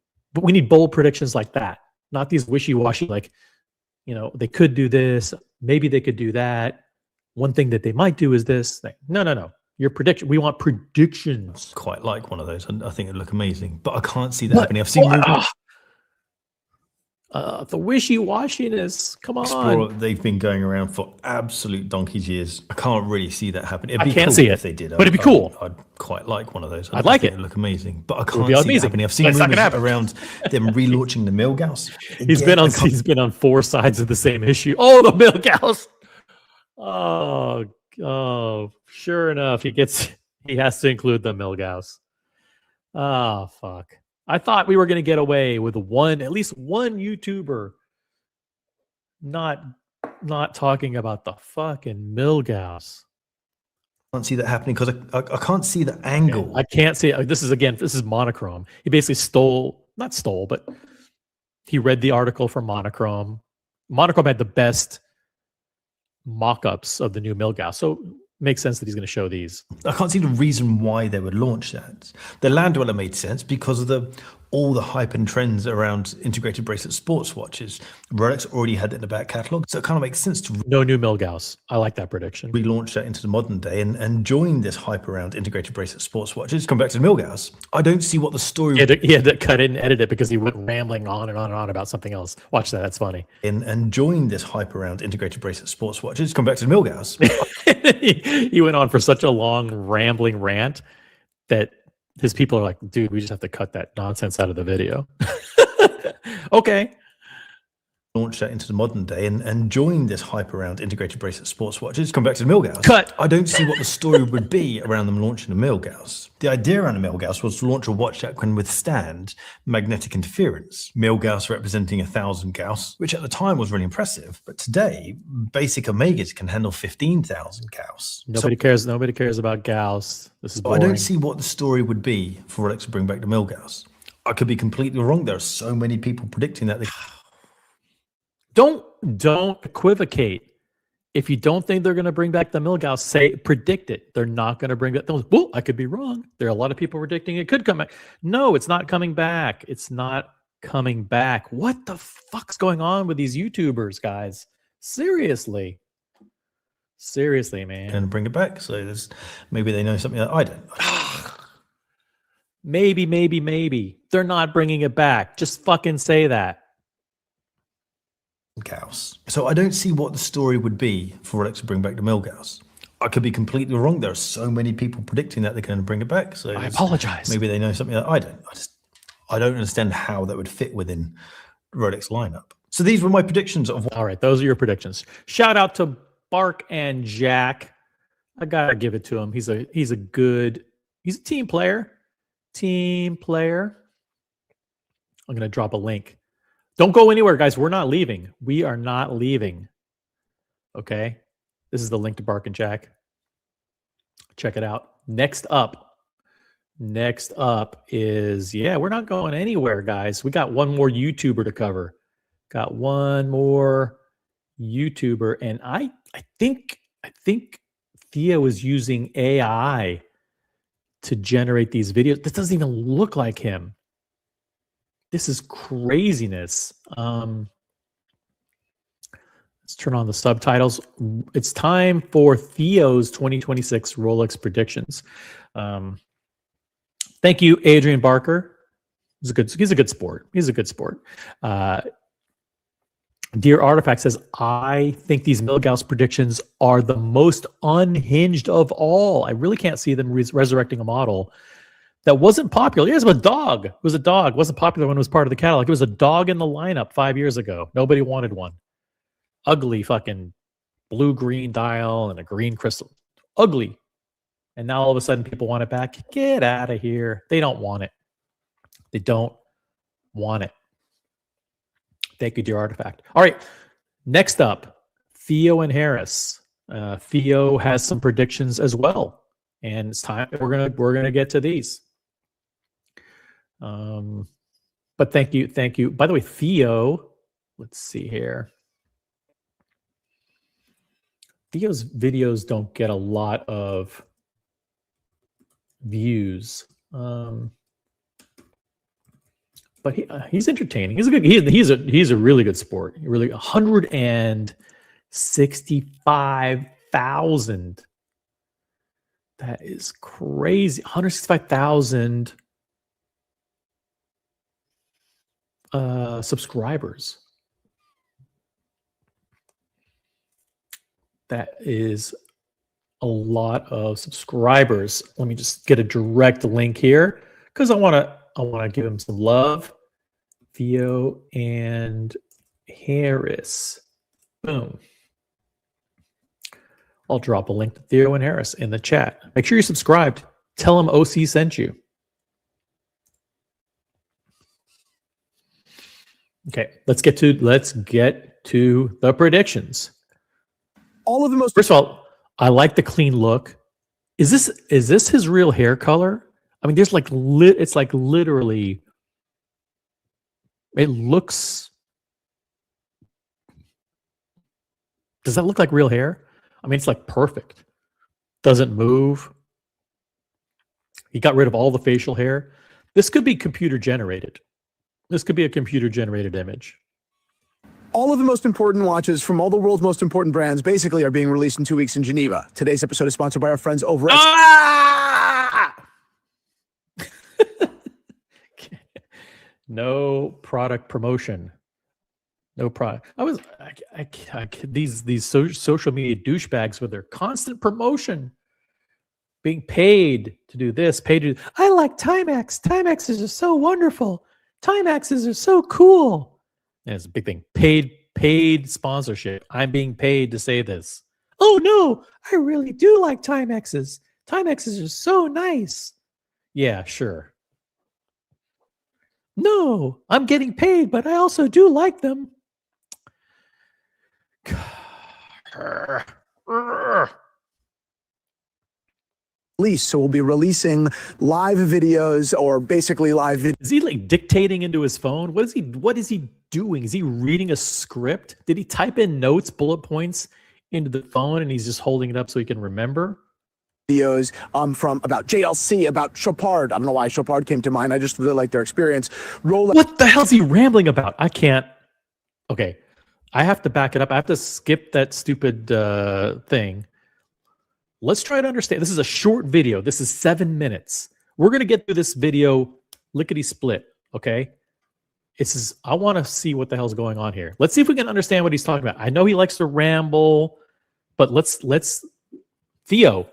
we need bold predictions like that, not these wishy-washy, like, you know, they could do this, maybe they could do that. One thing that they might do is this. No. Your prediction. We want predictions. quite like one of those, and I think it'd look amazing. But I can't see that happening. I've seen the wishy-washiness. Come on. Explorer they've been going around for absolute donkey's years. I can't really see that happen. It'd I be can't cool see if it, they did. but it'd be cool. I'd quite like one of those. I'd like think it. It'd look amazing, but I be can't see amazing. that happening. I've seen But it's not rumors gonna happen. around them relaunching the Milgauss. He's been on 4 sides of the same issue. Oh, the Milgauss. Oh, sure enough, he has to include the Milgauss. Oh, fuck. I thought we were going to get away with at least one YouTuber not talking about the fucking Milgauss. I can't see that happening because I can't see the angle. I can't see it. This is Monochrome. He basically not stole, but he read the article from Monochrome. Monochrome had the best mock-ups of the new Milgauss, so makes sense that he's going to show these. I can't see the reason why they would launch that. The land dweller made sense because of all the hype and trends around integrated bracelet sports watches. Rolex already had it in the back catalogue, so it kind of makes sense to No new Milgauss. I like that prediction. relaunch that into the modern day and join this hype around integrated bracelet sports watches. Come back to the Milgauss. I don't see what the story He had to cut it and edit it because he went rambling on and on and on about something else. Watch that. That's funny. and join this hype around integrated bracelet sports watches. Come back to the Milgauss. He went on for such a long rambling rant that his people are like, dude, we just have to cut that nonsense out of the video. Okay. Launch that into the modern day and join this hype around integrated bracelet sports watches. Come back to the Milgauss. Cut. I don't see what the story would be around them launching the Milgauss. The idea around the Milgauss was to launch a watch that can withstand magnetic interference. Milgauss representing 1,000 Gauss, which at the time was really impressive. But today, basic Omegas can handle 15,000 Gauss. Nobody cares about Gauss. This is I boring. don't see what the story would be for Rolex to bring back the Milgauss. I could be completely wrong. There are so many people predicting that. Don't equivocate. If you don't think they're going to bring back the Milgauss, predict it. They're not going to bring back those. Well, I could be wrong. There are a lot of people predicting it could come back. No, it's not coming back. It's not coming back. What the fuck's going on with these YouTubers, guys? Seriously, man. And bring it back. So maybe they know something that I don't. Maybe. They're not bringing it back. Just fucking say that. Gauss. So I don't see what the story would be for Rolex to bring back the Milgauss. I could be completely wrong. There are so many people predicting that they're going to bring it back. So I apologize. Maybe they know something that I don't. I don't understand how that would fit within Rolex lineup. So these were my predictions of. All right, those are your predictions. Shout out to Bark and Jack. I gotta give it to him. He's a team player. team player. I'm going to drop a link. Don't go anywhere, guys. We're not leaving. We are not leaving. Okay. This is the link to Bark and Jack. Check it out. Next up is, we're not going anywhere, guys. We got one more YouTuber to cover. Got one more YouTuber. And I think Theo is using AI to generate these videos. This doesn't even look like him. This is craziness. Let's turn on the subtitles. It's time for Theo's 2026 Rolex predictions. Thank you, Adrian Barker. He's a good sport. Dear Artifact says, I think these Milgauss predictions are the most unhinged of all. I really can't see them resurrecting a model that wasn't popular. It was a dog. It was a dog. It wasn't popular when it was part of the catalog. It was a dog in the lineup 5 years ago. Nobody wanted one. Ugly fucking blue-green dial and a green crystal. Ugly. And now all of a sudden people want it back. Get out of here. They don't want it. They don't want it. Thank you, dear Artifact. All right. Next up, Theo and Harris. Theo has some predictions as well. And it's time. We're gonna get to these. But thank you. By the way, Theo, let's see here. Theo's videos don't get a lot of views, but he's entertaining. He's a really good sport. Really, 165,000. That is crazy. 165,000 subscribers. That is a lot of subscribers. Let me just get a direct link here because I want to give him some love. Theo and Harris. Boom. I'll drop a link to Theo and Harris in the chat. Make sure you're subscribed. Tell them OC sent you. Okay, let's get to the predictions. All of the most. First of all, I like the clean look. Is this his real hair color? I mean, there's it's like literally. It looks. Does that look like real hair? I mean, it's like perfect. Doesn't move. He got rid of all the facial hair. This could be computer generated. This could be a computer generated image. All of the most important watches from all the world's most important brands basically are being released in 2 weeks in Geneva. Today's episode is sponsored by our friends over at... No product promotion. No product. These social media douchebags with their constant promotion, being paid to do this, paid to. I like Timex. Timexes are so wonderful. Timexes are so cool. And it's a big thing. Paid sponsorship. I'm being paid to say this. Oh no, I really do like Timexes. Timexes are so nice. Yeah, sure. No, I'm getting paid, but I also do like them. So we'll be releasing live videos, or basically live videos. Is he like dictating into his phone? What is he doing? Is he reading a script? Did he type in notes, bullet points into the phone, and he's just holding it up so he can remember? Videos from about JLC, about Chopard. I don't know why Chopard came to mind. I just really like their experience. Rolex. What the hell's he rambling about? I can't. Okay, I have to back it up. I have to skip that stupid thing. Let's try to understand. This is a short video. This is 7 minutes. We're going to get through this video lickety split, okay? I want to see what the hell's going on here. Let's see if we can understand what he's talking about. I know he likes to ramble, but let's Theo,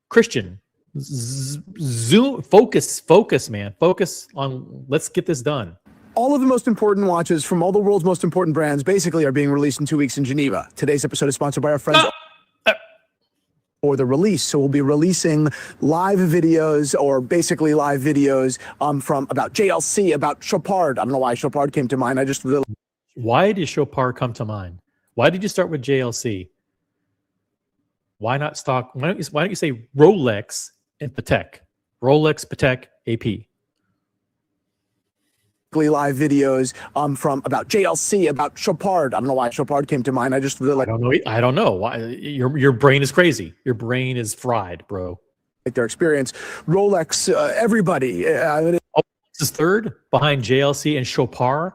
Christian, zoom, focus, man. Focus on, let's get this done. All of the most important watches from all the world's most important brands basically are being released in 2 weeks in Geneva. Today's episode is sponsored by our friends. for the release. So we'll be releasing live videos, or basically live videos from about JLC, about Chopard. I don't know why Chopard came to mind. I just really Why did Chopard come to mind? Why did you start with JLC? Why not stock? Why don't you say Rolex and Patek? Rolex, Patek, AP. live videos from about JLC, about Chopard. I don't know why Chopard came to mind. I just really I don't know. I don't know why. Your brain is crazy. Your brain is fried, bro. like their experience. Rolex, everybody. This is third behind JLC and Chopard.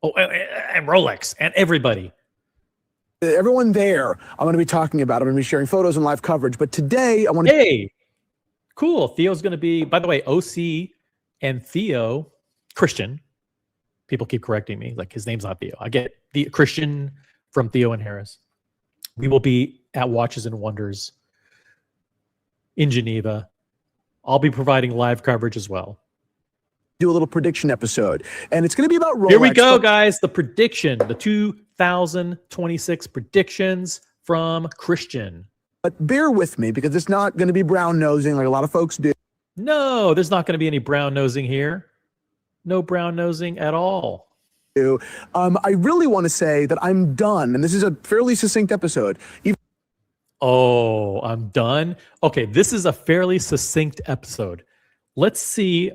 Oh, and Rolex and everybody. Everyone there, I'm going to be talking about. I'm going to be sharing photos and live coverage. But today, I want to. Hey, cool. Theo's going to be, by the way, OC and Theo, Christian. People keep correcting me. Like, his name's not Theo. I get the Christian from Theo and Harris. We will be at Watches and Wonders in Geneva. I'll be providing live coverage as well. Do a little prediction episode, and it's going to be about Rolex. Here we go, guys. The prediction, the 2026 predictions from Christian. But bear with me, because it's not going to be brown nosing like a lot of folks do. No, there's not going to be any brown nosing here. No brown nosing at all. I really want to say that I'm done, and this is a fairly succinct episode. Oh, I'm done. Okay, this is a fairly succinct episode. Let's see.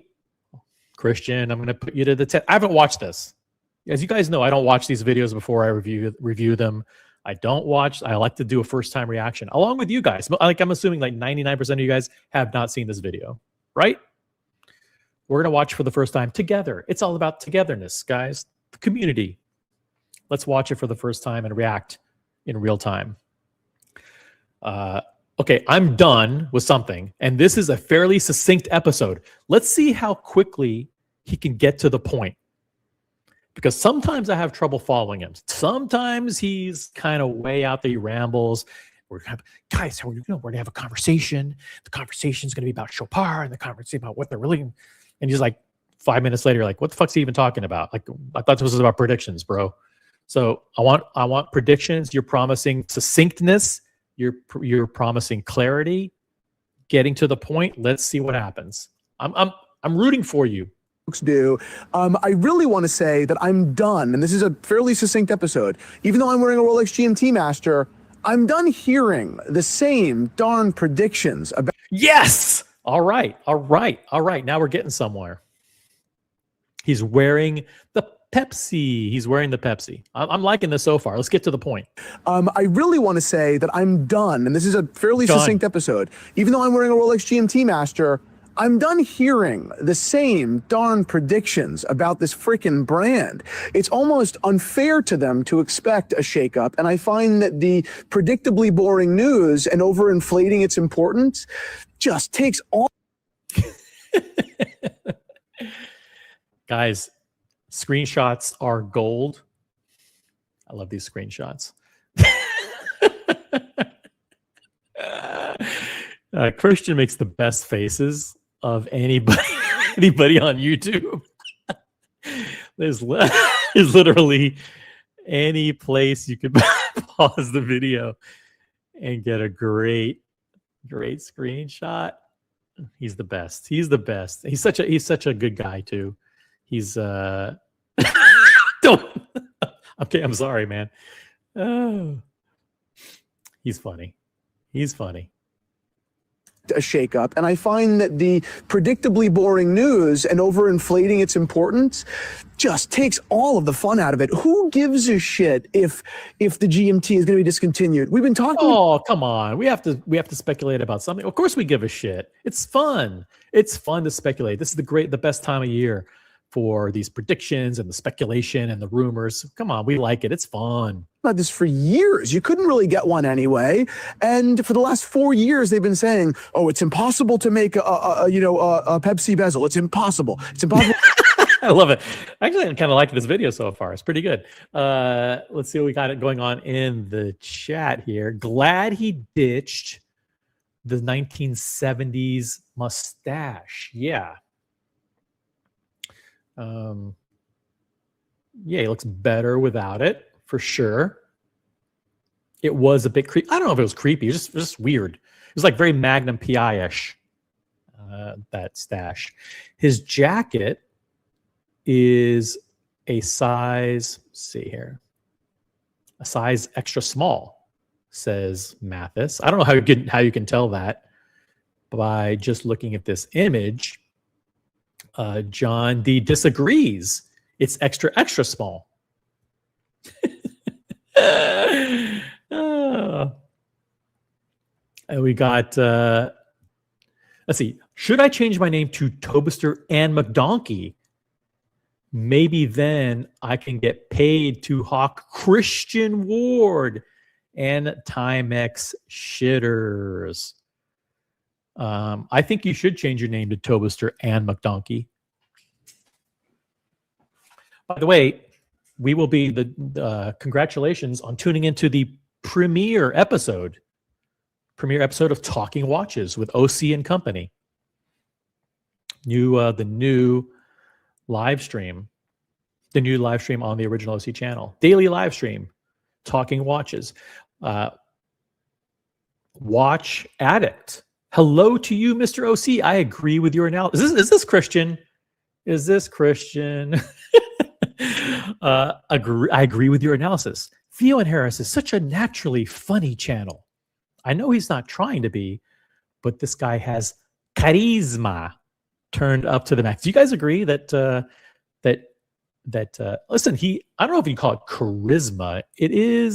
Christian, I'm going to put you to the test. I haven't watched this. As you guys know, I don't watch these videos before I review them. I like to do a first-time reaction, along with you guys. Like, I'm assuming like 99% of you guys have not seen this video, right? We're going to watch for the first time together. It's all about togetherness, guys. The community. Let's watch it for the first time and react in real time. Okay, I'm done with something, and this is a fairly succinct episode. Let's see how quickly he can get to the point, because sometimes I have trouble following him. Sometimes he's kind of way out there. He rambles. We're gonna have, guys, we're gonna have a conversation. The conversation is gonna be about Chopard, and the conversation about what they're really. And he's like, 5 minutes later, like, what the fuck's he even talking about? Like, I thought this was about predictions, bro. So I want predictions. You're promising succinctness. You're promising clarity, getting to the point. Let's see what happens. I'm rooting for you. Do. I really want to say that I'm done, and this is a fairly succinct episode. Even though I'm wearing a Rolex GMT Master, I'm done hearing the same darn predictions about. Yes. All right. Now we're getting somewhere. He's wearing the Pepsi. I'm liking this so far. Let's get to the point. I really want to say that I'm done, and this is a fairly succinct episode. Even though I'm wearing a Rolex GMT Master, I'm done hearing the same darn predictions about this freaking brand. It's almost unfair to them to expect a shakeup, and I find that the predictably boring news and overinflating its importance just takes all. Guys, screenshots are gold. I love these screenshots. Christian makes the best faces of anybody on YouTube. There's literally any place you could pause the video and get a great screenshot. He's the best. He's such a good guy too. He's don't. Okay, I'm sorry, man. Oh, he's funny. A shakeup, and I find that the predictably boring news and overinflating its importance just takes all of the fun out of it. Who gives a shit if the GMT is going to be discontinued? We've been talking. Oh, come on. We have to speculate about something. Of course we give a shit. It's fun. It's fun to speculate. This is the best time of year for these predictions and the speculation and the rumors. Come on, we like it. It's fun. About this for years. You couldn't really get one anyway. And for the last 4 years, they've been saying, "Oh, it's impossible to make a Pepsi bezel. It's impossible. It's impossible." I love it. Actually, I kind of like this video so far. It's pretty good. Let's see what we got it going on in the chat here. Glad he ditched the 1970s mustache. Yeah. Yeah, he looks better without it for sure. It was a bit creepy. I don't know if it was creepy. It was just weird. was like very Magnum PI-ish, that stash. His jacket is a size, let's see here, a size extra small, says Mathis. I don't know how you can tell that by just looking at this image. John D disagrees. It's extra, extra small. And we got, let's see. Should I change my name to Tobister and McDonkey? Maybe then I can get paid to hawk Christian Ward and Timex shitters. I think you should change your name to Tobister and McDonkey. By the way, we will be congratulations on tuning into the premiere episode of Talking Watches with OC and Company. The new live stream on the original OC channel. Daily live stream, Talking Watches. Watch Addict. Hello to you, Mr. OC. I agree with your analysis. Is this Christian? Is this Christian? I agree with your analysis. Theo and Harris is such a naturally funny channel. I know he's not trying to be, but this guy has charisma turned up to the max. Do you guys agree that listen, I don't know if you can call it charisma. He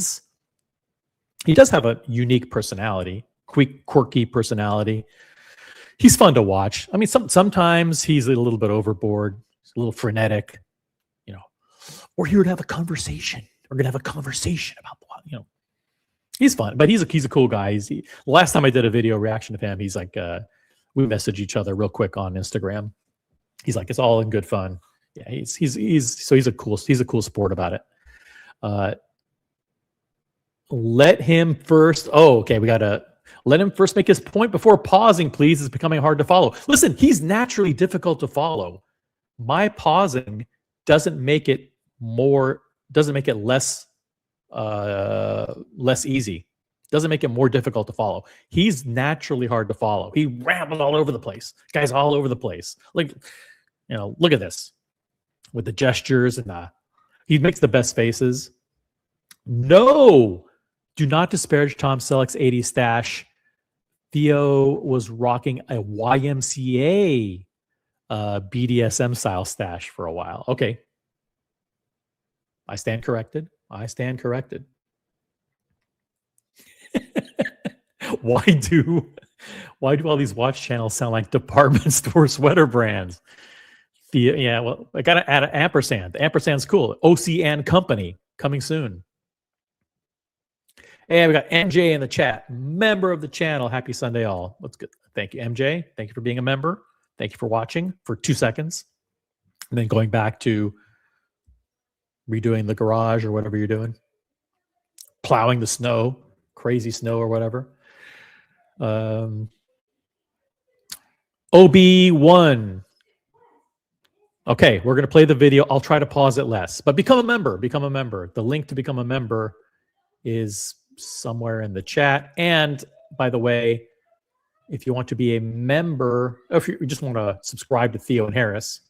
does have a unique personality, quirky personality. He's fun to watch. I mean, sometimes he's a little bit overboard, he's a little frenetic. We're here to have a conversation. We're gonna have a conversation about he's fun, but he's a cool guy. Last time I did a video reaction of him, he's like, we messaged each other real quick on Instagram. He's like, it's all in good fun. Yeah, he's a cool sport about it. Let him first. Oh, okay. We gotta let him first make his point before pausing, please. It's becoming hard to follow. Listen, he's naturally difficult to follow. My pausing doesn't make it less easy. Doesn't make it more difficult to follow. He's naturally hard to follow. He rambles all over the place. Guy's all over the place. Like, look at this with the gestures and he makes the best faces. No, do not disparage Tom Selleck's 80s stash. Theo was rocking a YMCA BDSM style stash for a while. Okay. I stand corrected. Why do all these watch channels sound like department store sweater brands? Yeah, well, I got to add an ampersand. The ampersand's cool. OC and Company coming soon. And we got MJ in the chat, member of the channel. Happy Sunday, all. That's good. Thank you, MJ. Thank you for being a member. Thank you for watching for 2 seconds, and then going back to redoing the garage or whatever you're doing, plowing the snow, crazy snow or whatever. OB1. Okay, we're going to play the video. I'll try to pause it less, but become a member. The link to become a member is somewhere in the chat. And by the way, if you want to be a member, if you just want to subscribe to Theo and Harris,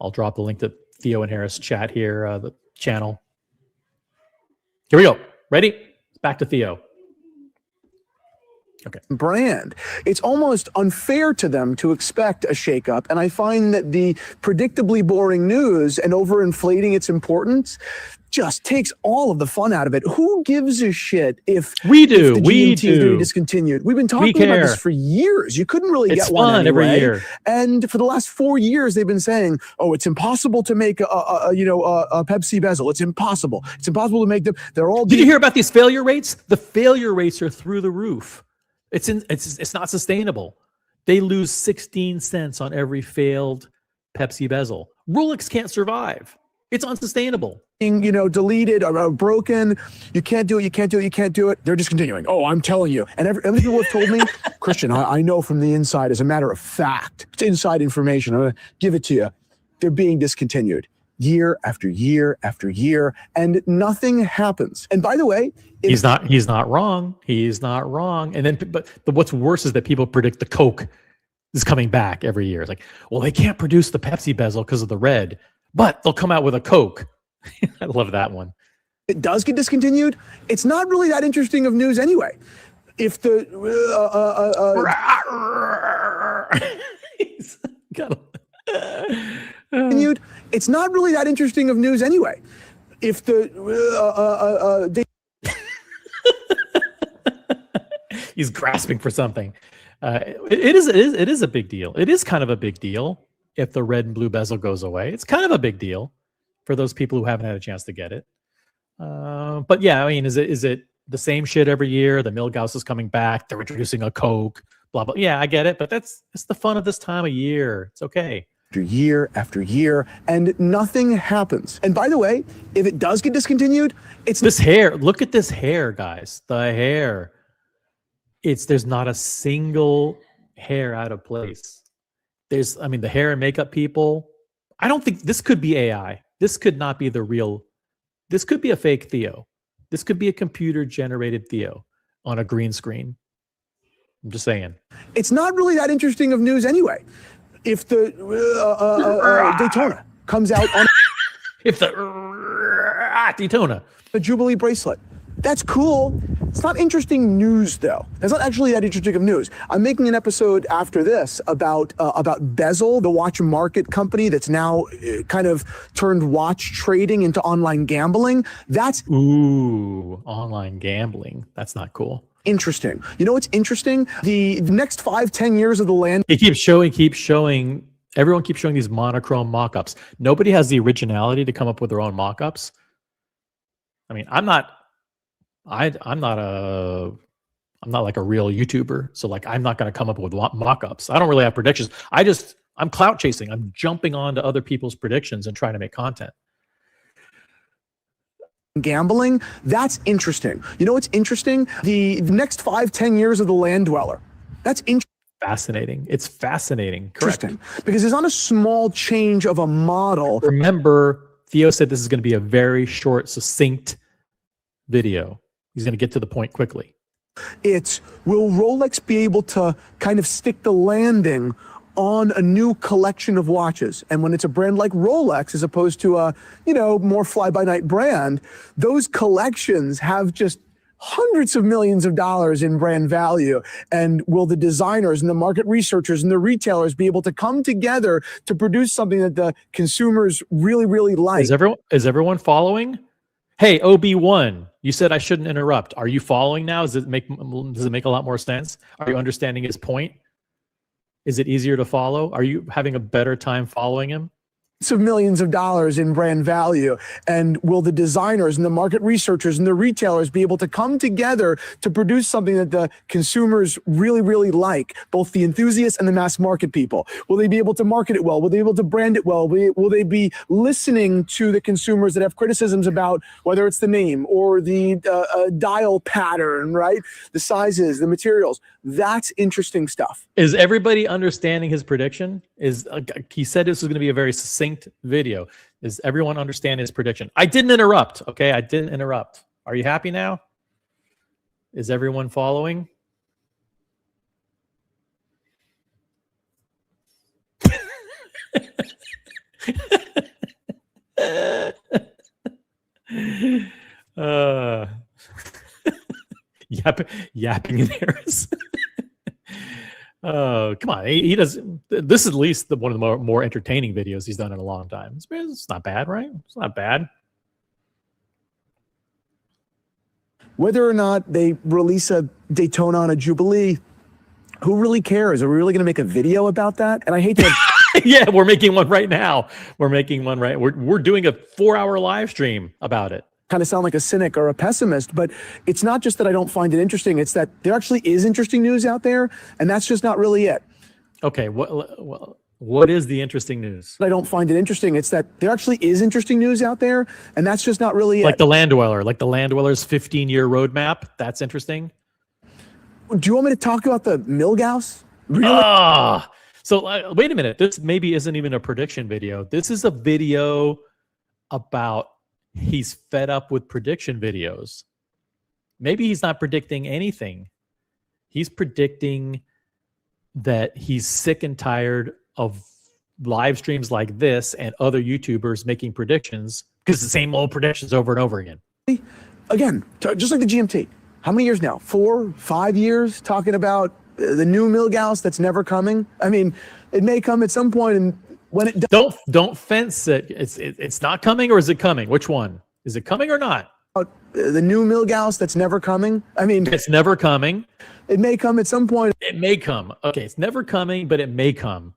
I'll drop the link to Theo and Harris chat here, the channel. Here we go. Ready? Back to Theo. Okay. Brand. It's almost unfair to them to expect a shakeup, and I find that the predictably boring news and overinflating its importance just takes all of the fun out of it. Who gives a shit if we do? If the GMT is going to be discontinued? We've been talking about this for years. You couldn't really get one anyway. Every year. And for the last 4 years, they've been saying, "Oh, it's impossible to make a Pepsi bezel. It's impossible. It's impossible to make them." They're all. Did you hear about these failure rates? The failure rates are through the roof. It's not sustainable. They lose 16 cents on every failed Pepsi bezel. Rolex can't survive. It's unsustainable. Deleted or broken. You can't do it. They're discontinuing. Oh, I'm telling you. And every people have told me, Christian, I know from the inside, as a matter of fact, it's inside information. I'm going to give it to you. They're being discontinued. year after year after year, and nothing happens. And by the way, he's not wrong. He's not wrong. And then, but what's worse is that people predict the Coke is coming back every year. It's like, well, they can't produce the Pepsi bezel because of the red, but they'll come out with a Coke. I love that one. It does get discontinued. It's not really that interesting of news anyway. If the He's got continued, it's not really that interesting of news anyway. If the he's grasping for something. It is a big deal. It is kind of a big deal if the red and blue bezel goes away. It's kind of a big deal for those people who haven't had a chance to get it. But yeah, I mean, is it the same shit every year? The Milgauss is coming back. They're introducing a Coke. Blah blah. Yeah, I get it, but it's the fun of this time of year. It's okay. After year, and nothing happens. And by the way, if it does get discontinued, it's This hair. Look at this hair, guys. The hair. There's not a single hair out of place. The hair and makeup people. I don't think this could be AI. This could not be the real. This could be a fake Theo. This could be a computer generated Theo on a green screen. I'm just saying. It's not really that interesting of news anyway. If the Daytona comes out on If the Daytona. a Jubilee bracelet, that's cool. It's not interesting news, though. It's not actually that interesting of news. I'm making an episode after this about Bezel, the watch market company that's now kind of turned watch trading into online gambling. That's Online gambling. That's not cool. interesting. You know what's interesting? The next 5-10 years of the land. He keeps showing. Everyone keeps showing these monochrome mock-ups. Nobody has the originality to come up with their own mock-ups. I mean, I'm not like a real YouTuber, so like I'm not going to come up with mock-ups. I don't really have predictions. I'm clout chasing. I'm jumping onto other people's predictions and trying to make content. Gambling, that's interesting. You know what's interesting? The next 5-10 years of the land dweller. That's Fascinating. It's fascinating. Correct. interesting because it's not a small change of a model. Remember, Theo said this is going to be a very short, succinct video. He's going to get to the point quickly. It's, will Rolex be able to kind of stick the landing on a new collection of watches? And when it's a brand like Rolex, as opposed to a, more fly-by-night brand, those collections have just hundreds of millions of dollars in brand value. And will the designers and the market researchers and the retailers be able to come together to produce something that the consumers really, really like? Is everyone following? Hey, OB1, you said I shouldn't interrupt. Are you following now? Does it make a lot more sense? Are you understanding his point? Is it easier to follow? Are you having a better time following him? Of millions of dollars in brand value. And will the designers and the market researchers and the retailers be able to come together to produce something that the consumers really, really like, both the enthusiasts and the mass market people? Will they be able to market it well? Will they be able to brand it well? Will they be listening to the consumers that have criticisms about whether it's the name or the dial pattern, right? The sizes, the materials. That's interesting stuff. Is everybody understanding his prediction? He said this was going to be a very succinct video. Is everyone understanding his prediction? I didn't interrupt. Okay, I didn't interrupt. Are you happy now? Is everyone following? Yapping in Harris. Oh, come on. He does. This is at least one of the more entertaining videos he's done in a long time. It's not bad, right? It's not bad. Whether or not they release a Daytona on a Jubilee, who really cares? Are we really going to make a video about that? And I hate to. Yeah, we're making one right now. We're doing a 4-hour live stream about it. Kind of sound like a cynic or a pessimist, but it's not just that I don't find it interesting. It's that there actually is interesting news out there, and that's just not really it. Okay, what is the interesting news? I don't find it interesting. It's that there actually is interesting news out there, and that's just not really like it. The Land Dweller, like the Land Dweller's 15-year roadmap. That's interesting. Do you want me to talk about the Milgauss? Really? So wait a minute. This maybe isn't even a prediction video. This is a video about he's fed up with prediction videos. Maybe he's not predicting anything. He's predicting that he's sick and tired of live streams like this and other YouTubers making predictions because the same old predictions over and over again. Again, just like the GMT. How many years now? 4, 5 years talking about the new Milgauss that's never coming. I mean, it may come at some point, and when it does, don't fence it. It's not coming, or is it coming? Which one? Is it coming or not? The new Milgauss that's never coming. I mean, it's never coming. It may come at some point. It may come. Okay, it's never coming, but it may come.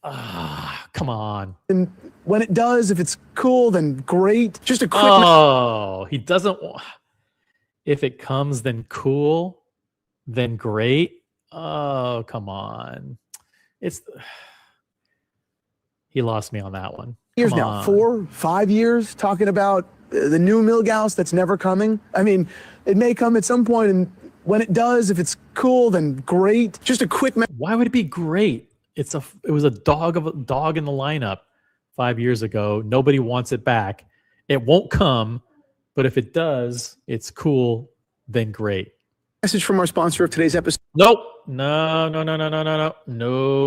Come on. And when it does, if it's cool, then great. Just a quick. Oh, he doesn't. If it comes, then cool, then great. Oh, come on. He lost me on that one. Years now, 4, 5 years talking about the new Milgauss that's never coming. I mean, it may come at some point, and when it does, if it's cool, then great. Just a quick. Why would it be great? It was a dog in the lineup 5 years ago. Nobody wants it back. It won't come, but if it does, it's cool, then great. Message from our sponsor of today's episode. Nope. No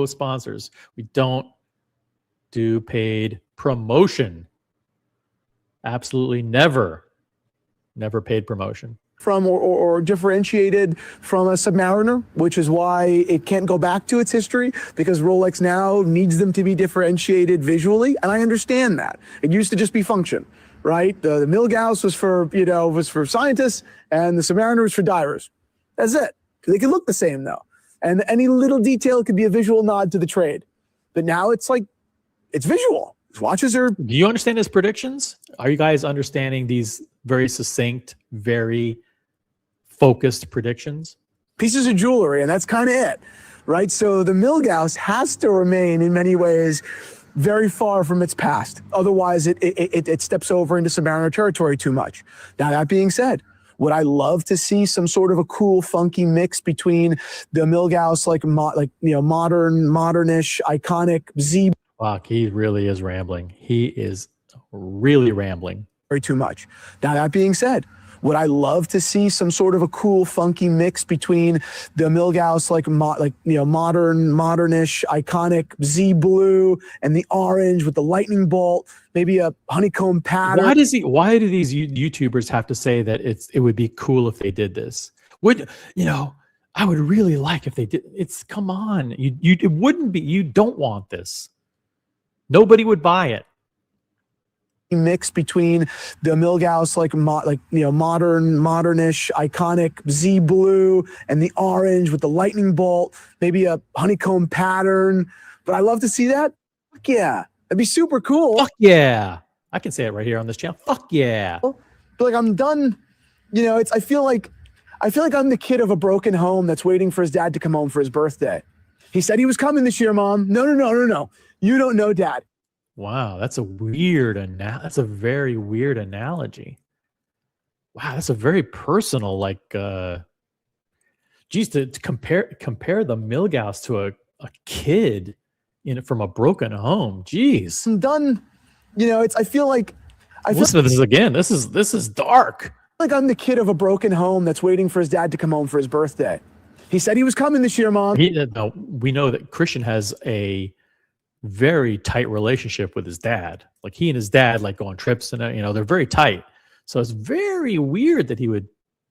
sponsors. We don't do paid promotion. Absolutely never paid promotion. From or differentiated from a Submariner, which is why it can't go back to its history, because Rolex now needs them to be differentiated visually, and I understand that. It used to just be function, right? The Milgauss was for scientists, and the Submariner was for divers. That's it. They can look the same though, and any little detail could be a visual nod to the trade. But now it's like it's visual. His watches are. Do you understand his predictions? Are you guys understanding these very succinct, very focused predictions? Pieces of jewelry, and that's kind of it, right? So the Milgauss has to remain in many ways very far from its past. Otherwise, it steps over into Submariner territory too much. Now, that being said, would I love to see some sort of a cool, funky mix between the Milgauss, modernish, iconic Z? Fuck, he really is rambling. He is really rambling. Very too much. Now, that being said, would I love to see some sort of a cool, funky mix between the Milgauss, modernish, iconic Z blue and the orange with the lightning bolt, maybe a honeycomb pattern? Why do these YouTubers have to say that it would be cool if they did this? I would really like if they did. Come on. It wouldn't be. You don't want this. Nobody would buy it. Mix between the Milgauss, modernish, iconic Z blue and the orange with the lightning bolt, maybe a honeycomb pattern. But I love to see that. Fuck yeah, that'd be super cool. Fuck yeah, I can say it right here on this channel. Fuck yeah. But like I'm done. I feel like I'm the kid of a broken home that's waiting for his dad to come home for his birthday. He said he was coming this year, Mom. No. You don't know, Dad. Wow, that's a very weird analogy. Wow, that's a very personal, to compare the Milgauss to a kid from a broken home. Jeez. I'm done. I feel like listen to this again. This is dark. Like I'm the kid of a broken home that's waiting for his dad to come home for his birthday. He said he was coming this year, Mom. We know that Christian has a very tight relationship with his dad. Like he and his dad go on trips and they're very tight. So it's very weird that he would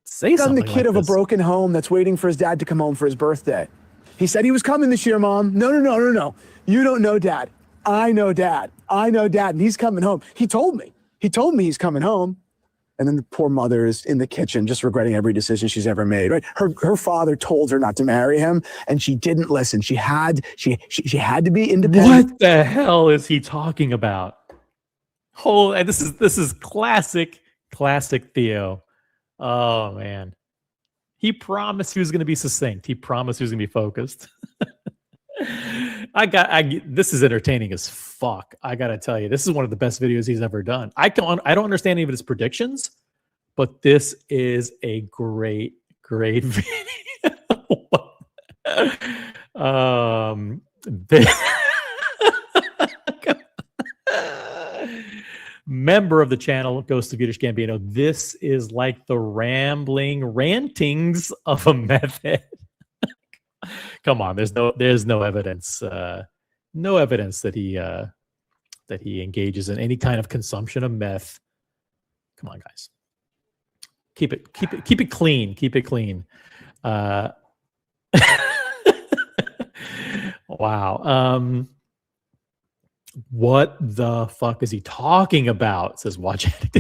say something like this. I'm the kid of a broken home that's waiting for his dad to come home for his birthday. He said he was coming this year, Mom. No. You don't know, Dad. I know, Dad. And he's coming home. He told me he's coming home. And then the poor mother is in the kitchen just regretting every decision she's ever made, right? Her father told her not to marry him and she didn't listen. She had to be independent. What the hell is he talking about? And this is classic Theo. Oh man. He promised he was going to be succinct. He promised he was going to be focused. This is entertaining as fuck. I gotta tell you, this is one of the best videos he's ever done. I don't understand any of his predictions, but this is a great video. member of the channel, Ghost of Yiddish Gambino. This is like the rambling rantings of a meth head. Come on, there's no evidence, no evidence that he engages in any kind of consumption of meth. Come on, guys, keep it clean. Keep it clean. Wow. What the fuck is he talking about? It says watch it.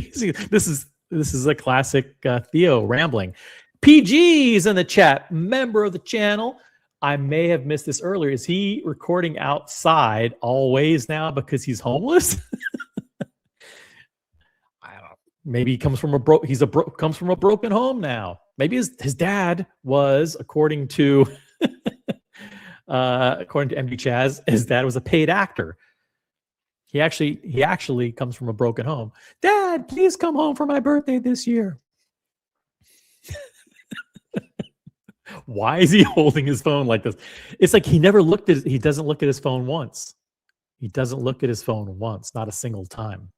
This is a classic Theo rambling. PG's in the chat, member of the channel. I may have missed this earlier. Is he recording outside always now because he's homeless? I don't know. Maybe he comes from comes from a broken home now. Maybe his dad was, according to MD Chaz, his dad was a paid actor. He actually comes from a broken home. Dad, please come home for my birthday this year. Why is he holding his phone like this? It's like he doesn't look at his phone once. He doesn't look at his phone once, not a single time.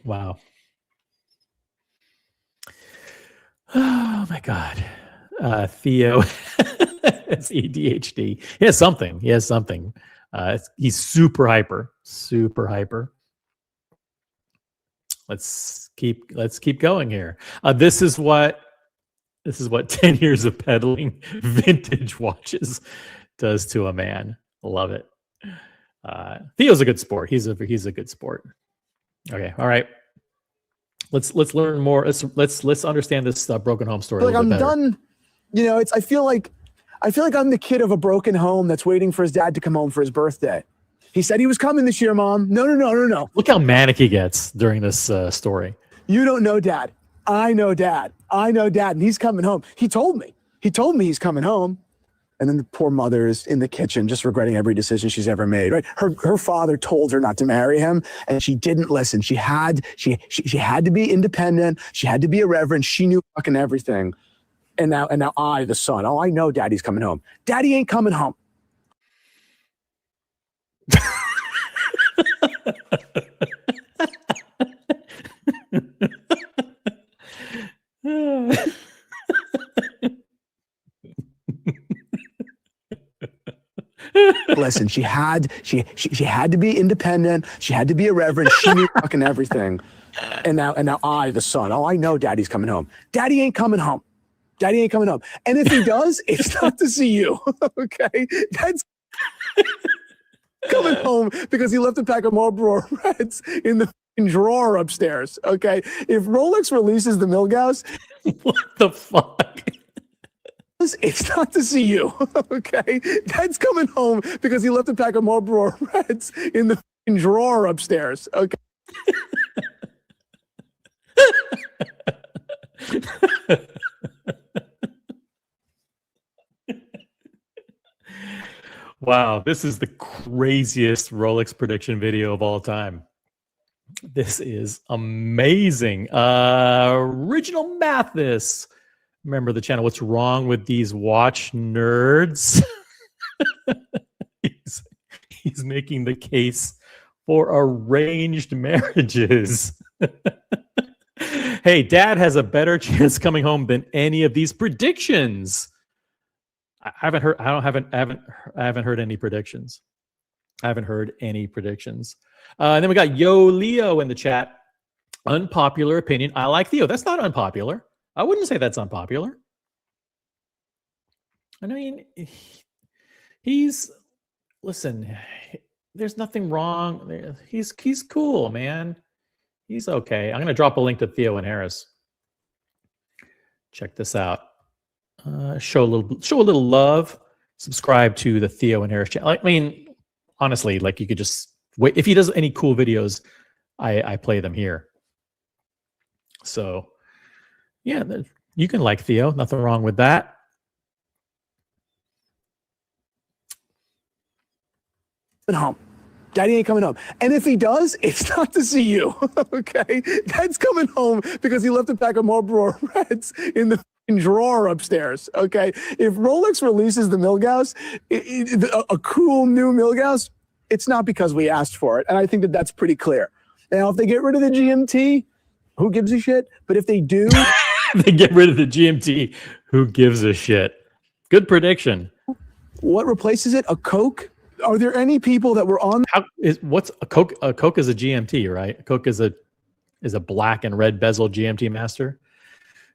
Wow. Oh my God. Theo, it's ADHD. He has something. He's super hyper. Let's keep going here. This is what 10 years of peddling vintage watches does to a man. Love it. Theo's a good sport. He's a good sport. Okay. All right. Let's learn more. Let's understand this broken home story. Like I'm done. I feel like I'm the kid of a broken home that's waiting for his dad to come home for his birthday. He said he was coming this year, Mom. No. Look how manic he gets during this story. You don't know Dad. I know Dad. And he's coming home. He told me he's coming home. And then the poor mother is in the kitchen just regretting every decision she's ever made, right? Her father told her not to marry him, and she didn't listen. She had to be independent. She had to be irreverent. She knew fucking everything. And now I, the son, I know Daddy's coming home. Daddy ain't coming home. Listen, she had to be independent. She had to be irreverent. She knew fucking everything. And now I, the son, I know Daddy's coming home. Daddy ain't coming home. And if he does, it's not to see you. Okay? Dad's coming home because he left a pack of Marlboro Reds in the drawer upstairs. Okay? If Rolex releases the Milgauss, what the fuck? It's not to see you. Okay? Dad's coming home because he left a pack of Marlboro Reds in the drawer upstairs. Okay? Wow, this is the craziest Rolex prediction video of all time. This is amazing. Original Mathis. Remember the channel. What's wrong with these watch nerds? he's making the case for arranged marriages. Hey, Dad has a better chance coming home than any of these predictions. I haven't heard any predictions. And then we got Yo Leo in the chat. Unpopular opinion. I like Theo. That's not unpopular. I wouldn't say that's unpopular. I mean, listen, there's nothing wrong. He's cool, man. He's okay. I'm going to drop a link to Theo and Harris. Check this out. Show a little love. Subscribe to the Theo and Harris channel. I mean, honestly, like you could just wait. If he does any cool videos, I play them here. So, yeah, you can like Theo. Nothing wrong with that. Home. Daddy ain't coming home. And if he does, it's not to see you. Okay? Dad's coming home because he left a pack of Marlboro Reds in the drawer upstairs. Okay? If Rolex releases the Milgauss, a cool new Milgauss, it's not because we asked for it. And I think that that's pretty clear. Now, if they get rid of the GMT, who gives a shit? But if they do, they get rid of the GMT, who gives a shit? Good prediction. what replaces it? A Coke? Are there any people that were on What's a Coke? A Coke is a GMT, right? A Coke is a black and red bezel GMT Master.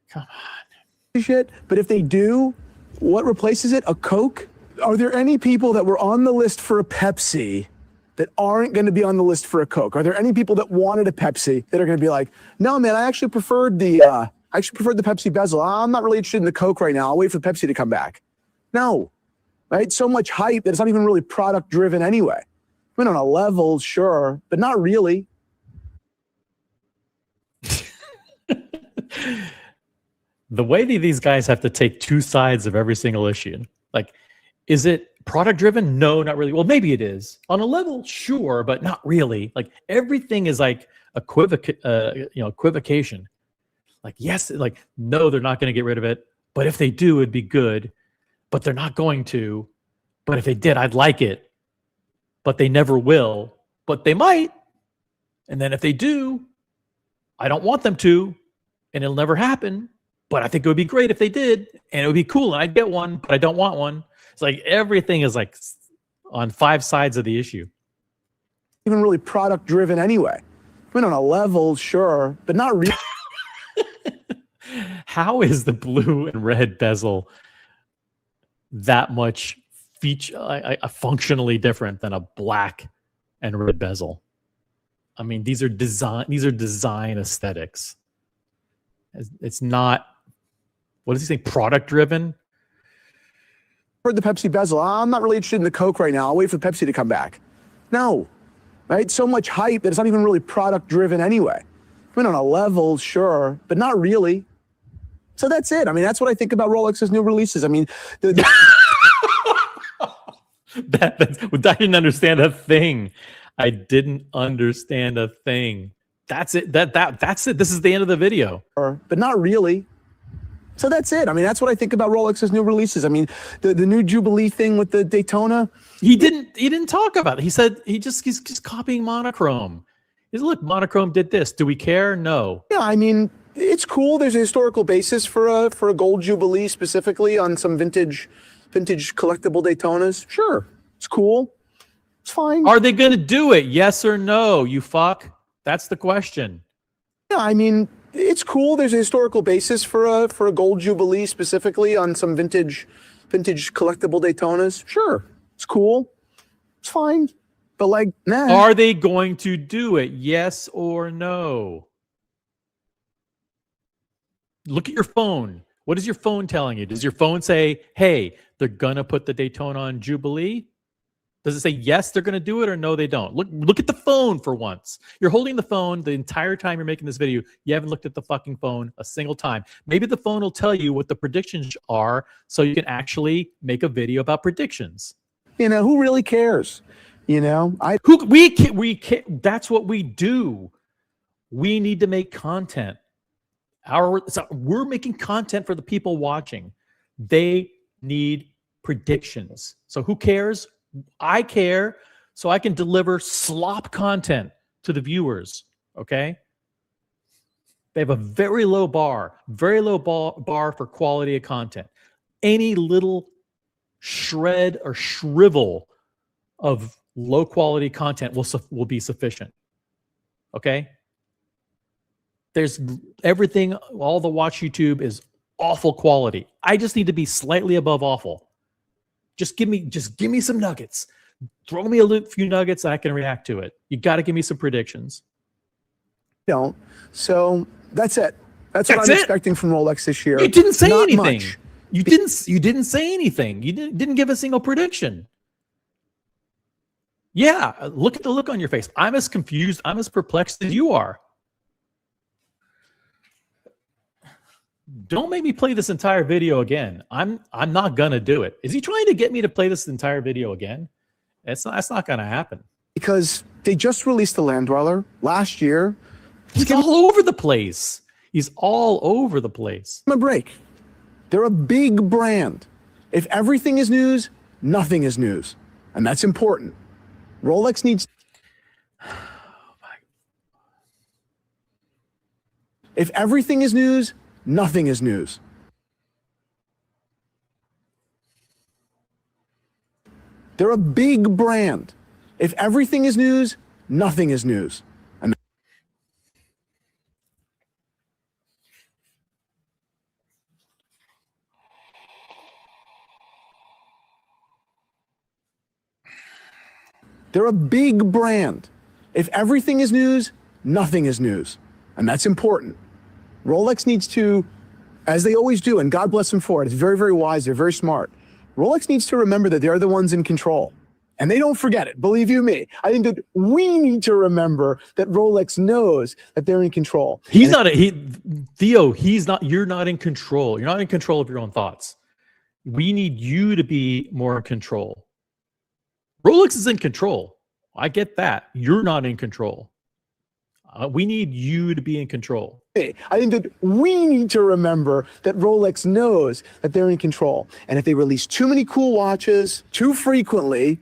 Come on. shit? But if they do, what replaces it? A Coke? Are there any people that were on the list for a Pepsi that aren't going to be on the list for a Coke? Are there any people that wanted a Pepsi that are going to be like, no, man, I actually preferred the Pepsi bezel. I'm not really interested in the Coke right now. I'll wait for Pepsi to come back. No, right? So much hype that it's not even really product driven anyway. I mean, on a level, sure, but not really. The way that these guys have to take two sides of every single issue, like, is it product driven? No, not really. Well, maybe it is. On a level, sure, but not really. Like, everything is like equivocation. Like, yes, like, no, they're not going to get rid of it. But if they do, it'd be good. But they're not going to. But if they did, I'd like it. But they never will. But they might. And then if they do, I don't want them to. And it'll never happen. But I think it would be great if they did. And it would be cool. And I'd get one, but I don't want one. It's like everything is like on five sides of the issue. Even really product driven anyway. I mean, on a level, sure, but not really. How is the blue and red bezel that much functionally different than a black and red bezel? I mean, these are design aesthetics. It's not, what does he say, product driven? For the Pepsi bezel, I'm not really interested in the Coke right now. I'll wait for Pepsi to come back. No, right? So much hype that it's not even really product driven anyway. I mean, on a level, sure, but not really. So that's it. I mean, that's what I think about Rolex's new releases. I mean, I didn't understand a thing. I didn't understand a thing. That's it. That's it. This is the end of the video. But not really. So that's it. I mean, that's what I think about Rolex's new releases. I mean, the new Jubilee thing with the Daytona. He didn't talk about it. He said he's just copying monochrome. He said, look, monochrome did this. Do we care? No. Yeah, I mean, it's cool. There's a historical basis for a gold Jubilee specifically on some vintage collectible Daytonas. Sure, it's cool. It's fine. Are they going to do it? Yes or no? You fuck. That's the question. Yeah, I mean, it's cool. There's a historical basis for a gold Jubilee specifically on some vintage collectible Daytonas. Sure, it's cool. It's fine. But like, nah. Are they going to do it? Yes or no? Look at your phone. What is your phone telling you? Does your phone say, hey, they're going to put the Daytona on Jubilee? Does it say yes, they're going to do it, or no, they don't? Look at the phone for once. You're holding the phone the entire time you're making this video. You haven't looked at the fucking phone a single time. Maybe the phone will tell you what the predictions are so you can actually make a video about predictions. You know, who really cares? You know, we that's what we do. We need to make content. We're making content for the people watching. They need predictions. So who cares? I care, so I can deliver slop content to the viewers, okay? They have a very low bar for quality of content. Any little shred or shrivel of low quality content will be sufficient, okay? There's everything, all the watch YouTube is awful quality. I just need to be slightly above awful. Just give me some nuggets. Throw me a few nuggets, I can react to it. You got to give me some predictions. Don't. So that's it. That's what I'm expecting from Rolex this year. You didn't say anything. Much. You didn't say anything. You didn't give a single prediction. Yeah, look at the look on your face. I'm as confused, I'm as perplexed as you are. Don't make me play this entire video again. I'm not gonna do it. Is he trying to get me to play this entire video again? That's not gonna happen. Because they just released the Land Dweller last year. He's all over the place. He's all over the place. A break. They're a big brand. If everything is news, nothing is news. And that's important. Rolex needs. If everything is news, nothing is news. They're a big brand. If everything is news, nothing is news. And they're a big brand. If everything is news, nothing is news. And that's important. Rolex needs to, as they always do, and God bless them for it, it's very, very wise, they're very smart. Rolex needs to remember that they're the ones in control. And they don't forget it, believe you me. I think that we need to remember that Rolex knows that they're in control. He's not, Theo, you're not in control. You're not in control of your own thoughts. We need you to be more in control. Rolex is in control. I get that. You're not in control. We need you to be in control. I think that we need to remember that Rolex knows that they're in control. And if they release too many cool watches too frequently,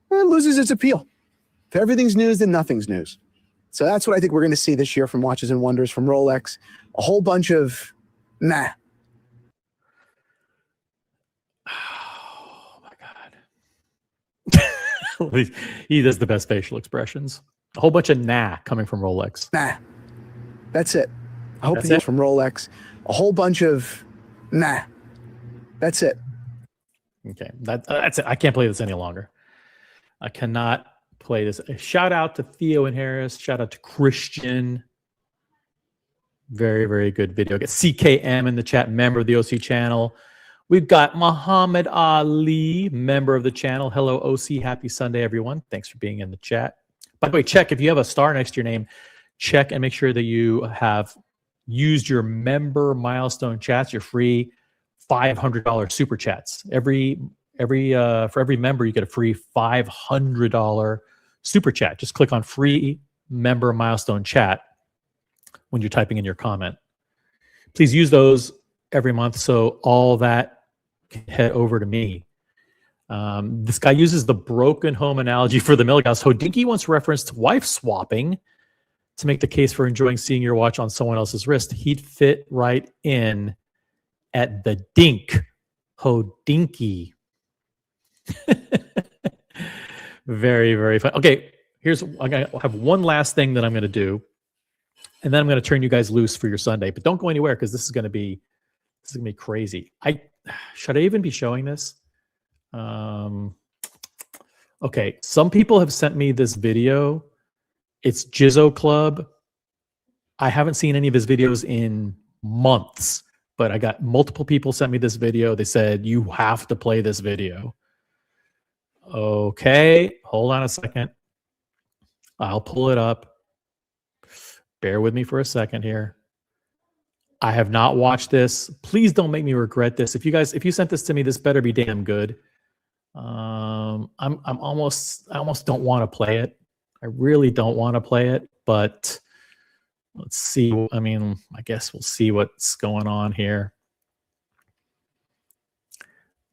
it loses its appeal. If everything's news, then nothing's news. So that's what I think we're going to see this year from Watches and Wonders from Rolex. A whole bunch of nah. Oh my God. He does the best facial expressions. A whole bunch of nah coming from Rolex. Nah. That's it. I hope it's from Rolex. A whole bunch of nah. That's it. Okay. That's it. I can't play this any longer. I cannot play this. A shout out to Theo and Harris. Shout out to Christian. Very, very good video. Get CKM in the chat, member of the OC channel. We've got Muhammad Ali, member of the channel. Hello, OC. Happy Sunday, everyone. Thanks for being in the chat. By the way, check if you have a star next to your name, check and make sure that you have used your member milestone chats, your free $500 super chats. For every member, you get a free $500 super chat. Just click on free member milestone chat when you're typing in your comment. Please use those every month so all that can head over to me. This guy uses the broken home analogy for the Milgauss. Hodinky once referenced wife swapping to make the case for enjoying seeing your watch on someone else's wrist. He'd fit right in at the dink. Hodinky. Very, very fun. Okay, I have one last thing that I'm going to do, and then I'm going to turn you guys loose for your Sunday. But don't go anywhere because this is going to be crazy. Should I even be showing this? Okay, some people have sent me this video. It's Jizzo Club. I haven't seen any of his videos in months, but I got multiple people sent me this video. They said, you have to play this video. Okay, hold on a second. I'll pull it up. Bear with me for a second here. I have not watched this. Please don't make me regret this. If you sent this to me, this better be damn good. I almost don't want to play it. I really don't want to play it, but let's see. I mean, I guess we'll see what's going on here.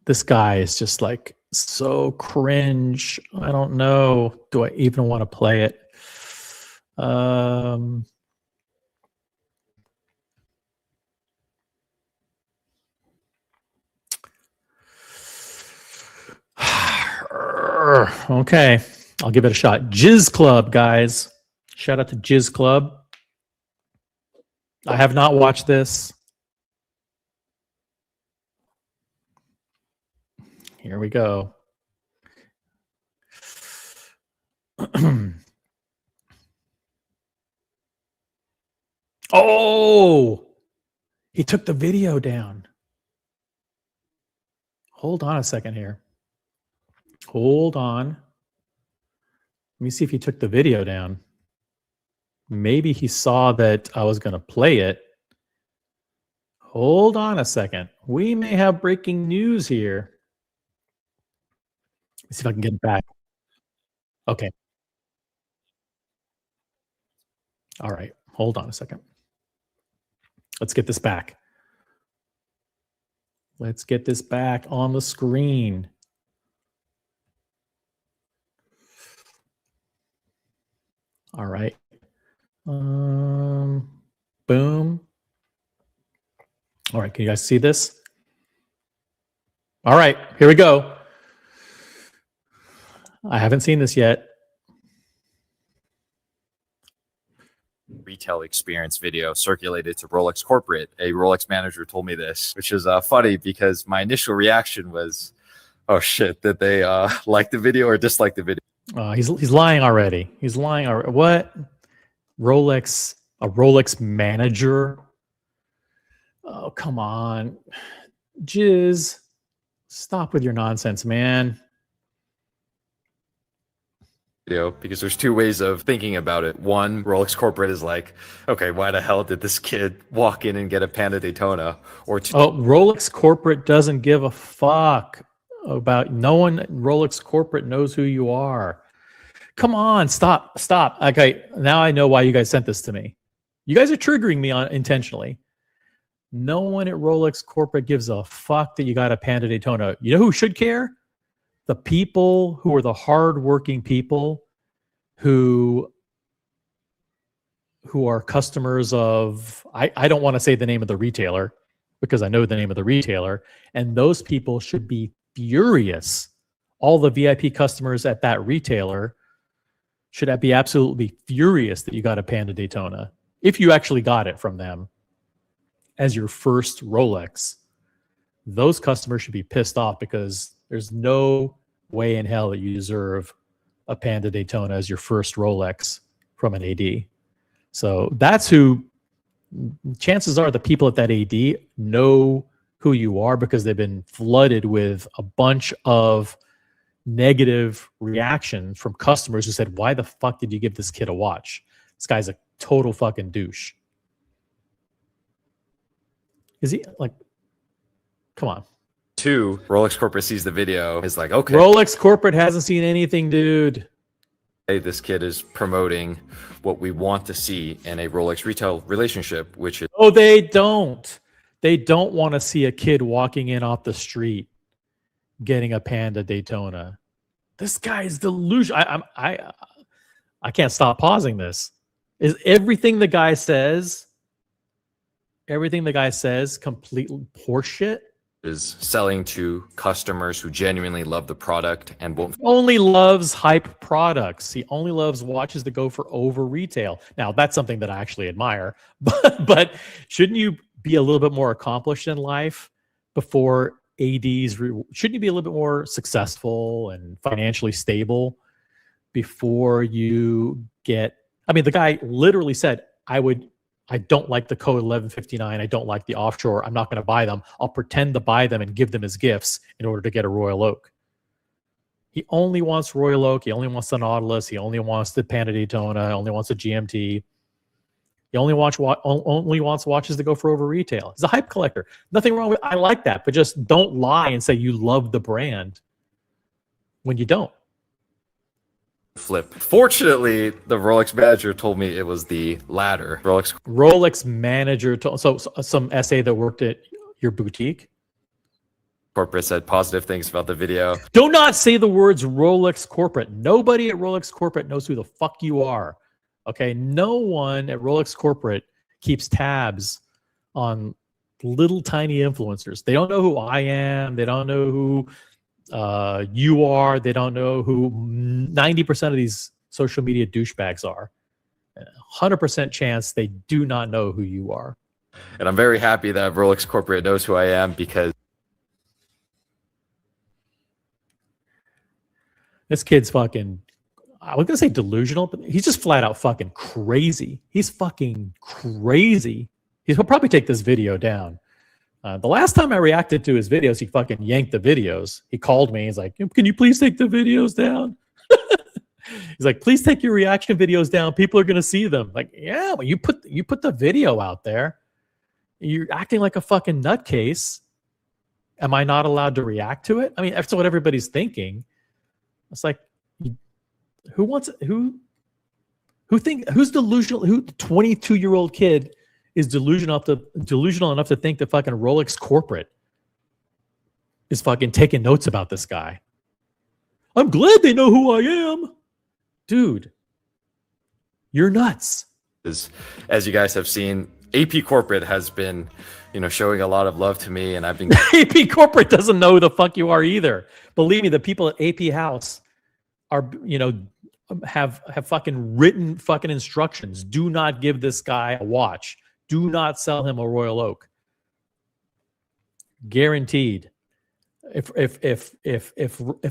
This guy is just like so cringe. I don't know. Do I even want to play it? Okay, I'll give it a shot. Jizz Club, guys. Shout out to Jizz Club. I have not watched this. Here we go. Oh, he took the video down. Hold on a second here. Hold on. Let me see if he took the video down. Maybe he saw that I was going to play it. Hold on a second. We may have breaking news here. Let's see if I can get it back. Okay. All right. Hold on a second. Let's get this back. Let's get this back on the screen. All right. Boom. All right. Can you guys see this? All right. Here we go. I haven't seen this yet. Retail experience video circulated to Rolex corporate. A Rolex manager told me this, which is funny because my initial reaction was, oh shit, did they like the video or dislike the video? He's lying already. He's lying already. What? A Rolex manager? Oh, come on. Jizz. Stop with your nonsense, man. Because there's two ways of thinking about it. One, Rolex corporate is like, okay, why the hell did this kid walk in and get a Panda Daytona? Or two, Rolex corporate doesn't give a fuck about no one. Rolex corporate knows who you are. Come on, stop. Okay, now I know why you guys sent this to me. You guys are triggering me intentionally. No one at Rolex corporate gives a fuck that you got a Panda Daytona. You know who should care? The people who are the hardworking people who are customers of, I don't want to say the name of the retailer because I know the name of the retailer, and those people should be furious. All the VIP customers at that retailer should be absolutely furious that you got a Panda Daytona. If you actually got it from them as your first Rolex, those customers should be pissed off because there's no way in hell that you deserve a Panda Daytona as your first Rolex from an AD. So that's who, chances are the people at that AD know who you are because they've been flooded with a bunch of negative reaction from customers who said, why the fuck did you give this kid a watch? This guy's a total fucking douche. Is he like, come on. two, Rolex corporate sees the video, is like, okay, Rolex corporate hasn't seen anything, dude. hey, this kid is promoting what we want to see in a Rolex retail relationship, which is Oh, they don't. They don't want to see a kid walking in off the street getting a Panda Daytona. This guy is delusional. I can't stop pausing this. Is everything the guy says complete horseshit? is selling to customers who genuinely love the product and won't. He only loves hype products. He only loves watches that go for over retail. Now, that's something that I actually admire, but shouldn't you be a little bit more accomplished in life before ADs? Shouldn't you be a little bit more successful and financially stable before you get? I mean, the guy literally said, I don't like the code 1159. I don't like the offshore. I'm not going to buy them. I'll pretend to buy them and give them as gifts in order to get a Royal Oak. He only wants Royal Oak. He only wants the Nautilus. He only wants the Panda Daytona. Only wants a GMT. He only wants watches that go for over retail. He's a hype collector. Nothing wrong with. I like that, but just don't lie and say you love the brand when you don't. Flip. Fortunately, the Rolex manager told me it was the latter. Rolex manager told, so some SA that worked at your boutique. Corporate said positive things about the video. Do not say the words Rolex corporate. Nobody at Rolex corporate knows who the fuck you are. Okay, no one at Rolex corporate keeps tabs on little tiny influencers. They don't know who I am. They don't know who you are. They don't know who 90% of these social media douchebags are. 100% chance they do not know who you are. And I'm very happy that Rolex corporate knows who I am because this kid's fucking, I was gonna say delusional, but he's just flat out fucking crazy. He's fucking crazy. He'll probably take this video down. The last time I reacted to his videos, he fucking yanked the videos. He called me. He's like, "Can you please take the videos down?" He's like, "Please take your reaction videos down. People are gonna see them." Like, yeah, well, you put the video out there. You're acting like a fucking nutcase. Am I not allowed to react to it? I mean, that's what everybody's thinking. It's like, who's delusional? Who 22-year-old kid is delusional enough to think that fucking Rolex corporate is fucking taking notes about this guy? I'm glad they know who I am. Dude, You're nuts. As you guys have seen, AP Corporate has been, showing a lot of love to me, and I've been AP Corporate doesn't know who the fuck you are either. Believe me, the people at AP House are, have fucking written fucking instructions. Do not give this guy a watch. Do not sell him a Royal Oak. Guaranteed. If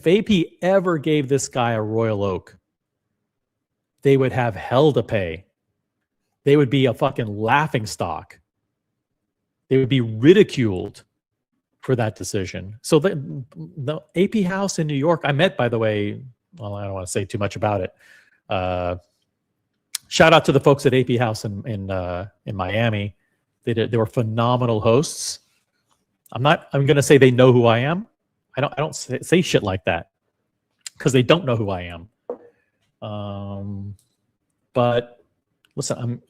AP ever gave this guy a Royal Oak, they would have hell to pay. They would be a fucking laughing stock. They would be ridiculed for that decision. So the AP House in New York, I met, by the way, well, I don't want to say too much about it. Shout out to the folks at AP House in Miami. They were phenomenal hosts. I'm going to say they know who I am. I don't say shit like that because they don't know who I am. But listen,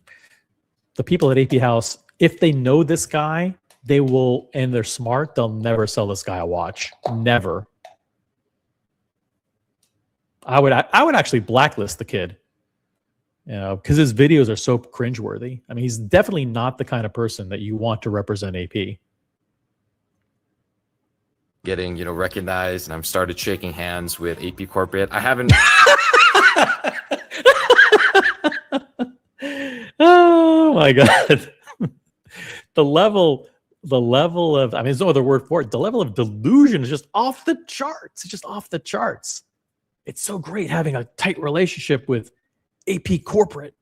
the people at AP House, if they know this guy, they will, and they're smart, they'll never sell this guy a watch. Never. I would actually blacklist the kid, because his videos are so cringeworthy. I mean, he's definitely not the kind of person that you want to represent AP. getting, recognized, and I've started shaking hands with AP Corporate. I haven't. Oh my God. The level of, I mean, there's no other word for it. The level of delusion is just off the charts. It's just off the charts. It's so great having a tight relationship with AP Corporate.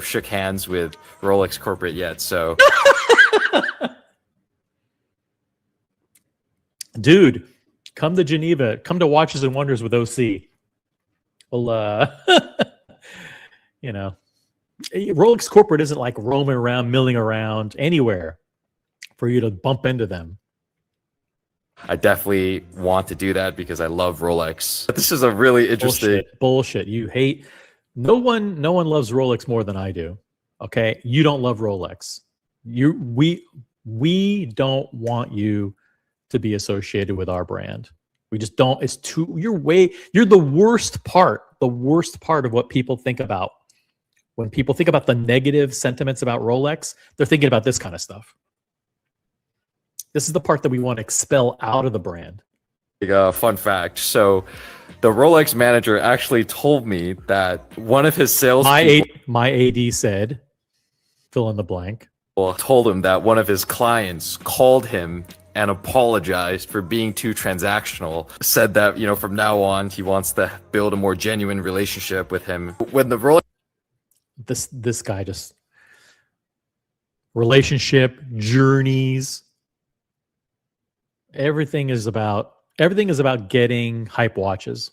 Shook hands with Rolex Corporate yet. So, dude, come to Geneva. Come to Watches and Wonders with OC. Well, Rolex Corporate isn't like roaming around, milling around anywhere for you to bump into them. I definitely want to do that because I love Rolex. But this is a really interesting bullshit. You hate. No one loves Rolex more than I do. Okay, you don't love Rolex. We don't want you to be associated with our brand. We just don't. It's too. You're the worst part. The worst part of what people think about. When people think about the negative sentiments about Rolex, they're thinking about this kind of stuff. This is the part that we want to expel out of the brand. Fun fact. So the Rolex manager actually told me that one of his sales my AD said, fill in the blank, told him that one of his clients called him and apologized for being too transactional. Said that, from now on, he wants to build a more genuine relationship with him. When the Rolex... This guy just... Relationship, journeys... Everything is about getting hype watches.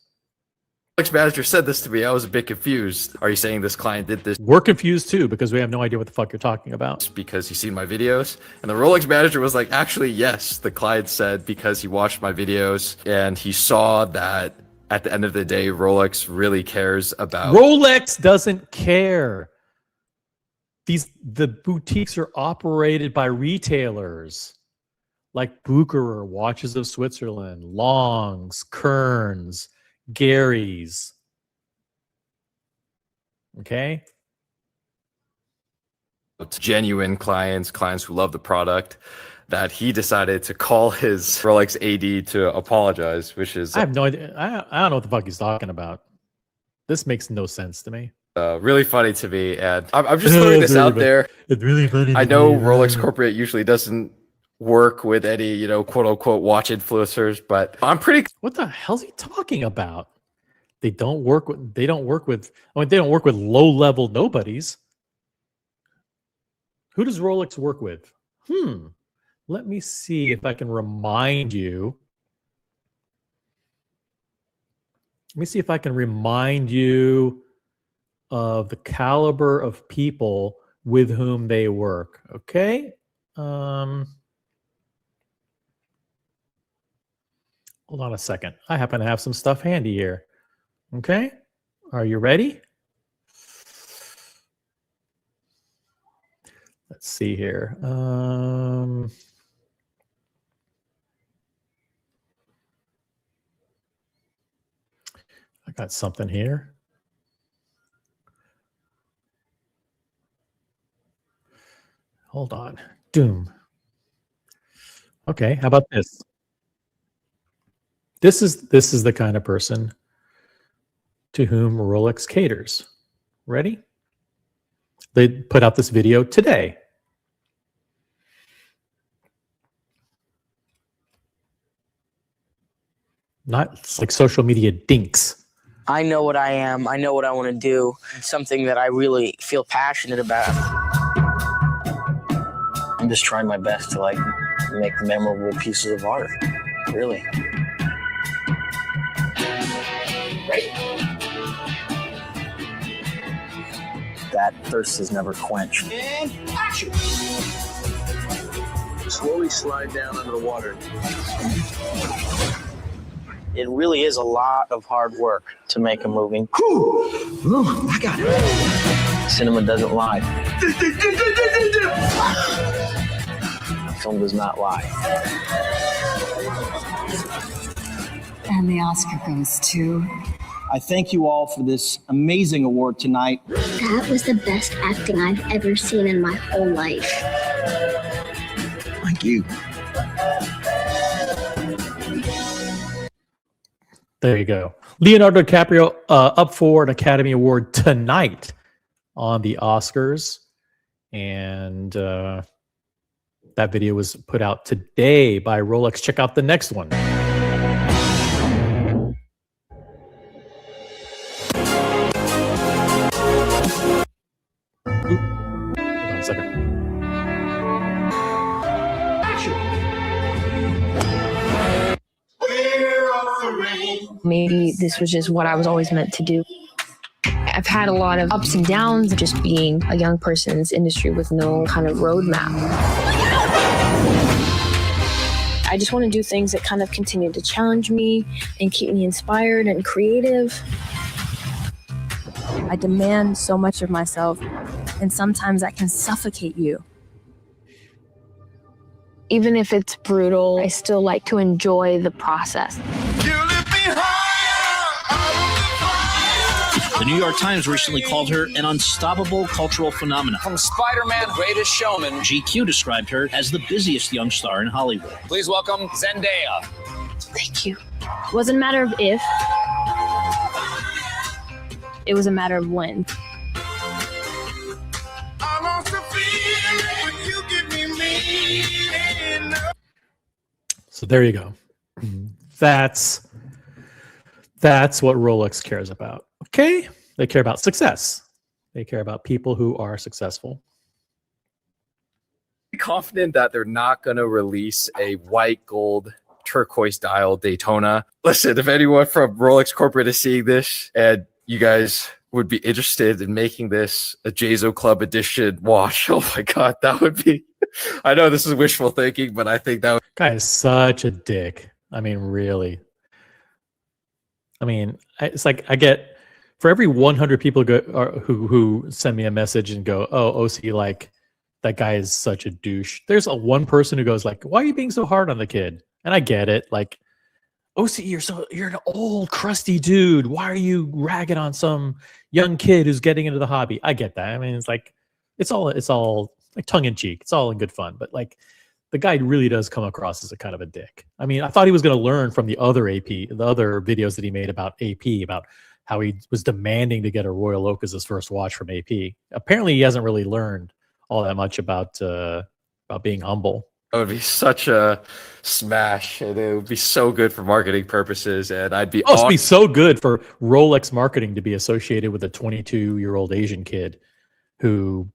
Rolex manager said this to me. I was a bit confused. Are you saying this client did this? We're confused too because we have no idea what the fuck you're talking about. Because he's seen my videos? And the Rolex manager was like, actually, yes. The client said because he watched my videos and he saw that at the end of the day, Rolex really cares about... Rolex doesn't care. The boutiques are operated by retailers. Like Bucherer, Watches of Switzerland, Longs, Kearns, Gary's. Okay? It's genuine clients who love the product, that he decided to call his Rolex AD to apologize, which is... I have no idea. I don't know what the fuck he's talking about. This makes no sense to me. Really funny to me. And I'm just throwing this out there. It's really funny. I know Rolex Corporate usually doesn't work with any, quote unquote watch influencers, but I'm pretty... What the hell's he talking about? They don't work with low level nobodies. Who does Rolex work with? Let me see if I can remind you. Let me see if I can remind you of the caliber of people with whom they work. Okay. Hold on a second. I happen to have some stuff handy here. Okay. Are you ready? Let's see here. I got something here. Hold on. Doom. Okay, how about this? This is the kind of person to whom Rolex caters. Ready? They put out this video today. It's like social media dinks. I know what I am. I know what I want to do. It's something that I really feel passionate about. I'm just trying my best to like make memorable pieces of art. Really. That thirst is never quenched. And action! Slowly slide down under the water. It really is a lot of hard work to make a movie. Ooh, I got it. Cinema doesn't lie. Film does not lie. And the Oscar goes to... I thank you all for this amazing award tonight. That was the best acting I've ever seen in my whole life. Thank you. There you go. Leonardo DiCaprio up for an Academy Award tonight on the Oscars. And that video was put out today by Rolex. Check out the next one. Hold on a second. Maybe this was just what I was always meant to do. I've had a lot of ups and downs of just being a young person in this industry with no kind of roadmap. I just want to do things that kind of continue to challenge me and keep me inspired and creative. I demand so much of myself, and sometimes that can suffocate you. Even if it's brutal, I still like to enjoy the process. The New York Times recently called her an unstoppable cultural phenomenon. From Spider-Man, Greatest Showman, GQ described her as the busiest young star in Hollywood. Please welcome Zendaya. Thank you. It wasn't a matter of if, it was a matter of when. So there you go. That's what Rolex cares about. Okay? They care about success. They care about people who are successful. Confident that they're not going to release a white gold turquoise dial Daytona. Listen, if anyone from Rolex Corporate is seeing this and you guys would be interested in making this a Jazo Club edition watch, oh my God, that would be... I know this is wishful thinking, but I think that would... Guy is such a dick. I mean, really. I mean, it's like I get... For every 100 people who send me a message and go, oh, OC, like, that guy is such a douche. There's one person who goes like, why are you being so hard on the kid? And I get it. Like, OC, you're an old crusty dude. Why are you ragging on some young kid who's getting into the hobby? I get that. I mean, it's like, it's all like tongue in cheek. It's all in good fun. But like, the guy really does come across as a kind of a dick. I mean, I thought he was going to learn from the other videos that he made about AP, about how he was demanding to get a Royal Oak as his first watch from AP. Apparently, he hasn't really learned all that much about being humble. It would be such a smash, and it would be so good for marketing purposes. And I'd be it'd be so good for Rolex marketing to be associated with a 22-year-old Asian kid who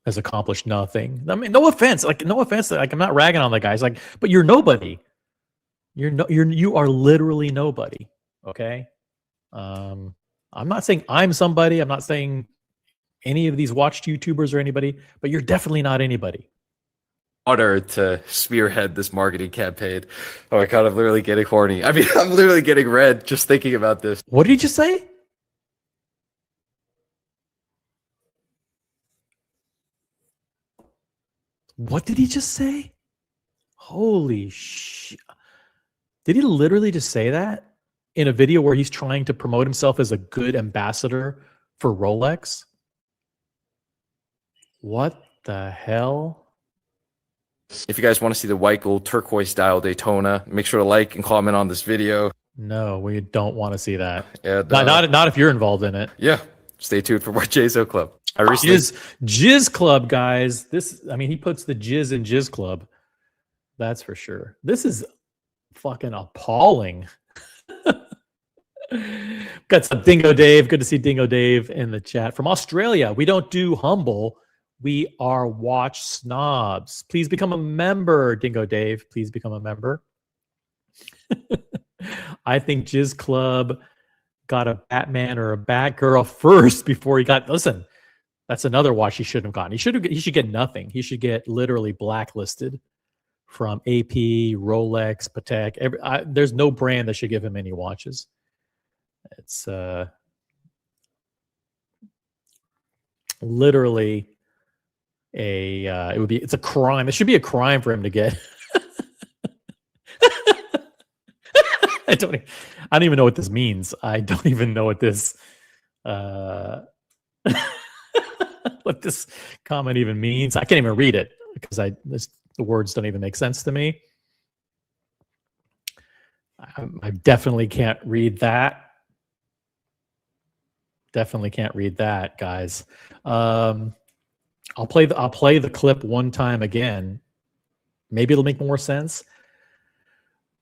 has accomplished nothing. I mean, no offense. Like, I'm not ragging on the guys. Like, but you're nobody. You are literally nobody. Okay. I'm not saying I'm somebody. I'm not saying any of these watched YouTubers or anybody, but you're definitely not anybody. Honor to spearhead this marketing campaign. Oh my God, I'm literally getting horny. I mean, I'm literally getting red just thinking about this. What did you just say? What did he just say? Holy shit. Did he literally just say that in a video where he's trying to promote himself as a good ambassador for Rolex? What the hell? If you guys want to see the white gold turquoise dial Daytona, make sure to like and comment on this video. No, we don't want to see that. Yeah, not if you're involved in it. Yeah, stay tuned for more Jizzo Club. I recently Jizz Club, guys. He puts the jizz in Jizz Club. That's for sure. This is fucking appalling. Got some Dingo Dave. Good to see Dingo Dave in the chat from Australia. We don't do humble. We are watch snobs. Please become a member, Dingo Dave. Please become a member. I think Jizz Club got a Batman or a Batgirl first before he got. Listen, that's another watch he shouldn't have gotten. He should get nothing. He should get literally blacklisted from AP, Rolex, Patek. There's no brand that should give him any watches. It's literally it's a crime. It should be a crime for him to get. I don't even know what this means. I don't even know what this what this comment even means. I can't even read it because the words don't even make sense to me. I definitely can't read that. Definitely can't read that, guys. I'll play the clip one time again. Maybe it'll make more sense.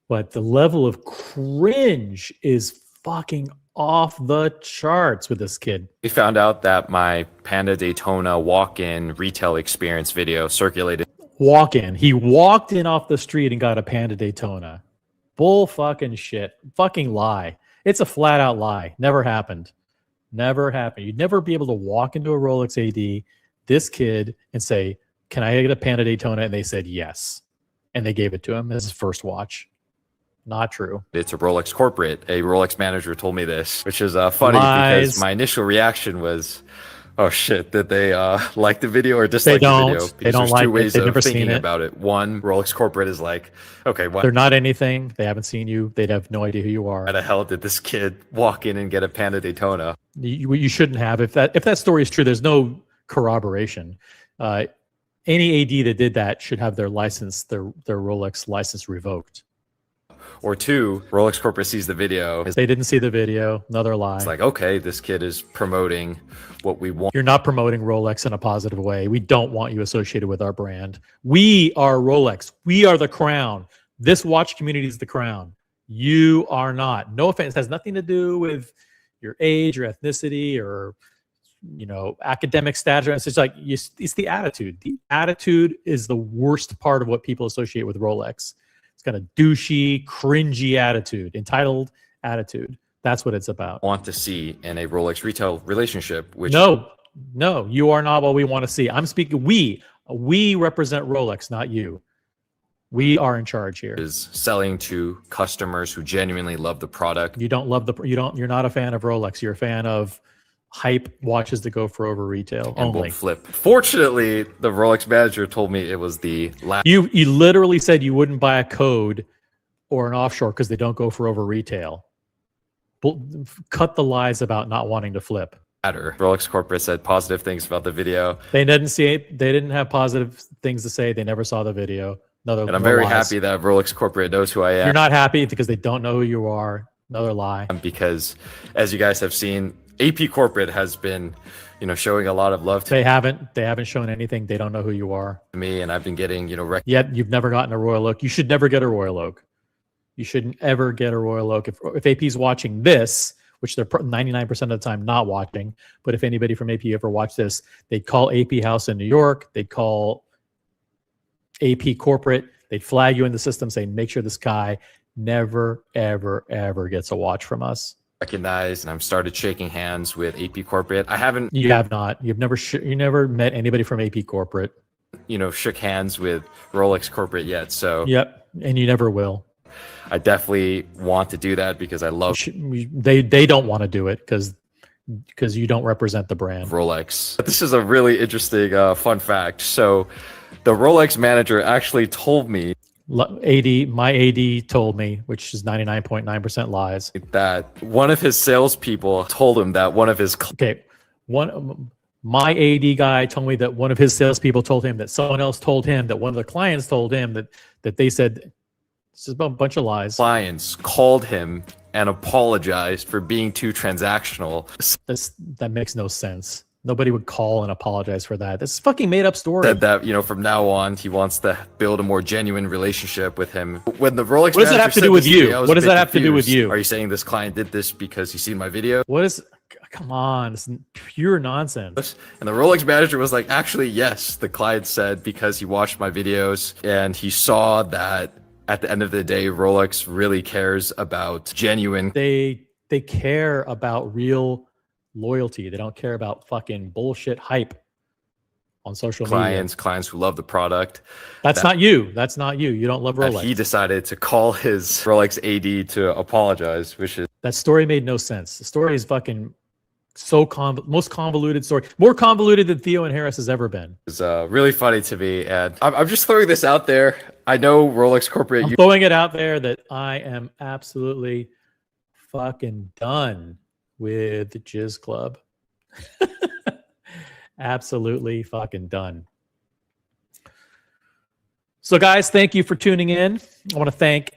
But the level of cringe is fucking off the charts with this kid. We found out that my Panda Daytona walk-in retail experience video circulated. Walk-in. He walked in off the street and got a Panda Daytona. Bull fucking shit. Fucking lie. It's a flat out lie. Never happened. Never happened. You'd never be able to walk into a Rolex AD, this kid, and say, "Can I get a Panda Daytona?" And they said yes. And they gave it to him as his first watch. Not true. It's a Rolex corporate. A Rolex manager told me this, which is funny because my initial reaction was, oh shit, did they like the video or dislike the video? Because they don't there's like two ways it. They've of never thinking seen it. about it. One, Rolex corporate is like, okay, what? They're not anything. They haven't seen you. They'd have no idea who you are. Why the hell did this kid walk in and get a Panda Daytona? You shouldn't have. If that story is true, there's no corroboration. Any AD that did that should have their license, their Rolex license revoked. Or two, Rolex corporate sees the video. They didn't see the video. Another lie. It's like, okay, this kid is promoting what we want. You're not promoting Rolex in a positive way. We don't want you associated with our brand. We are Rolex. We are the crown. This watch community is the crown. You are not. No offense. It has nothing to do with your age or ethnicity or academic status. It's like it's the attitude. The attitude is the worst part of what people associate with Rolex. It's got a douchey, cringy attitude, entitled attitude. That's what it's about. Want to see in a Rolex retail relationship, which no, you are not what we want to see. I'm speaking. We represent Rolex, not you. We are in charge here. Is selling to customers who genuinely love the product. You don't love you're not a fan of Rolex. You're a fan of hype watches that go for over retail and only. Won't flip. Fortunately, the Rolex manager told me it was the last. You literally said you wouldn't buy a code or an offshore because they don't go for over retail. Cut the lies about not wanting to flip. Rolex corporate said positive things about the video. They didn't see it. They didn't have positive things to say. They never saw the video. And I'm very happy that Rolex corporate knows who I am. You're not happy because they don't know who you are. Another lie. Because as you guys have seen, AP corporate has been, showing a lot of love to They haven't shown anything. They don't know who you are. me, and I've been getting, Yet you've never gotten a Royal Oak. You should never get a Royal Oak. You shouldn't ever get a Royal Oak. If AP's watching this, which they're 99% of the time not watching, but if anybody from AP ever watched this, they'd call AP House in New York. They'd call AP corporate. They'd flag you in the system saying, make sure this guy never, ever, ever gets a watch from us. recognized, and I've started shaking hands with AP corporate. I haven't. You have not. You've never. You never met anybody from AP corporate. Shook hands with Rolex corporate yet. So. Yep, and you never will. I definitely want to do that because I love. They don't want to do it because you don't represent the brand. Rolex. This is a really interesting fun fact. So, the Rolex manager actually told me. My AD told me, which is 99.9% lies, that one of his salespeople told him that one of his My AD guy told me that one of his salespeople told him that someone else told him that one of the clients told him that they said it's just a bunch of lies. Clients called him and apologized for being too transactional. That makes no sense. Nobody would call and apologize for that. This is a fucking made up story. Said that, from now on, he wants to build a more genuine relationship with him. When the Rolex what does that have to do with you? What does that have to do with you? Are you saying this client did this because he's seen my video? What is... Come on, it's pure nonsense. And the Rolex manager was like, actually, yes. The client said because he watched my videos and he saw that at the end of the day, Rolex really cares about genuine. They care about real loyalty. They don't care about fucking bullshit hype on social media. Clients who love the product. That's not you. That's not you. You don't love Rolex. He decided to call his Rolex AD to apologize, which is... That story made no sense. The story is fucking... most convoluted story, more convoluted than Theo and Harris has ever been. It's really funny to me, and I'm just throwing this out there. I know Rolex Corporate. I'm throwing it out there that I am absolutely fucking done with the Jizz Club. Absolutely fucking done. So, guys, thank you for tuning in. I want to thank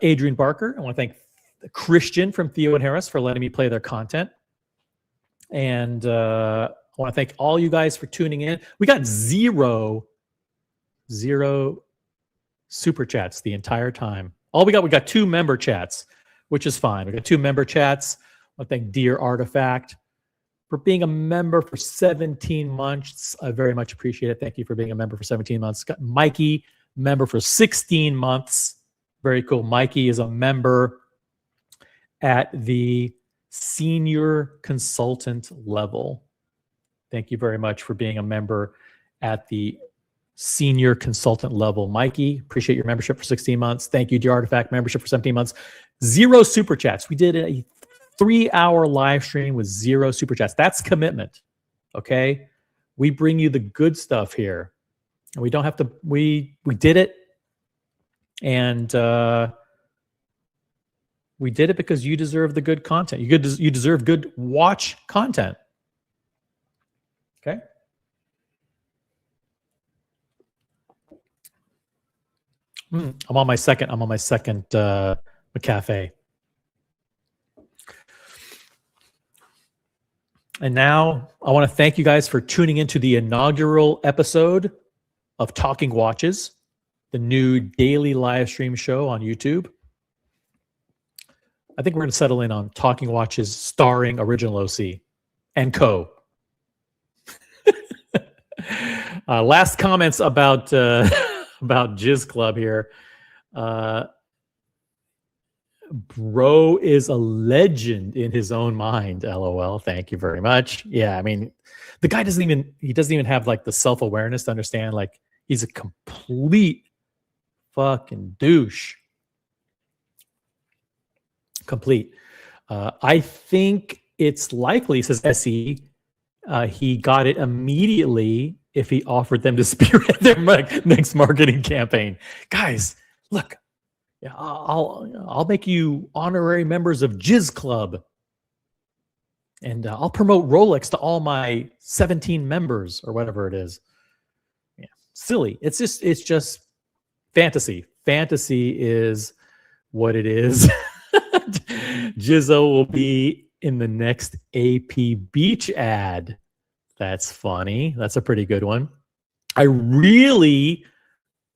Adrian Barker. I want to thank Christian from Theo and Harris for letting me play their content. And I want to thank all you guys for tuning in. We got zero super chats the entire time. We got 2 member chats, which is fine. We got 2 member chats. I want to thank Dear Artifact for being a member for 17 months. I very much appreciate it. Thank you for being a member for 17 months. Got Mikey, member for 16 months. Very cool. Mikey is a member at the senior consultant level. Thank you very much for being a member at the senior consultant level. Mikey, appreciate your membership for 16 months. Thank you, Dear Artifact, membership for 17 months. 0 super chats. We did a 3-hour live stream with 0 super chats. That's commitment. Okay? We bring you the good stuff here. And we don't have to, we did it. And we did it because you deserve the good content. You deserve good watch content. Okay? I'm on my second McCafe. And now I want to thank you guys for tuning into the inaugural episode of Talking Watches, the new daily live stream show on YouTube. I think we're going to settle in on Talking Watches starring Original OC and co. Last comments about Jizz Club here. Bro is a legend in his own mind. LOL. Thank you very much. Yeah, I mean, the guy doesn't even have like the self-awareness to understand like he's a complete fucking douche. Complete. I think it's likely, says SE, he got it immediately if he offered them to spearhead their next marketing campaign. Guys, look, I'll make you honorary members of Jizz Club, and I'll promote Rolex to all my 17 members or whatever it is. Yeah, silly. It's just fantasy. Fantasy is what it is. Jizzo will be in the next AP Beach ad. That's funny. That's a pretty good one. I really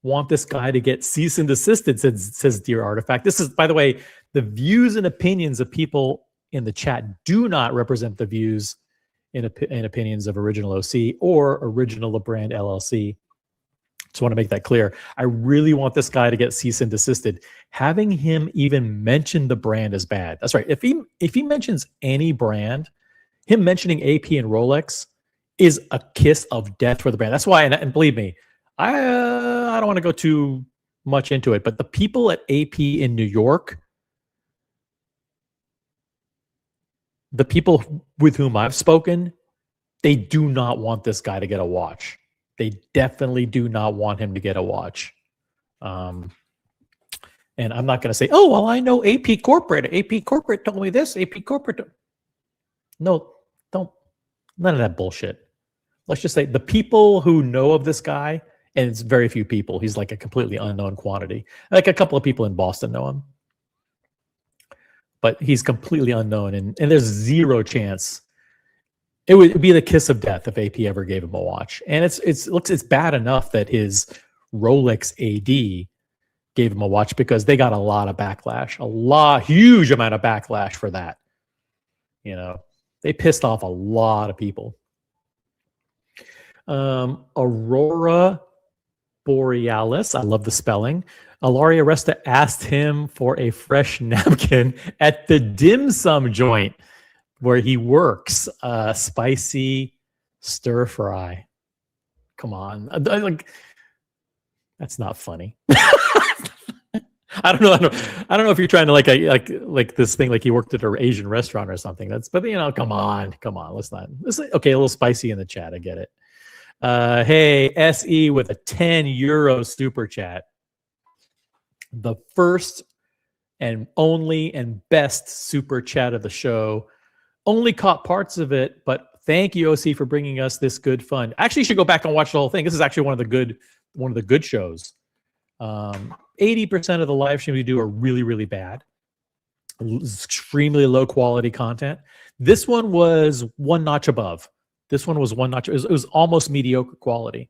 want this guy to get cease and desisted, says Dear Artifact. This is, by the way, the views and opinions of people in the chat do not represent the views and opinions of Original OC or Original Brand LLC. Just want to make that clear. I really want this guy to get cease and desisted. Having him even mention the brand is bad. That's right. If he mentions any brand, him mentioning AP and Rolex is a kiss of death for the brand. That's why, and believe me, I don't want to go too much into it, but the people at AP in New York, the people with whom I've spoken, they do not want this guy to get a watch. They definitely do not want him to get a watch. And I'm not going to say, oh, well, I know AP Corporate. AP Corporate told me this. AP Corporate. No, don't None of that bullshit. Let's just say the people who know of this guy, and it's very few people. He's like a completely unknown quantity. Like a couple of people in Boston know him, but he's completely unknown, and there's zero chance. It would be the kiss of death if AP ever gave him a watch. And it's bad enough that his Rolex AD gave him a watch because they got a lot of backlash, huge amount of backlash for that. You know, they pissed off a lot of people. Aurora Borealis, I love the spelling. Alaria Resta asked him for a fresh napkin at the dim sum joint where he works. Spicy stir fry. Come on, like that's not funny. I don't know if you're trying to like this thing like he worked at an Asian restaurant or something. But you know, come on. Let's okay, a little spicy in the chat. I get it. Hey, SE with a 10 euro super chat. The first and only and best super chat of the show. Only caught parts of it, but thank you, OC, for bringing us this good fun. Actually, you should go back and watch the whole thing. This is actually one of the good shows. 80% of the live streams we do are really, really bad. Extremely low quality content. This one was one notch above. This one was one notch. It was almost mediocre quality.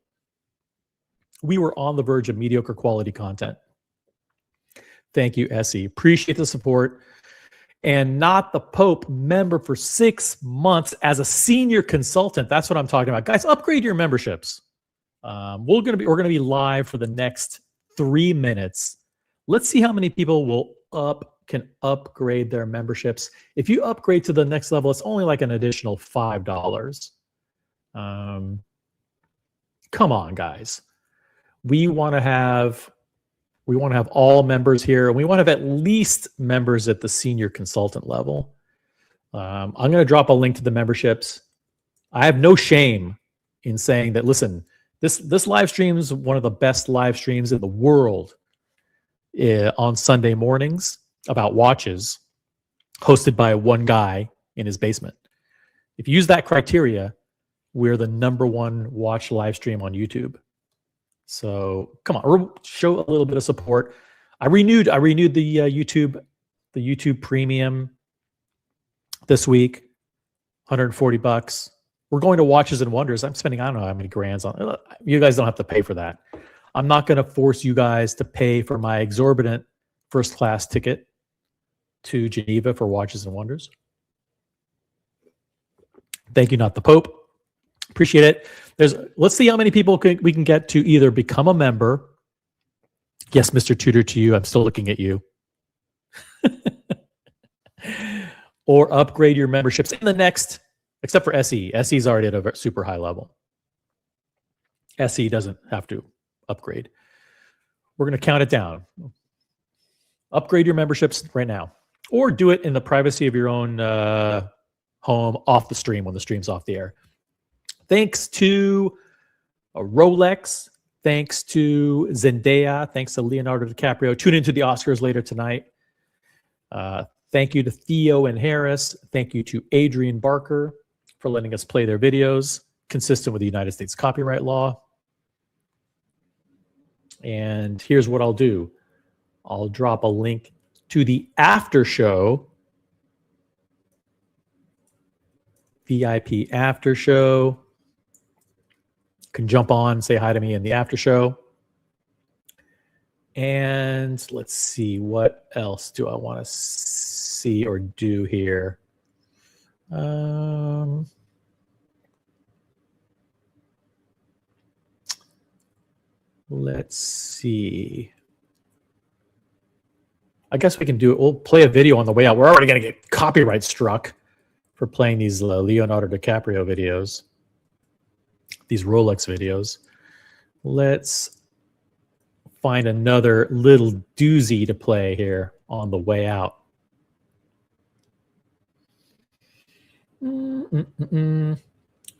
We were on the verge of mediocre quality content. Thank you, SE. Appreciate the support. And Not the Pope, member for 6 months as a senior consultant. That's what I'm talking about. Guys, upgrade your memberships. We're gonna be live for the next 3 minutes. Let's see how many people can upgrade their memberships. If you upgrade to the next level, it's only like an additional $5. Come on, guys. We want to have all members here. We want to have at least members at the senior consultant level. I'm going to drop a link to the memberships. I have no shame in saying that, listen, this live stream is one of the best live streams in the world on Sunday mornings about watches, hosted by one guy in his basement. If you use that criteria, we're the #1 watch live stream on YouTube. So come on, show a little bit of support. I renewed the YouTube Premium this week, $140. We're going to Watches and Wonders. I'm spending, I don't know how many grands on it. You guys don't have to pay for that. I'm not going to force you guys to pay for my exorbitant first class ticket to Geneva for Watches and Wonders. Thank you, Not the Pope. Appreciate it. Let's see how many people we can get to either become a member. Yes, Mr. Tudor, to you. I'm still looking at you. Or upgrade your memberships in the next, except for SE. SE is already at a super high level. SE doesn't have to upgrade. We're going to count it down. Upgrade your memberships right now. Or do it in the privacy of your own home off the stream when the stream's off the air. Thanks to Rolex. Thanks to Zendaya. Thanks to Leonardo DiCaprio. Tune into the Oscars later tonight. Thank you to Theo and Harris. Thank you to Adrian Barker for letting us play their videos consistent with the United States copyright law. And here's what I'll do. I'll drop a link to the after show. VIP after show. Can jump on, say hi to me in the after show. And let's see, what else do I want to see or do here? Let's see. I guess we can do it. We'll play a video on the way out. We're already going to get copyright struck for playing these Leonardo DiCaprio videos, these Rolex videos. Let's find another little doozy to play here on the way out. Oh,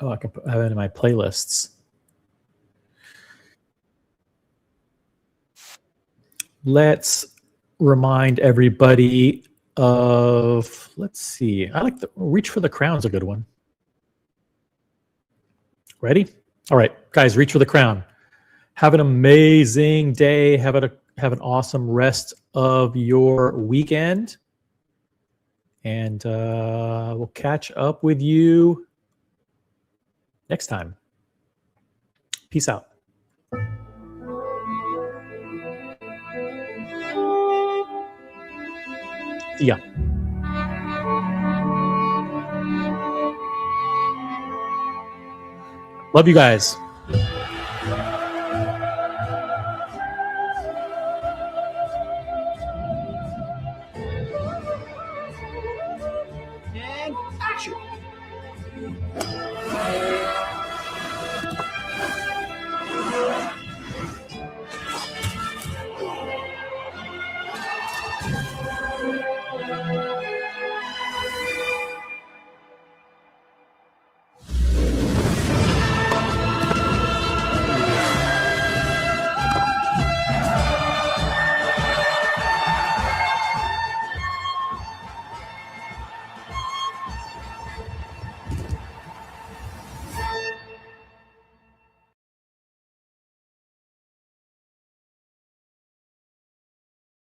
I can have it in my playlists. Let's remind everybody of, let's see, I like the Reach for the Crown's a good one. Ready? All right, guys, reach for the crown. Have an amazing day. Have an awesome rest of your weekend. And we'll catch up with you next time. Peace out. See ya. Love you guys.